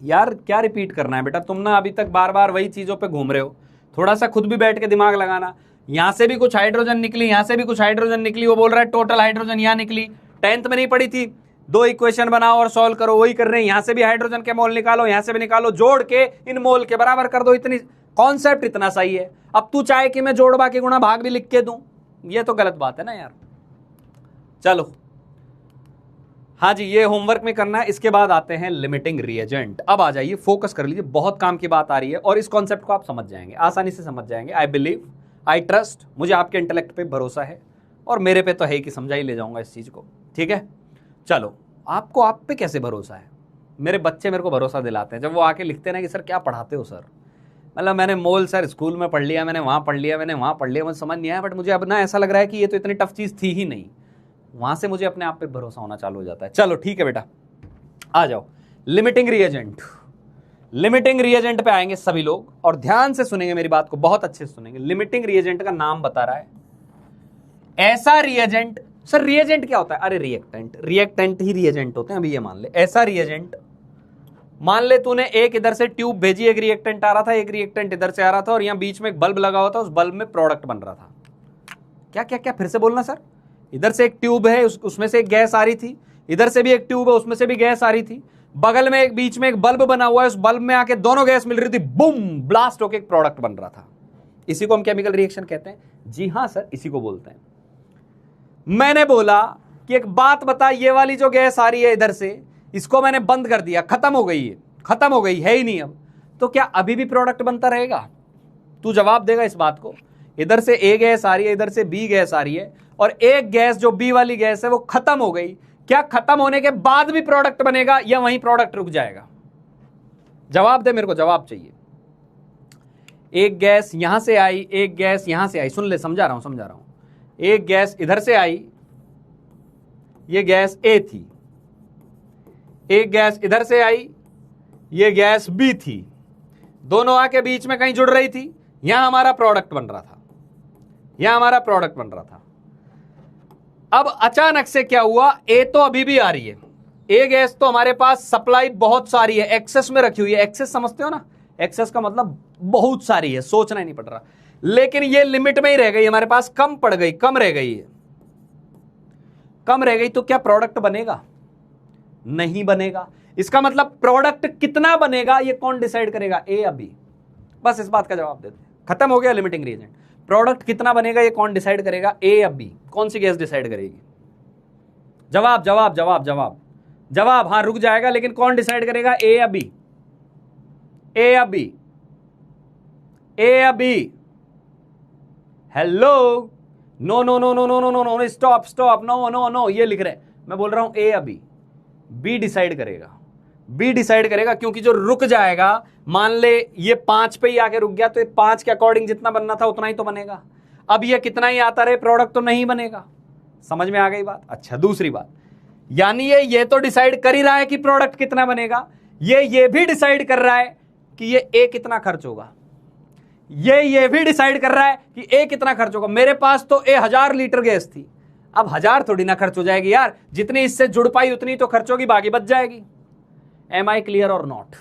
यार क्या रिपीट करना है बेटा, तुम ना अभी तक बार बार वही चीजों पे घूम रहे हो। थोड़ा सा खुद भी बैठ के दिमाग लगाना। यहां से भी कुछ हाइड्रोजन निकली, यहां से भी कुछ हाइड्रोजन निकली, वो बोल रहा है टोटल हाइड्रोजन यहां निकली। 10th में नहीं पड़ी थी, 2 इक्वेशन बनाओ और सॉल्व करो, वही कर रहे हैं। यहां से भी हाइड्रोजन के मोल निकालो, यहां से भी निकालो, जोड़ के इन मोल के बराबर कर दो। इतनी कॉन्सेप्ट इतना सही है। अब तू चाहे कि मैं जोड़ बाकी गुणा भाग भी लिख के दूं, ये तो गलत बात है ना यार। चलो हाँ जी, ये होमवर्क में करना है। इसके बाद आते हैं लिमिटिंग रिएजेंट। अब आ जाइए, फोकस कर लीजिए, बहुत काम की बात आ रही है और इस कॉन्सेप्ट को आप समझ जाएंगे, आसानी से समझ जाएंगे। आई बिलीव, आई ट्रस्ट, मुझे आपके इंटेलेक्ट पे भरोसा है और मेरे पे तो है कि समझा ही ले जाऊंगा इस चीज को। ठीक है, चलो आपको आप पे कैसे भरोसा है? मेरे बच्चे मेरे को भरोसा दिलाते हैं जब वो आके लिखते हैं ना कि सर क्या पढ़ाते हो सर। मतलब मैंने मोल सर स्कूल में पढ़ लिया, मैंने वहाँ पढ़ लिया, मैंने वहाँ पढ़ लिया, मुझे समझ नहीं आया, बट मुझे अब ना ऐसा लग रहा है कि ये तो इतनी टफ चीज़ थी ही नहीं। वहाँ से मुझे अपने आप पे भरोसा होना चालू हो जाता है। चलो ठीक है बेटा, आ जाओ। लिमिटिंग रिएजेंट, लिमिटिंग रिएजेंट पे आएंगे सभी लोग और ध्यान से सुनेंगे मेरी बात को, बहुत अच्छे से सुनेंगे। लिमिटिंग रिएजेंट का नाम बता रहा है ऐसा रिएजेंट। सर रिएजेंट क्या होता है? अरे रिएक्टेंट, रिएक्टेंट ही रिएजेंट होते हैं। अभी ये मान ले ऐसा रिएजेंट, मान ले तूने एक इधर से ट्यूब भेजी, एक रिएक्टेंट आ रहा था, एक रिएक्टेंट इधर से आ रहा था और यहां बीच में एक बल्ब लगा हुआ था, उस बल्ब में प्रोडक्ट बन रहा था। क्या क्या क्या, फिर से बोलना सर। इधर से एक ट्यूब है, उसमें से एक गैस आ रही थी, इधर से भी एक ट्यूब है, उसमें से भी गैस आ रही थी, बगल में एक बीच में एक बल्ब बना हुआ है, उस बल्ब में आके दोनों गैस मिल रही थी, बूम, ब्लास्ट होके एक प्रोडक्ट बन रहा था। इसी को हम केमिकल रिएक्शन कहते हैं। जी हां सर, इसी को बोलते हैं। मैंने बोला कि एक बात बता, ये वाली जो गैस आ रही है इधर से, इसको मैंने बंद कर दिया, खत्म हो गई है, खत्म हो गई है ही नहीं अब, तो क्या अभी भी प्रोडक्ट बनता रहेगा? तू जवाब देगा इस बात को। इधर से ए गैस आ रही है, इधर से बी गैस आ रही है, और एक गैस जो बी वाली गैस है वो खत्म हो गई, क्या खत्म होने के बाद भी प्रोडक्ट बनेगा या वहीं प्रोडक्ट रुक जाएगा? जवाब दे, मेरे को जवाब चाहिए। एक गैस यहां से आई, एक गैस यहां से आई, सुन ले, समझा रहा हूं। एक गैस इधर से आई, ये गैस ए थी, एक गैस इधर से आई, ये गैस बी थी, दोनों आके बीच में कहीं जुड़ रही थी, यहां हमारा प्रोडक्ट बन रहा था, यहां हमारा प्रोडक्ट बन रहा था। अब अचानक से क्या हुआ, ए तो अभी भी आ रही है, ए गैस तो हमारे पास सप्लाई बहुत सारी है, एक्सेस में रखी हुई है। एक्सेस समझते हो ना, एक्सेस का मतलब बहुत सारी है, सोचना ही नहीं पड़ रहा। लेकिन ये लिमिट में ही रह गई, हमारे पास कम पड़ गई, कम रह गई है, कम रह गई, तो क्या प्रोडक्ट बनेगा? नहीं बनेगा। इसका मतलब प्रोडक्ट कितना बनेगा ये कौन डिसाइड करेगा? ए या बी? बस इस बात का जवाब देते हैं, खत्म हो गया लिमिटिंग रिएजेंट। प्रोडक्ट कितना बनेगा ये कौन डिसाइड करेगा? ए या बी? कौन सी गैस डिसाइड करेगी? जवाब जवाब जवाब जवाब जवाब। हां रुक जाएगा, लेकिन कौन डिसाइड करेगा? ए या बी? ए या बी? ए या B? Hello, no no no no no no no no, stop stop, no no no, ये लिख रहे हैं, मैं बोल रहा हूं ए या बी? बी डिसाइड करेगा, बी डिसाइड करेगा, क्योंकि जो रुक जाएगा, मान ले ये 5 पे ही आके रुक गया, तो ये 5 के अकॉर्डिंग जितना बनना था उतना ही तो बनेगा। अब ये कितना ही आता रहे, प्रोडक्ट तो नहीं बनेगा। समझ में आ गई बात? अच्छा, दूसरी बात, यानी ये तो डिसाइड कर ही रहा है कि प्रोडक्ट कितना बनेगा, ये भी डिसाइड कर रहा है कि ये ए कितना खर्च होगा, ये भी डिसाइड कर रहा है कि ए कितना खर्च होगा। मेरे पास तो ए 1000 लीटर गैस थी, अब 1000 थोड़ी ना खर्च हो जाएगी यार, जितनी इससे जुड़ पाई उतनी तो खर्च होगी, बाकी बच जाएगी। एम आई क्लियर और नॉट?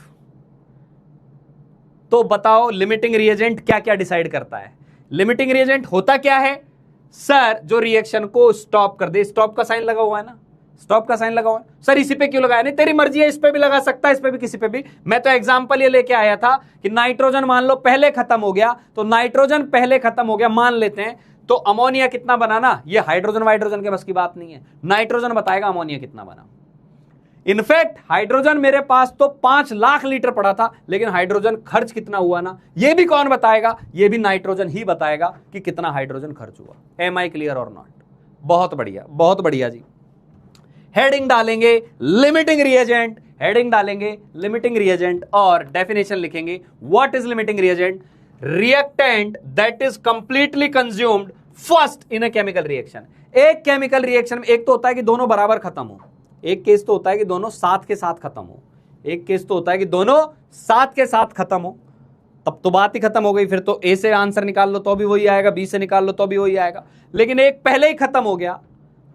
तो बताओ लिमिटिंग रिएजेंट क्या क्या डिसाइड करता है? लिमिटिंग रिएजेंट होता क्या है सर? जो रिएक्शन को स्टॉप कर दे। स्टॉप का साइन लगा हुआ है ना, स्टॉप का साइन लगा हुआ है। सर इसी पे क्यों लगाया? नहीं, तेरी मर्जी है, इस पे भी लगा सकता है, इस पे भी, किसी पे भी। मैं तो एग्जांपल ये लेके आया था कि नाइट्रोजन मान लो पहले खत्म हो गया, तो नाइट्रोजन पहले खत्म हो गया मान लेते हैं, तो अमोनिया कितना बनाना, ये हाइड्रोजन वाइड्रोजन के बस की बात नहीं है, नाइट्रोजन बताएगा अमोनिया कितना बना। इनफैक्ट हाइड्रोजन मेरे पास तो 5 लाख लीटर पड़ा था, लेकिन हाइड्रोजन खर्च कितना हुआ ना, ये भी कौन बताएगा? ये भी नाइट्रोजन ही बताएगा कि कितना हाइड्रोजन खर्च हुआ। एम आई क्लियर और नॉट? बहुत बढ़िया, बहुत बढ़िया जी। हेडिंग डालेंगे लिमिटिंग रिएजेंट, हेडिंग डालेंगे लिमिटिंग रिएजेंट और डेफिनेशन लिखेंगे। What is limiting reagent? Reactant that is completely consumed first in a chemical reaction. एक केमिकल रिएक्शन में एक तो होता है कि दोनों बराबर खत्म हो, एक केस तो होता है कि दोनों साथ के साथ खत्म हो, एक केस तो होता है कि दोनों साथ के साथ खत्म हो, तब तो बात ही खत्म हो गई। फिर तो ए से आंसर निकाल लो तो भी वही आएगा, बी से निकाल लो तो भी वही आएगा। लेकिन एक पहले ही खत्म हो गया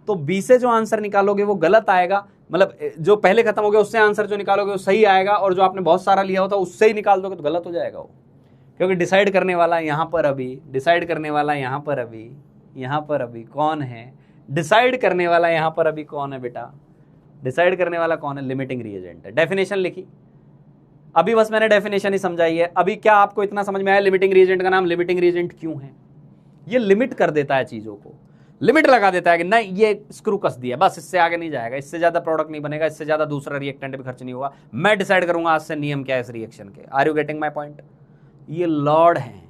तो बी से जो आंसर निकालोगे वो गलत आएगा, मतलब जो पहले खत्म हो गया उससे आंसर जो निकालोगे वो सही आएगा, और जो आपने बहुत सारा लिया होता उससे ही निकाल दोगे तो गलत हो जाएगा वो। क्योंकि डिसाइड करने वाला यहां पर अभी, डिसाइड करने वाला यहां पर अभी, यहां पर अभी कौन है? डिसाइड करने वाला यहां पर अभी कौन है बेटा? डिसाइड करने वाला कौन है? लिमिटिंग रिएजेंट है। डेफिनेशन लिखी अभी, बस मैंने डेफिनेशन ही समझाई है। अभी क्या आपको इतना समझ में आया लिमिटिंग रिएजेंट का नाम लिमिटिंग रिएजेंट क्यों है? ये लिमिट कर देता है चीजों को, लिमिट लगा देता है कि नहीं ये स्क्रू कस दिया, बस इससे आगे नहीं जाएगा, इससे ज्यादा प्रोडक्ट नहीं बनेगा, इससे ज्यादा दूसरा रिएक्टेंट भी खर्च नहीं होगा, मैं डिसाइड करूंगा आज से नियम क्या है इस रिएक्शन के। Are you getting my point? ये लॉर्ड है,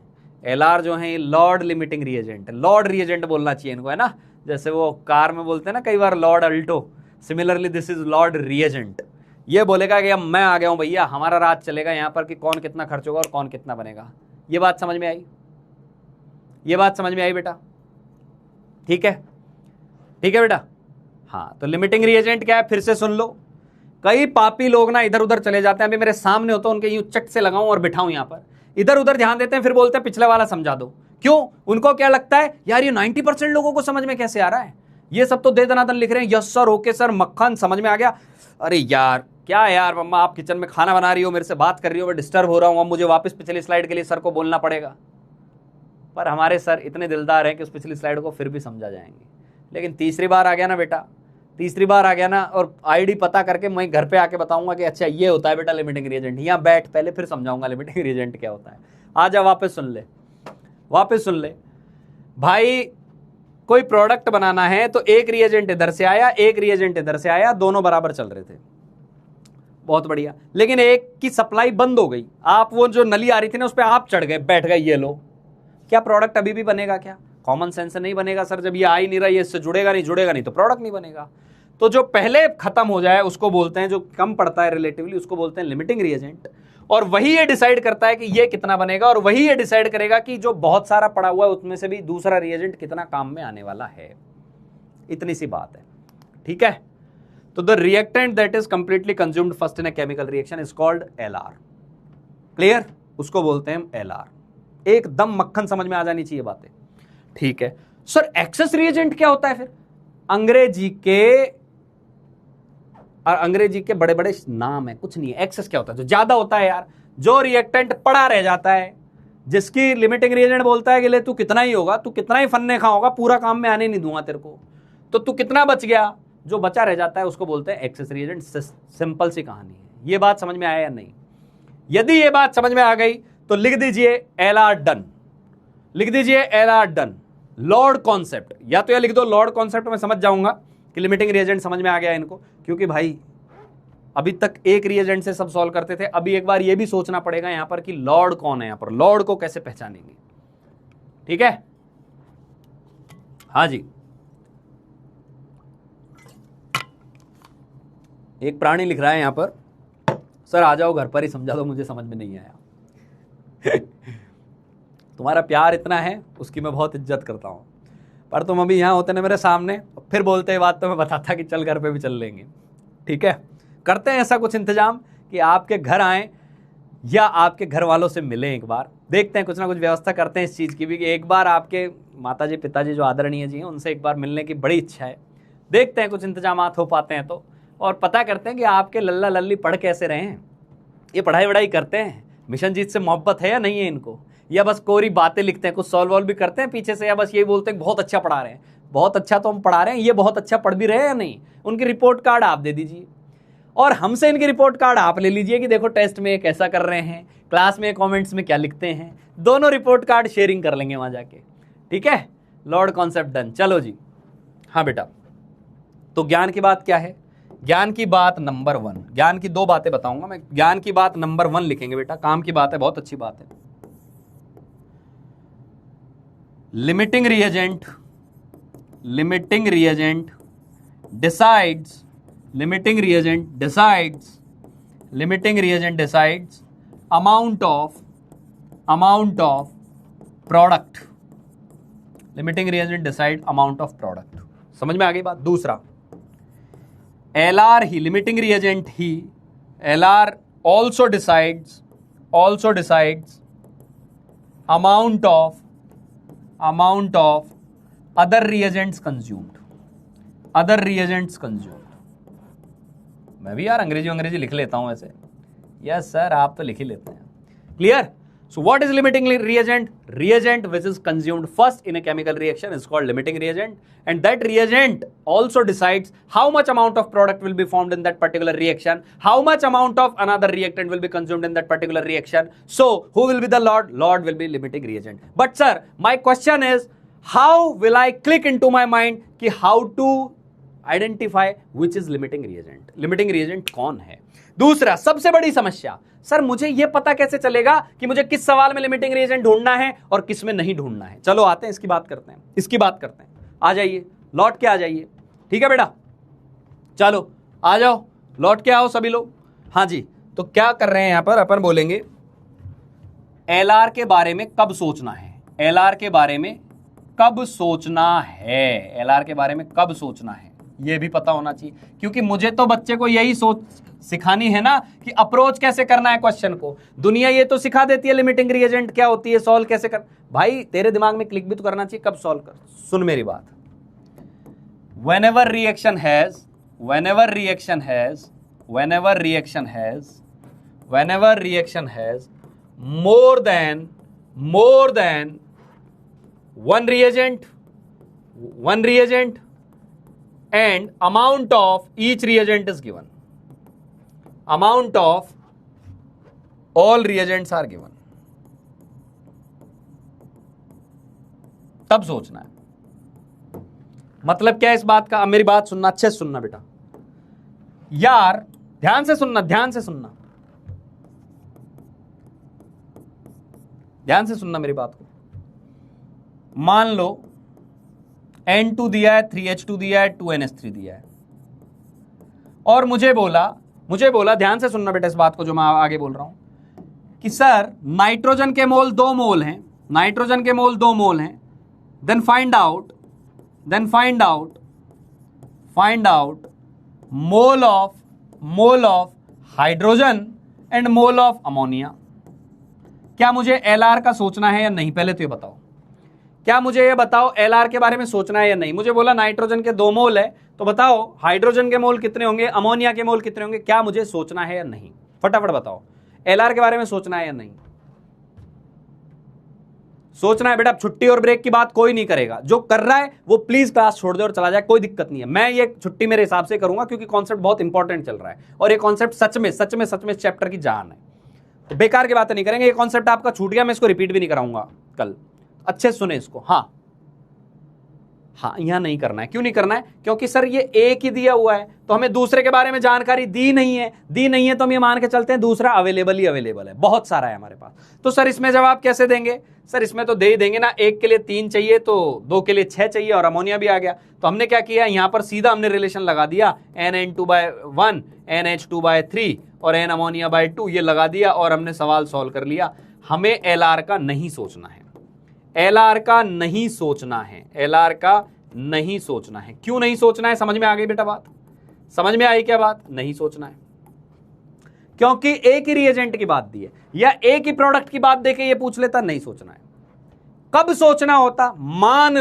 एलआर जो है ये lord limiting reagent, lord reagent बोलना चाहिए इनको, है ना? जैसे वो कार में बोलते हैं ना कई बार lord alto, similarly this is lord reagent. ये बोलेगा कि अब मैं आ गया हूं भैया, हमारा राज चलेगा यहाँ पर कि कौन कितना खर्च होगा और कौन कितना बनेगा। ये बात समझ में आई? ये बात समझ में आई बेटा? ठीक है, ठीक है बेटा। हाँ, तो लिमिटिंग रिएजेंट क्या है फिर से सुन लो। कई पापी लोग ना इधर उधर चले जाते हैं, अभी मेरे सामने होता है उनके यूं चट से लगाऊं और बिठाऊं यहाँ पर, इधर उधर ध्यान देते हैं, फिर बोलते हैं पिछले वाला समझा दो। क्यों? उनको क्या लगता है यार ये 90% लोगों को समझ में कैसे आ रहा है, ये सब तो दे दनादन लिख रहे हैं, यस सर ओके सर मक्खन समझ में आ गया। अरे यार क्या यार मम्मा, आप किचन में खाना बना रही हो, मेरे से बात कर रही हो, मैं डिस्टर्ब हो रहा हूं, अब मुझे वापस पिछली स्लाइड के लिए सर को बोलना पड़ेगा। पर हमारे सर इतने दिलदार हैं कि उस पिछली स्लाइड को फिर भी समझा जाएंगे। लेकिन तीसरी बार आ गया ना बेटा, तीसरी बार आ गया ना, और आईडी पता करके मैं घर पे आके बताऊंगा कि अच्छा ये होता है बेटा लिमिटिंग रिएजेंट, यहाँ बैठ पहले फिर समझाऊंगा लिमिटिंग रिएजेंट क्या होता है। आ जा वापस सुन ले, वापस सुन ले भाई। कोई प्रोडक्ट बनाना है तो एक रिएजेंट इधर से आया, एक रिएजेंट इधर से आया, दोनों बराबर चल रहे थे, बहुत बढ़िया। लेकिन एक की सप्लाई बंद हो गई, आप वो जो नली आ रही थी ना उस पर आप चढ़ गए, बैठ गए, ये लो, क्या प्रोडक्ट अभी भी बनेगा? क्या कॉमन सेंस से नहीं बनेगा सर, जब ये आ ही नहीं रहा, ये इससे जुड़ेगा नहीं, जुड़ेगा नहीं तो प्रोडक्ट नहीं बनेगा। तो जो पहले खत्म हो जाए उसको बोलते हैं, जो कम पड़ता है रिलेटिवली उसको बोलते हैं लिमिटिंग रिएजेंट, और वही ये डिसाइड करता है कि ये कितना बनेगा, और वही ये डिसाइड करेगा कि जो बहुत सारा पड़ा हुआ है उसमें से भी दूसरा रिएजेंट कितना काम में आने वाला है। इतनी सी बात है, ठीक है? तो the reactant that is completely consumed first in a chemical reaction is called LR. Clear? उसको बोलते हैं एलआर। एकदम मक्खन समझ में आ जानी चाहिए बातें, ठीक है? सर एक्सेस रिएजेंट क्या होता है फिर? अंग्रेजी के बड़े बड़े नाम है, कुछ नहीं है। एक्सेस क्या होता है? जो ज्यादा होता है यार, जो रिएक्टेंट पड़ा रह जाता है, जिसकी लिमिटिंग रिएजेंट बोलता है कि ले तू कितना ही होगा, तू कितना ही फन्ने खाओगा, पूरा काम में आने नहीं दूंगा तेरे को, तो तू कितना बच गया, जो बचा रह जाता है उसको बोलते हैं एक्सेस रिएजेंट। सिंपल सी कहानी है। ये बात समझ में आया या नहीं? यदि ये बात समझ में आ गई तो लिख दीजिए एलआर डन, लिख दीजिए एलआर डन। लॉर्ड कॉन्सेप्ट, या तो यह लिख दो लॉर्ड कॉन्सेप्ट, मैं समझ जाऊंगा कि लिमिटिंग रिएजेंट समझ में आ गया इनको, क्योंकि भाई अभी तक एक रिएजेंट से सब सॉल्व करते थे, अभी एक बार ये भी सोचना पड़ेगा यहां पर कि लॉर्ड कौन है, यहां पर लॉर्ड को कैसे पहचानेंगे, ठीक है? हाँ जी, एक प्राणी लिख रहा है यहां पर, सर आ जाओ घर पर ही समझा दो, मुझे समझ में नहीं आया। तुम्हारा प्यार इतना है उसकी मैं बहुत इज्जत करता हूं, पर तुम अभी यहां होते ना मेरे सामने, फिर बोलते बात तो मैं बताता कि चल घर पे भी चल लेंगे, ठीक है? करते हैं ऐसा कुछ इंतजाम कि आपके घर आए या आपके घर वालों से मिलें, एक बार देखते हैं, कुछ ना कुछ व्यवस्था करते हैं इस चीज़ की भी कि एक बार आपके माताजी पिताजी जो आदरणीय जी हैं उनसे एक बार मिलने की बड़ी इच्छा है। देखते हैं कुछ इंतजामात हो पाते हैं तो, और पता करते हैं कि आपके लल्ला लल्ली पढ़ कैसे रहे हैं, ये पढ़ाई वढ़ाई करते हैं, मिशन जीत से मोहब्बत है या नहीं है इनको, या बस कोरी बातें लिखते हैं, कुछ सॉल्व वॉल्व भी करते हैं पीछे से, या बस यही बोलते हैं बहुत अच्छा पढ़ा रहे हैं। बहुत अच्छा तो हम पढ़ा रहे हैं, ये बहुत अच्छा पढ़ भी रहे हैं या नहीं, उनकी रिपोर्ट कार्ड आप दे दीजिए और हमसे इनकी रिपोर्ट कार्ड आप ले लीजिए कि देखो टेस्ट में कैसा कर रहे हैं, क्लास में कमेंट्स में क्या लिखते हैं, दोनों रिपोर्ट कार्ड शेयरिंग कर लेंगे वहां जाके। ठीक है, लॉर्ड कॉन्सेप्ट डन। चलो जी, हाँ बेटा, तो ज्ञान की बात क्या है? ज्ञान की बात नंबर 1, ज्ञान की 2 बातें बताऊंगा मैं। ज्ञान की बात नंबर 1 लिखेंगे बेटा, काम की बात है, बहुत अच्छी बात है। Limiting reagent, limiting reagent decides, limiting reagent decides, limiting reagent decides amount of product, limiting reagent decide amount of product. समझ में आ गई बात? दूसरा, LR he, limiting reagent he, LR also decides amount of other reagents consumed, other reagents consumed। मैं भी यार अंग्रेजी लिख लेता हूं वैसे। यस सर, आप तो लिख ही लेते हैं। Clear? So what is limiting reagent? Reagent which is consumed first in a chemical reaction is called limiting reagent, and that reagent also decides how much amount of product will be formed in that particular reaction, how much amount of another reactant will be consumed in that particular reaction. So who will be the Lord? Lord will be limiting reagent. But sir, my question is, how will I click into my mind कि how to identify which is limiting reagent? Limiting reagent कौन है? दूसरा, सबसे बड़ी समस्या, sir मुझे यह पता कैसे चलेगा कि मुझे किस सवाल में लिमिटिंग रिएजेंट ढूंढना है और किस में नहीं ढूंढना है? चलो आते हैं, इसकी बात करते हैं, इसकी बात करते हैं। आ जाइए, लौट के आ जाइए। ठीक है बेटा, चलो आ जाओ, लौट के आओ सभी लोग। हाँ जी, तो क्या कर रहे हैं यहां पर? अपन बोलेंगे LR के बारे में कब सोचना है, LR के बारे में कब सोचना है, LR के बारे में कब सोचना है, यह भी पता होना चाहिए, क्योंकि मुझे तो बच्चे को यही सोच सिखानी है ना कि अप्रोच कैसे करना है क्वेश्चन को। दुनिया ये तो सिखा देती है लिमिटिंग रिएजेंट क्या होती है, सॉल्व कैसे कर। भाई तेरे दिमाग में क्लिक भी तो करना चाहिए, कब सॉल्व कर। सुन मेरी बात, whenever reaction has more than one reagent and amount of each reagent is given, amount of all reagents are given, तब सोचना है। मतलब क्या है इस बात का? अब मेरी बात सुनना, अच्छे से सुनना बेटा यार, ध्यान से सुनना, ध्यान से सुनना, ध्यान से सुनना मेरी बात को। मान लो N2 दिया है, 3H2 दिया है, 2NH3 दिया है, और मुझे बोला ध्यान से सुनना बेटा इस बात को जो मैं आगे बोल रहा हूं कि सर नाइट्रोजन के मोल 2 मोल हैं, नाइट्रोजन के मोल 2 मोल हैं, then find out mole of hydrogen and mole of ammonia. क्या मुझे LR का सोचना है या नहीं? पहले तो ये बताओ, क्या मुझे ये बताओ LR के बारे में सोचना है या नहीं? मुझे बोला नाइट्रोजन के 2 मोल है, तो बताओ हाइड्रोजन के मोल कितने होंगे, अमोनिया के मोल कितने होंगे? क्या मुझे सोचना है या नहीं? फटाफट बताओ, LR के बारे में सोचना है या नहीं? सोचना है बेटा। छुट्टी और ब्रेक की बात कोई नहीं करेगा, जो कर रहा है वो प्लीज क्लास छोड़ दे और चला जाए, कोई दिक्कत नहीं है। मैं ये छुट्टी मेरे हिसाब से करूंगा क्योंकि कॉन्सेप्ट बहुत इंपॉर्टेंट चल रहा है और ये कॉन्सेप्ट सच में इस चैप्टर की जान है, तो बेकार की बातें नहीं करेंगे। ये कॉन्सेप्ट आपका छूट गया, मैं इसको रिपीट भी नहीं कराऊंगा कल, अच्छे से सुने इसको। हाँ, यहां नहीं करना है। क्यों नहीं करना है? क्योंकि सर ये एक ही दिया हुआ है, तो हमें दूसरे के बारे में जानकारी दी नहीं है तो हम ये मान के चलते हैं दूसरा अवेलेबल है, बहुत सारा है हमारे पास। तो सर इसमें जवाब कैसे देंगे? सर इसमें तो दे ही देंगे ना, 1 के लिए 3 चाहिए तो 2 के लिए 6 चाहिए और अमोनिया भी आ गया। तो हमने क्या किया, यहां पर सीधा हमने रिलेशन लगा दिया, NN2/1 NH2/3 और N अमोनिया/2 ये लगा दिया और हमने सवाल सॉल्व कर लिया। हमें LR का नहीं सोचना है, LR का नहीं सोचना है, LR का नहीं सोचना है। क्यों नहीं सोचना है? समझ में आ गई बेटा बात? समझ में आई क्या बात? नहीं सोचना है क्योंकि एक ही रिएजेंट की बात दी है या एक ही प्रोडक्ट की बात देके ये पूछ लेता, नहीं सोचना है। कब सोचना होता? मान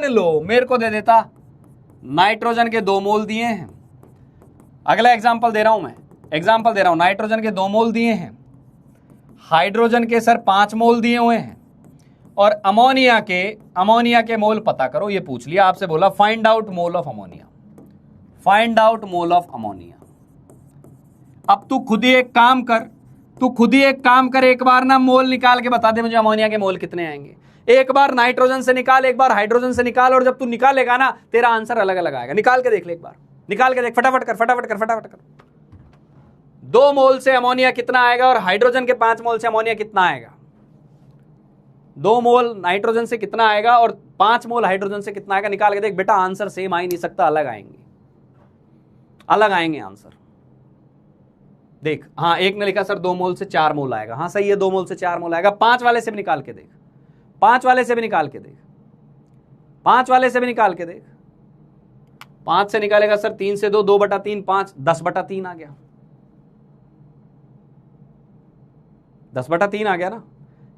लो मेरे को दे देता नाइट्रोजन के 2 मोल दिए हैं। अगला एग्जांपल दे रहा हूं, नाइट्रोजन के 2 मोल दिए हैं, हाइड्रोजन के सर 5 मोल दिए हुए हैं, और अमोनिया के मोल पता करो। ये पूछ लिया आपसे, बोला find out mole of ammonia, find out mole of ammonia. अब तू खुद ही एक काम कर, एक बार ना मोल निकाल के बता दे मुझे अमोनिया के मोल कितने आएंगे। एक बार नाइट्रोजन से निकाल, एक बार हाइड्रोजन से निकाल, और जब तू निकालेगा ना तेरा आंसर अलग अलग आएगा। निकाल के देख ले, एक बार निकाल के देख, फटाफट कर। 2 मोल से अमोनिया कितना आएगा और हाइड्रोजन के 5 मोल से अमोनिया कितना आएगा? 2 मोल नाइट्रोजन से कितना आएगा और 5 मोल हाइड्रोजन से कितना आएगा? निकाल के देख बेटा, आंसर सेम आ ही नहीं सकता, अलग आएंगे आंसर। देख, हाँ एक ने लिखा सर 2 मोल से 4 मोल आएगा। हाँ सही है, 2 मोल से 4 मोल आएगा। 5 वाले से भी निकाल के देख, 5 वाले से भी निकाल के देख, 5 से निकालेगा सर 3 से 2, 2/3, 5, 10/3 आ गया। 10/3 आ गया ना।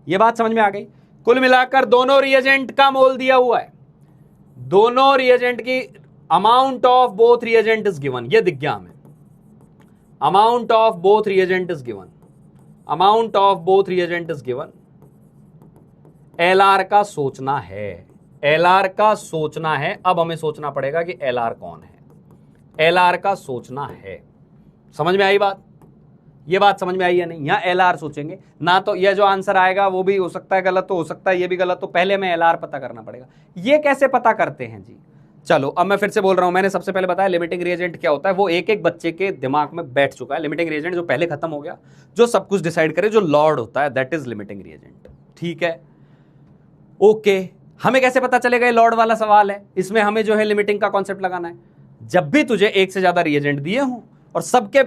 ये बात समझ में आ गई। कुल मिलाकर दोनों रिएजेंट का मोल दिया हुआ है, दोनों रिएजेंट की amount of both reagent is given. ये दिख गया हमें, amount of both reagent is given, amount of both reagent is given. LR का सोचना है, एलआर का सोचना है। अब हमें सोचना पड़ेगा कि एलआर कौन है, एलआर का सोचना है। समझ में आई बात? ये बात समझ में आई या नहीं? यहां एलआर सोचेंगे ना, तो यह जो आंसर आएगा वो भी हो सकता है गलत, तो हो सकता है ये भी गलत, तो पहले हमें एलआर पता करना पड़ेगा। ये कैसे पता करते हैं जी? चलो अब मैं फिर से बोल रहा हूं, मैंने सबसे पहले बताया लिमिटिंग रिएजेंट क्या होता है, वो एक एक बच्चे के दिमाग में बैठ चुका है। लिमिटिंग रिएजेंट जो पहले खत्म हो गया, जो सब कुछ डिसाइड करे, जो लॉर्ड होता है, दैट इज लिमिटिंग रिएजेंट। ठीक है, ओके। हमें कैसे पता चलेगा? ये लॉर्ड वाला सवाल है, इसमें हमें जो है लिमिटिंग का कॉन्सेप्ट लगाना है। जब भी तुझे एक से ज्यादा रिएजेंट दिए हों और सबके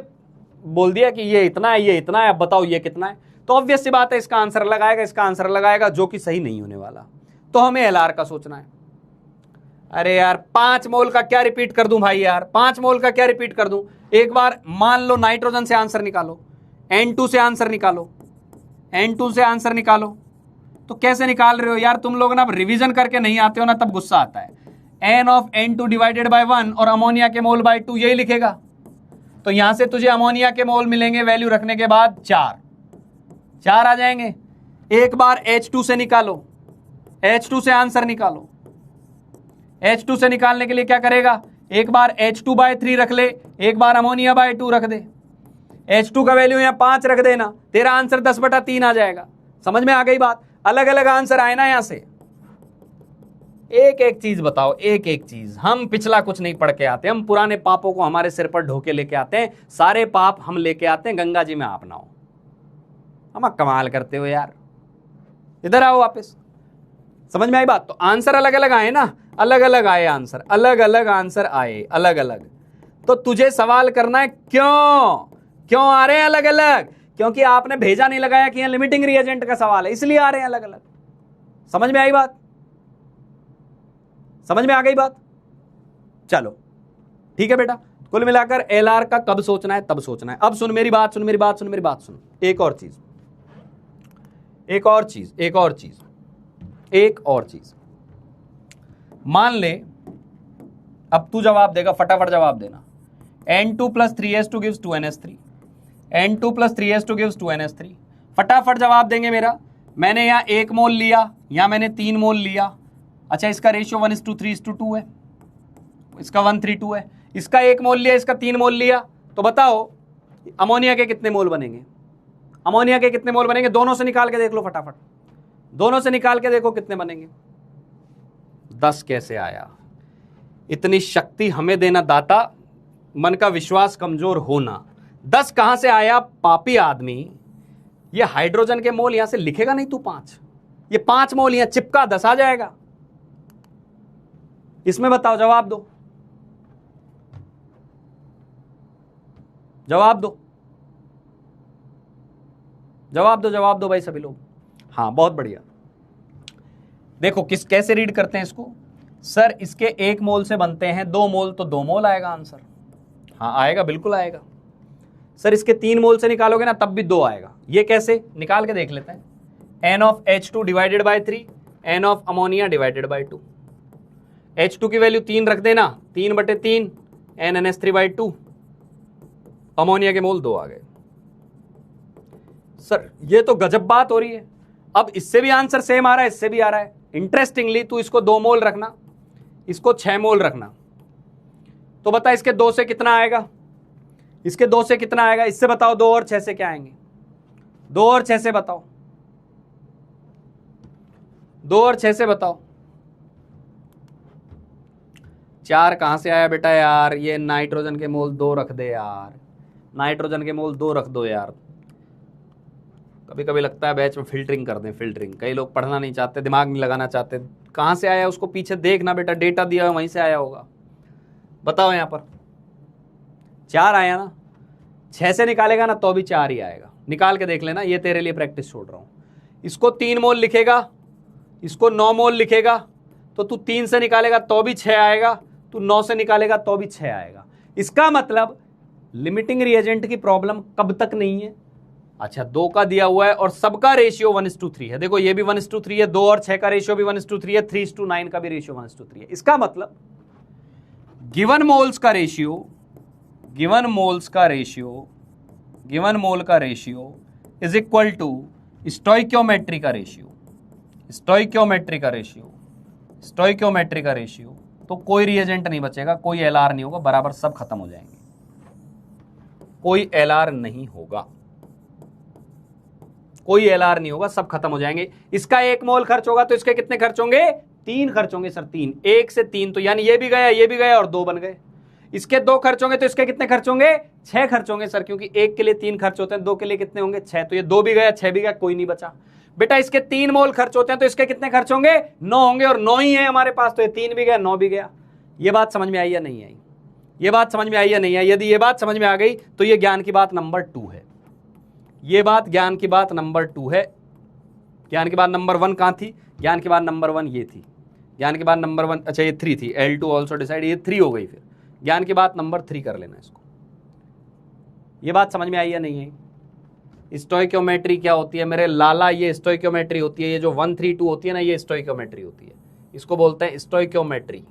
बोल दिया कि ये इतना है, ये इतना है, अब बताओ ये कितना है, तो ऑब्वियस सी बात है इसका आंसर लगाएगा, इसका आंसर लगाएगा, जो कि सही नहीं होने वाला। तो हमें एलआर का सोचना है। अरे यार 5 मोल का क्या रिपीट कर दूं भाई, यार 5 मोल का क्या रिपीट कर दूं? एक बार मान लो नाइट्रोजन से आंसर निकालो, N2 से आंसर निकालो, N2 से आंसर निकालो। तो कैसे निकाल रहे हो यार तुम लोग? ना रिवीजन करके नहीं आते हो ना, तब गुस्सा आता है। N of N2 divided by 1 और अमोनिया के मोल बाय 2, यही लिखेगा। तो यहां से तुझे अमोनिया के मोल मिलेंगे, वैल्यू रखने के बाद 4 आ जाएंगे। एक बार H2 से निकालो, H2 से आंसर निकालो। H2 से निकालने के लिए क्या करेगा? एक बार H2 बाय 3 रख ले, एक बार अमोनिया बाय 2 रख दे। H2 का वैल्यू यहां 5 रख देना, तेरा आंसर 10/3 आ जाएगा। समझ में आ गई बात? अलग अलग आंसर आए ना यहां से। एक एक चीज बताओ, एक एक चीज। हम पिछला कुछ नहीं पढ़ के आते, हम पुराने पापों को हमारे सिर पर ढोके लेके आते हैं। सारे पाप हम लेके आते हैं, गंगा जी में आप ना हो। हम कमाल करते हो यार, इधर आओ वापस। समझ में आई बात? तो आंसर अलग अलग आए ना, अलग अलग आए आंसर, अलग अलग आंसर आए, अलग अलग। तो तुझे सवाल करना है क्यों आ रहे हैं अलग अलग? क्योंकि आपने भेजा नहीं लगाया कि यहां लिमिटिंग रिएजेंट का सवाल है, इसलिए आ रहे हैं अलग अलग। समझ में आई बात? समझ में आ गई बात? चलो ठीक है बेटा। कुल मिलाकर एलआर का कब सोचना है? तब सोचना है। अब सुन मेरी बात, सुन। एक और चीज मान ले, अब तू जवाब देगा, फटाफट जवाब देना। N2 + 3s2 gives 2ns3, N2 + 3s2 gives 2ns3। फटाफट जवाब देंगे मेरा। मैंने यहां 1 मोल लिया, यहां मैंने 3 मोल लिया। अच्छा, इसका रेशियो 1:3:2 है, इसका 1:3:2 है। इसका 1 मोल लिया, इसका 3 मोल लिया, तो बताओ अमोनिया के कितने मोल बनेंगे? अमोनिया के कितने मोल बनेंगे? दोनों से निकाल के देख लो फटाफट, दोनों से निकाल के देखो कितने बनेंगे। 10 कैसे आया? इतनी शक्ति हमें देना दाता, मन का विश्वास कमजोर होना। 10 कहां से आया पापी आदमी? ये हाइड्रोजन के मोल यहां से लिखेगा नहीं तू 5, ये 5 मोल यहां चिपका 10 आ जाएगा। इसमें बताओ, जवाब दो, जवाब दो, जवाब दो, जवाब दो भाई सभी लोग। हाँ बहुत बढ़िया। देखो कैसे रीड करते हैं इसको। सर इसके 1 मोल से बनते हैं 2 मोल, तो 2 मोल आएगा आंसर। हाँ आएगा, बिल्कुल आएगा। सर इसके 3 मोल से निकालोगे ना तब भी 2 आएगा। ये कैसे? निकाल के देख लेते हैं। N of H2 divided by 3, n of ammonia divided by 2। H2 की वैल्यू 3 रख देना, 3/3 NNS3/2, अमोनिया के मोल 2 आ गए। सर ये तो गजब बात हो रही है। अब इससे भी आंसर सेम आ रहा है, इससे भी आ रहा है। इंटरेस्टिंगली तू इसको 2 मोल रखना, इसको 6 मोल रखना, तो बता इसके 2 से कितना आएगा, इसके 2 से कितना आएगा, इससे बताओ 2 और 6 से क्या आएंगे, 2 और 6 से बताओ, 2 और 6 से बताओ। 4 कहां से आया बेटा यार, ये नाइट्रोजन के मोल 2 रख दे यार, नाइट्रोजन के मोल 2 रख दो यार। कभी कभी लगता है बैच में फिल्टरिंग कर दें, फिल्टरिंग। कई लोग पढ़ना नहीं चाहते, दिमाग नहीं लगाना चाहते। कहां से आया उसको पीछे देखना बेटा, डेटा दिया है वहीं से आया होगा। बताओ यहां पर 4 आया ना, 6 से निकालेगा ना तो भी 4 ही आएगा। निकाल के देख लेना, ये तेरे लिए प्रैक्टिस छोड़ रहा हूं। इसको 3 मोल लिखेगा, इसको 9 मोल लिखेगा, तो तू 3 से निकालेगा तो भी 6 आएगा, तू 9 से निकालेगा तो भी 6 आएगा। इसका मतलब लिमिटिंग रिएजेंट की प्रॉब्लम कब तक नहीं है। अच्छा 2 का दिया हुआ है और सबका रेशियो 1:3 है। देखो ये भी 1:3 है, 2 और 6 का रेशियो भी 1:3 है, 3:9 का भी रेशियो 1:3 है। इसका मतलब गिवन मोल्स का रेशियो, गिवन मोल्स का रेशियो, गिवन मोल का ratio is equal to stoichiometry का रेशियो, स्टोइक्योमेट्री का रेशियो, स्टोइक्योमेट्री का रेशियो। तो कोई रिएजेंट नहीं बचेगा, कोई एलआर नहीं होगा, बराबर सब खत्म हो जाएंगे, कोई एलआर नहीं होगा, कोई एलआर नहीं होगा, सब खत्म हो जाएंगे। इसका 1 मोल खर्च होगा तो इसके कितने खर्च होंगे, 3 खर्च होंगे सर, 3, 1 से 3, तो यानी ये भी गया, ये भी गया और 2 बन गए। इसके 2 खर्च होंगे तो इसके कितने खर्च होंगे, 6 खर्च होंगे सर, क्योंकि 1 के लिए 3 खर्च होते हैं, 2 के लिए कितने होंगे 6, तो ये 2 भी गया, 6 भी गया, कोई नहीं बचा। बेटा इसके 3 मोल खर्च होते हैं तो इसके कितने खर्च होंगे, 9 होंगे, और 9 ही है हमारे पास, तो ये 3 भी गया, 9 भी गया। ये बात समझ में आई या नहीं आई, ये बात समझ में आई या नहीं आई। यदि ये बात समझ में आ गई तो ये ज्ञान की बात नंबर 2 है, ये बात ज्ञान की बात नंबर 2 है। ज्ञान की बात नंबर 1 कहां थी, ज्ञान की बात नंबर 1 ये थी, ज्ञान की बात नंबर 1, अच्छा ये 3 थी, L2 ऑल्सो डिसाइड, ये 3 हो गई। फिर ज्ञान की बात नंबर 3 कर लेना इसको। ये बात समझ में आई या नहीं आई। स्टोइक्योमेट्री क्या होती है मेरे लाला, ये स्टोइक्योमेट्री होती है, ये जो 1, 3, 2 होती है ना, ये स्टोइक्योमेट्री होती है, इसको बोलते हैं स्टोइक्योमेट्री।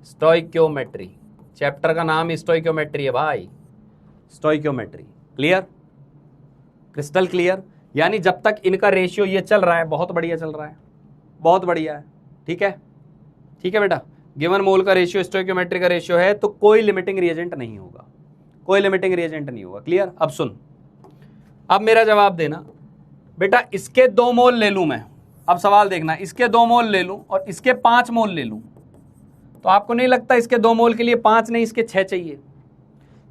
स्टोइक्योमेट्री चैप्टर का नाम स्टोइक्योमेट्री है भाई, स्टोइक्योमेट्री। Clear, crystal clear. यानी जब तक इनका रेशियो ये चल रहा है, बहुत बढ़िया चल रहा है, बहुत बढ़िया है, ठीक है, ठीक है बेटा। गिवन मोल का रेशियो स्टोइक्योमेट्री का रेशियो है, तो कोई लिमिटिंग रिएजेंट नहीं होगा, कोई लिमिटिंग रिएजेंट नहीं होगा। क्लियर। अब सुन, अब मेरा जवाब देना बेटा, इसके 2 मोल ले लूं मैं, अब सवाल देखना, इसके 2 मोल ले लूं और इसके 5 मोल ले लूं, तो आपको नहीं लगता इसके 2 मोल के लिए 5 नहीं इसके 6 चाहिए।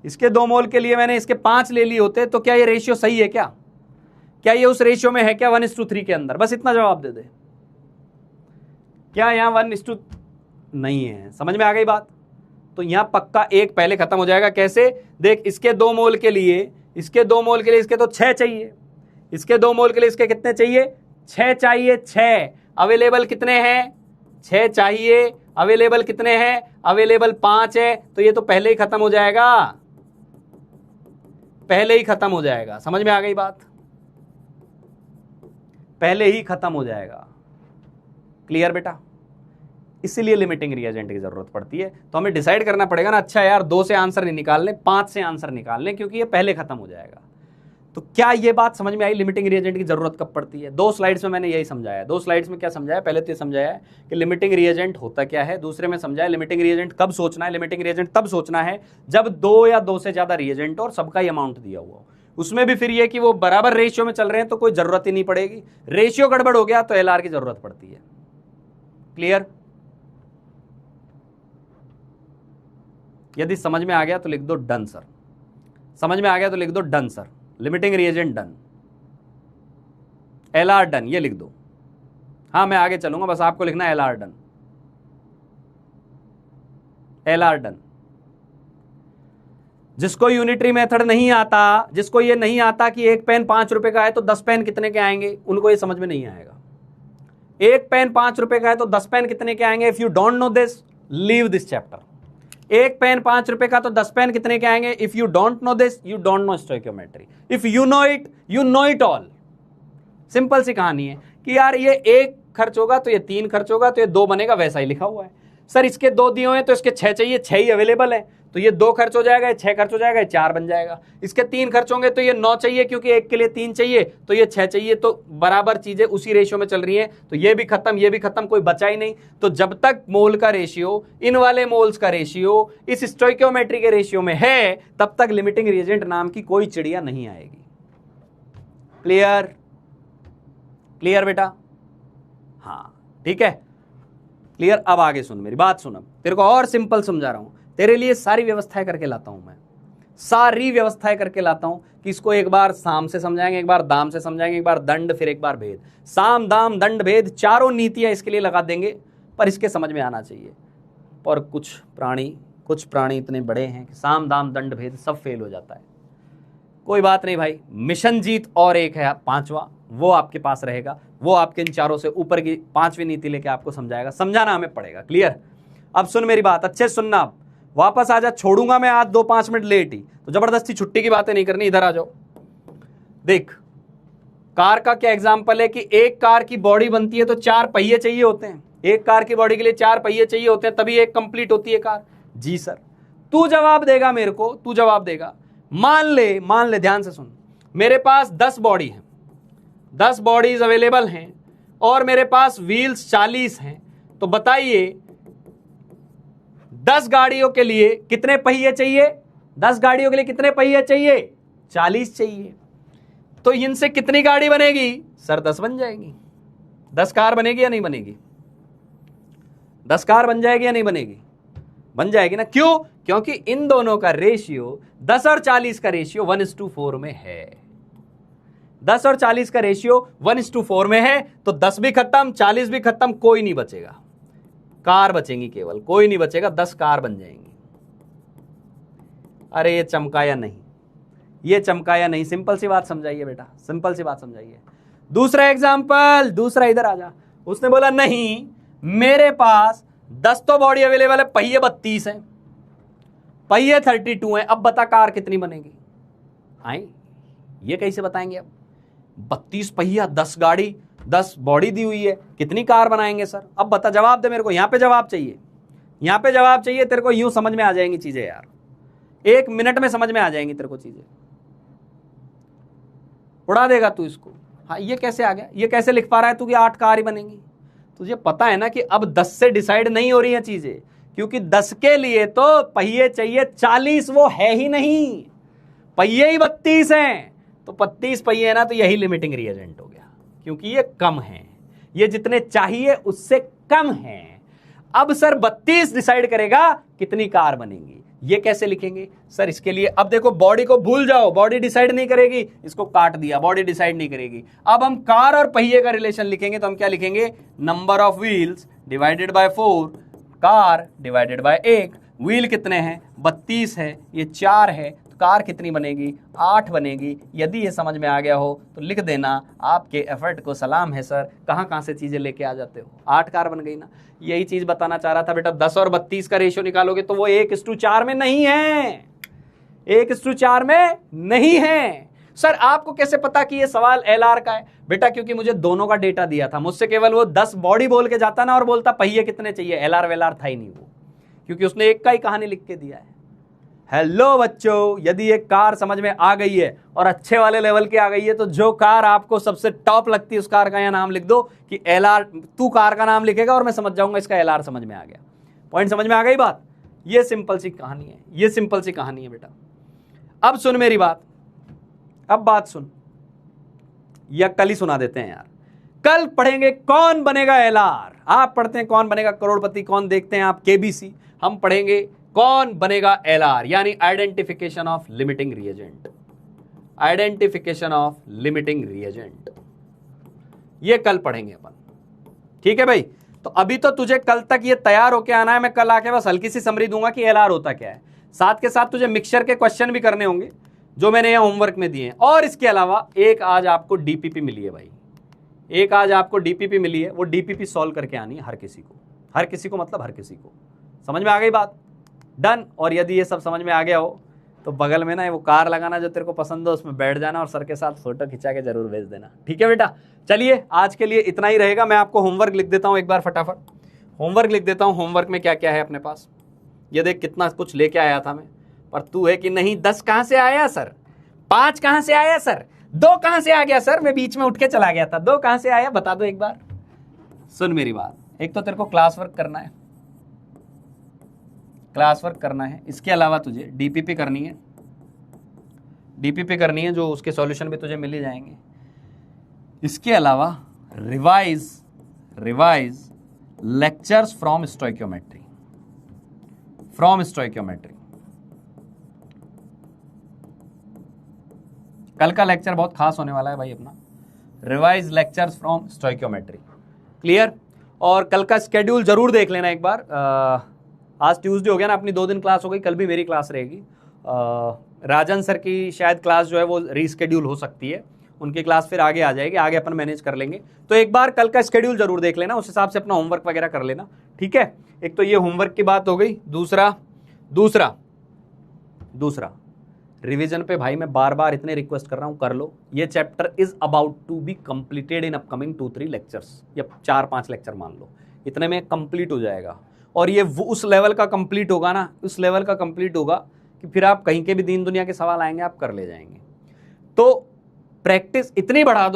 इसके 2 मोल के लिए मैंने इसके 5 ले लिए होते, तो क्या ये रेशियो सही है, क्या ये उस रेशियो में है क्या 1:3 के अंदर, बस इतना जवाब दे दे। क्या यहां 1:, नहीं है, समझ में आ गई बात। तो यहां पक्का 1 पहले खत्म हो जाएगा। कैसे, देख इसके 2 मोल के लिए, इसके 2 मोल के लिए इसके तो 6 चाहिए, इसके 2 मोल के लिए इसके कितने चाहिए, 6 चाहिए, 6 अवेलेबल कितने हैं, 6 चाहिए, अवेलेबल कितने हैं, अवेलेबल 5 है, तो ये तो पहले ही खत्म हो जाएगा, पहले ही खत्म हो जाएगा। समझ में आ गई बात, पहले ही खत्म हो जाएगा। क्लियर बेटा। इसीलिए लिमिटिंग रिएजेंट की जरूरत पड़ती है। तो हमें डिसाइड करना पड़ेगा ना, अच्छा यार 2 से आंसर नहीं निकालने, 5 से आंसर निकालने, क्योंकि ये पहले खत्म हो जाएगा। तो क्या ये बात समझ में आई, लिमिटिंग रिएजेंट की जरूरत कब पड़ती है। 2 स्लाइड्स में मैंने यही समझाया। 2 स्लाइड्स में क्या समझाया, पहले तो ये समझाया कि लिमिटिंग रिएजेंट होता क्या है, दूसरे में समझाया लिमिटिंग रिएजेंट कब सोचना है। लिमिटिंग रिएजेंट तब सोचना है जब 2 या 2 से ज्यादा रिएजेंट और सबका ही अमाउंट दिया हुआ हो। उसमें भी फिर ये कि वो बराबर रेशियो में चल रहे हैं तो कोई जरूरत ही नहीं पड़ेगी। रेशियो गड़बड़ हो गया तो एलआर की जरूरत पड़ती है। क्लियर। यदि समझ में आ गया तो लिख दो डन सर, समझ में आ गया तो लिख दो done sir. Limiting reagent done, LR done, ये लिख दो। हाँ मैं आगे चलूंगा, बस आपको लिखना है एलआर डन, एलआर डन। जिसको यूनिटरी मेथड नहीं आता, जिसको ये नहीं आता कि एक पेन 5 रुपए का है तो 10 पेन कितने के आएंगे, उनको ये समझ में नहीं आएगा। एक पेन 5 रुपए का है तो 10 पेन कितने के आएंगे। If you don't know this, leave this chapter. एक पेन 5 रुपए का तो 10 पेन कितने के आएंगे। If you don't know this, you don't know stoichiometry. If you know it, you know it all. Simple सी कहानी है कि यार ये 1 खर्च होगा तो ये 3 खर्च होगा तो ये 2 बनेगा, वैसा ही लिखा हुआ है। सर इसके 2 दिए हुए हैं तो इसके 6 चाहिए, 6 ही अवेलेबल है, तो ये 2 खर्च हो जाएगा, ये 6 खर्च हो जाएगा, ये 4 बन जाएगा। इसके 3 खर्च होंगे तो ये 9 चाहिए, क्योंकि 1 के लिए 3 चाहिए, तो ये 6 चाहिए। तो बराबर चीजें उसी रेशियो में चल रही हैं, तो ये भी खत्म, ये भी खत्म, कोई बचा ही नहीं। तो जब तक मोल का रेशियो, इन वाले मोल्स का रेशियो इस स्टोइकियोमेट्री के रेशियो में है, तब तक लिमिटिंग रिएजेंट नाम की कोई चिड़िया नहीं आएगी। क्लियर? क्लियर बेटा? हाँ ठीक है, क्लियर। अब आगे सुन, मेरी बात सुन। अब तेरे को और सिंपल समझा रहा हूं, तेरे लिए सारी व्यवस्थाएं करके लाता हूं मैं, सारी व्यवस्थाएं करके लाता हूं कि इसको एक बार साम से समझाएंगे, एक बार दाम से समझाएंगे, एक बार दंड, फिर एक बार भेद। साम दाम दंड भेद चारों नीतियां इसके लिए लगा देंगे, पर इसके समझ में आना चाहिए। और कुछ प्राणी इतने बड़े हैं कि साम दाम दंड भेद सब फेल हो जाता है। कोई बात नहीं भाई, मिशन जीत और एक है 5वां, वो आपके पास रहेगा, वो आपके इन चारों से ऊपर की 5वीं नीति लेके आपको समझाएगा, समझाना हमें पड़ेगा। क्लियर? अब सुन मेरी बात, अच्छे सुनना। आप वापस आ जा, छोड़ूंगा मैं आज 2-5 मिनट लेट ही, तो जबरदस्ती छुट्टी की बातें नहीं करनी, इधर आ जाओ। देख, कार का क्या एग्जाम्पल है कि एक कार की बॉडी बनती है तो 4 पहिए चाहिए होते हैं। एक कार की बॉडी के लिए 4 पहिए चाहिए होते हैं, तभी एक कंप्लीट होती है कार। जी सर। तू जवाब देगा मेरे को, तू जवाब देगा। मान ले, ध्यान से सुन, मेरे पास 10 बॉडी है, 10 बॉडीज अवेलेबल हैं और मेरे पास व्हील्स 40 हैं, तो बताइए 10 गाड़ियों के लिए कितने पहिए चाहिए? 10 गाड़ियों के लिए कितने पहिए चाहिए? 40 चाहिए। तो इनसे कितनी गाड़ी बनेगी? सर 10 बन जाएगी। 10 कार बनेगी या नहीं बनेगी? 10 कार बन जाएगी या नहीं बनेगी? बन जाएगी ना। क्यों? क्योंकि इन दोनों का रेशियो 10 और 40 का रेशियो 1:4 में है। 10 और 40 का रेशियो 1:4 में है, तो 10 भी खत्म, 40 भी खत्म, कोई नहीं बचेगा, कार बचेंगी केवल, कोई नहीं बचेगा, 10 कार बन जाएंगी। अरे ये चमकाया नहीं, ये चमकाया नहीं, सिंपल सी बात समझाइए बेटा, सिंपल सी बात समझाइए। दूसरा एग्जाम्पल, दूसरा, इधर आ जा। उसने बोला नहीं, मेरे पास 10 तो बॉडी अवेलेबल है, पहिए 32 हैं, पहिए 32 हैं, अब बता कार कितनी बनेगी? आई ये कैसे बताएंगे? अब 32 पहिया, 10 गाड़ी, 10 बॉडी दी हुई है, कितनी कार बनाएंगे सर? अब बता, जवाब दे मेरे को, यहां पे जवाब चाहिए, यहां पे जवाब चाहिए तेरे को। यूं समझ में आ जाएंगी चीजें यार, 1 मिनट में समझ में आ जाएंगी तेरे को चीजें, उड़ा देगा तू इसको। हाँ ये कैसे आ गया? ये कैसे लिख पा रहा है तू कि 8 कार ही बनेंगी? तुझे पता है ना कि अब 10 से डिसाइड नहीं हो रही हैं चीजें, क्योंकि 10 के लिए तो पहिए चाहिए 40, वो है ही नहीं, पहिए ही 32 हैं, तो 32 पहिए है ना, तो यही लिमिटिंग रिएजेंट हो गया, क्योंकि ये कम है, ये जितने चाहिए उससे कम है। अब सर 32 डिसाइड करेगा कितनी कार बनेगी, ये कैसे लिखेंगे सर? इसके लिए अब देखो, बॉडी को भूल जाओ, बॉडी डिसाइड नहीं करेगी, इसको काट दिया, बॉडी डिसाइड नहीं करेगी। अब हम कार और पहिए का रिलेशन लिखेंगे, तो हम क्या लिखेंगे? Number of wheels divided by 4, car divided by 1। Wheel कितने हैं? 32 है, ये 4 है, तो कार कितनी बनेगी? 8 बनेगी। यदि ये समझ में आ गया हो तो लिख देना, आपके एफर्ट को सलाम है सर, कहां से चीजें लेके आ जाते हो। 8 कार बन गई ना। यही चीज बताना चाह रहा था बेटा, 10 और 32 का रेशियो निकालोगे तो वो 1:4 में नहीं है, 1:4 में नहीं है। सर आपको कैसे पता कि ये सवाल एलआर का है? बेटा क्योंकि मुझे दोनों का डेटा दिया था, मुझसे केवल वो 10 बॉडी बोल के जाता ना और बोलता पहिए कितने चाहिए, एलआर वेलआर था ही नहीं वो, क्योंकि उसने एक का ही कहानी लिख के दिया है। हेलो बच्चों, यदि एक कार समझ में आ गई है और अच्छे वाले लेवल की आ गई है, तो जो कार आपको सबसे टॉप लगती है उस कार का यहाँ नाम लिख दो कि एलआर, तू कार का नाम लिखेगा और मैं समझ जाऊंगा इसका एलआर समझ में आ गया। पॉइंट समझ में आ गई बात? ये सिंपल सी कहानी है, ये सिंपल सी कहानी है बेटा। अब सुन मेरी बात, अब बात सुन, या कल ही सुना देते हैं यार। कल पढ़ेंगे कौन बनेगा एलआर। आप पढ़ते हैं कौन बनेगा करोड़पति, कौन देखते हैं आप केबीसी। हम पढ़ेंगे कौन बनेगा एलआर, यानी identification of limiting reagent, identification of limiting reagent, ये कल पढ़ेंगे अपन। ठीक है भाई? तो अभी तो तुझे कल तक ये तैयार होके आना है, मैं कल आके बस हल्की सी समरी दूंगा कि एलआर होता क्या है। साथ के साथ तुझे मिक्सचर के क्वेश्चन भी करने होंगे जो मैंने यहाँ होमवर्क में दिए हैं। और इसके अलावा एक आज आपको डीपीपी मिली है भाई, एक आज आपको डीपीपी मिली है, वो डीपीपी सॉल्व करके आनी है हर किसी को, हर किसी को मतलब हर किसी को। समझ में आ गई बात? डन। और यदि ये सब समझ में आ गया हो तो बगल में ना वो कार लगाना जो तेरे को पसंद हो, उसमें बैठ जाना और सर के साथ फोटो खिंचा के जरूर भेज देना। ठीक है बेटा, चलिए आज के लिए इतना ही रहेगा। मैं आपको होमवर्क लिख देता हूँ एक बार फटाफट, होमवर्क लिख देता हूँ। होमवर्क में क्या क्या है अपने पास, ये देख कितना कुछ लेके आया था मैं, पर तू है कि नहीं 10 कहाँ से आया सर, 5 कहाँ से आया सर, 2 कहाँ से आ गया सर, मैं बीच में उठ के चला गया था, 2 कहाँ से आया बता दो एक बार। सुन मेरी बात, एक तो तेरे को क्लास वर्क करना है, क्लास वर्क करना है, इसके अलावा तुझे डीपीपी करनी है, डीपीपी करनी है, जो उसके सॉल्यूशन भी तुझे मिल ही जाएंगे। इसके अलावा रिवाइज लेक्चर्स फ्रॉम स्टोइकियोमेट्री, कल का लेक्चर बहुत खास होने वाला है भाई अपना, revise lectures from stoichiometry. Clear? और कल का स्केड्यूल जरूर देख लेना एक बार। आज ट्यूसडे हो गया ना, अपनी 2 दिन क्लास हो गई, कल भी मेरी क्लास रहेगी। राजन सर की शायद क्लास जो है वो रीस्केड्यूल हो सकती है, उनकी क्लास फिर आगे आ जाएगी, आगे अपन मैनेज कर लेंगे। तो एक बार कल का स्केड्यूल जरूर देख लेना, उस हिसाब से अपना होमवर्क वगैरह कर लेना। ठीक है, एक तो ये होमवर्क की बात हो गई। दूसरा रिवीजन पे भाई मैं बार बार इतने रिक्वेस्ट कर रहा हूं, कर लो। ये chapter is about to be completed in upcoming 2-3 lectures, या 4-5 लेक्चर मान लो, इतने में कंप्लीट हो जाएगा। और ये उस लेवल का कंप्लीट होगा ना, उस लेवल का कंप्लीट होगा कि फिर आप कहीं के भी दीन दुनिया के सवाल आएंगे आप कर ले जाएंगे। तो प्रैक्टिस इतनी बढ़ा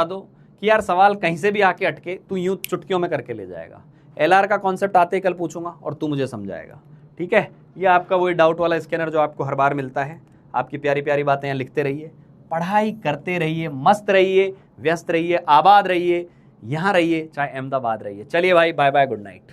दो कि यार सवाल कहीं से भी आके अटके तू यूं चुटकियों में करके ले जाएगा। LR का कॉन्सेप्ट आते ही कल पूछूंगा और तू मुझे समझाएगा। ठीक है, ये आपका वही डाउट वाला स्कैनर जो आपको हर बार मिलता है। आपकी प्यारी प्यारी बातें यहाँ लिखते रहिए, पढ़ाई करते रहिए, मस्त रहिए, व्यस्त रहिए, आबाद रहिए, यहाँ रहिए चाहे अहमदाबाद रहिए। चलिए भाई, बाय बाय, गुड नाइट।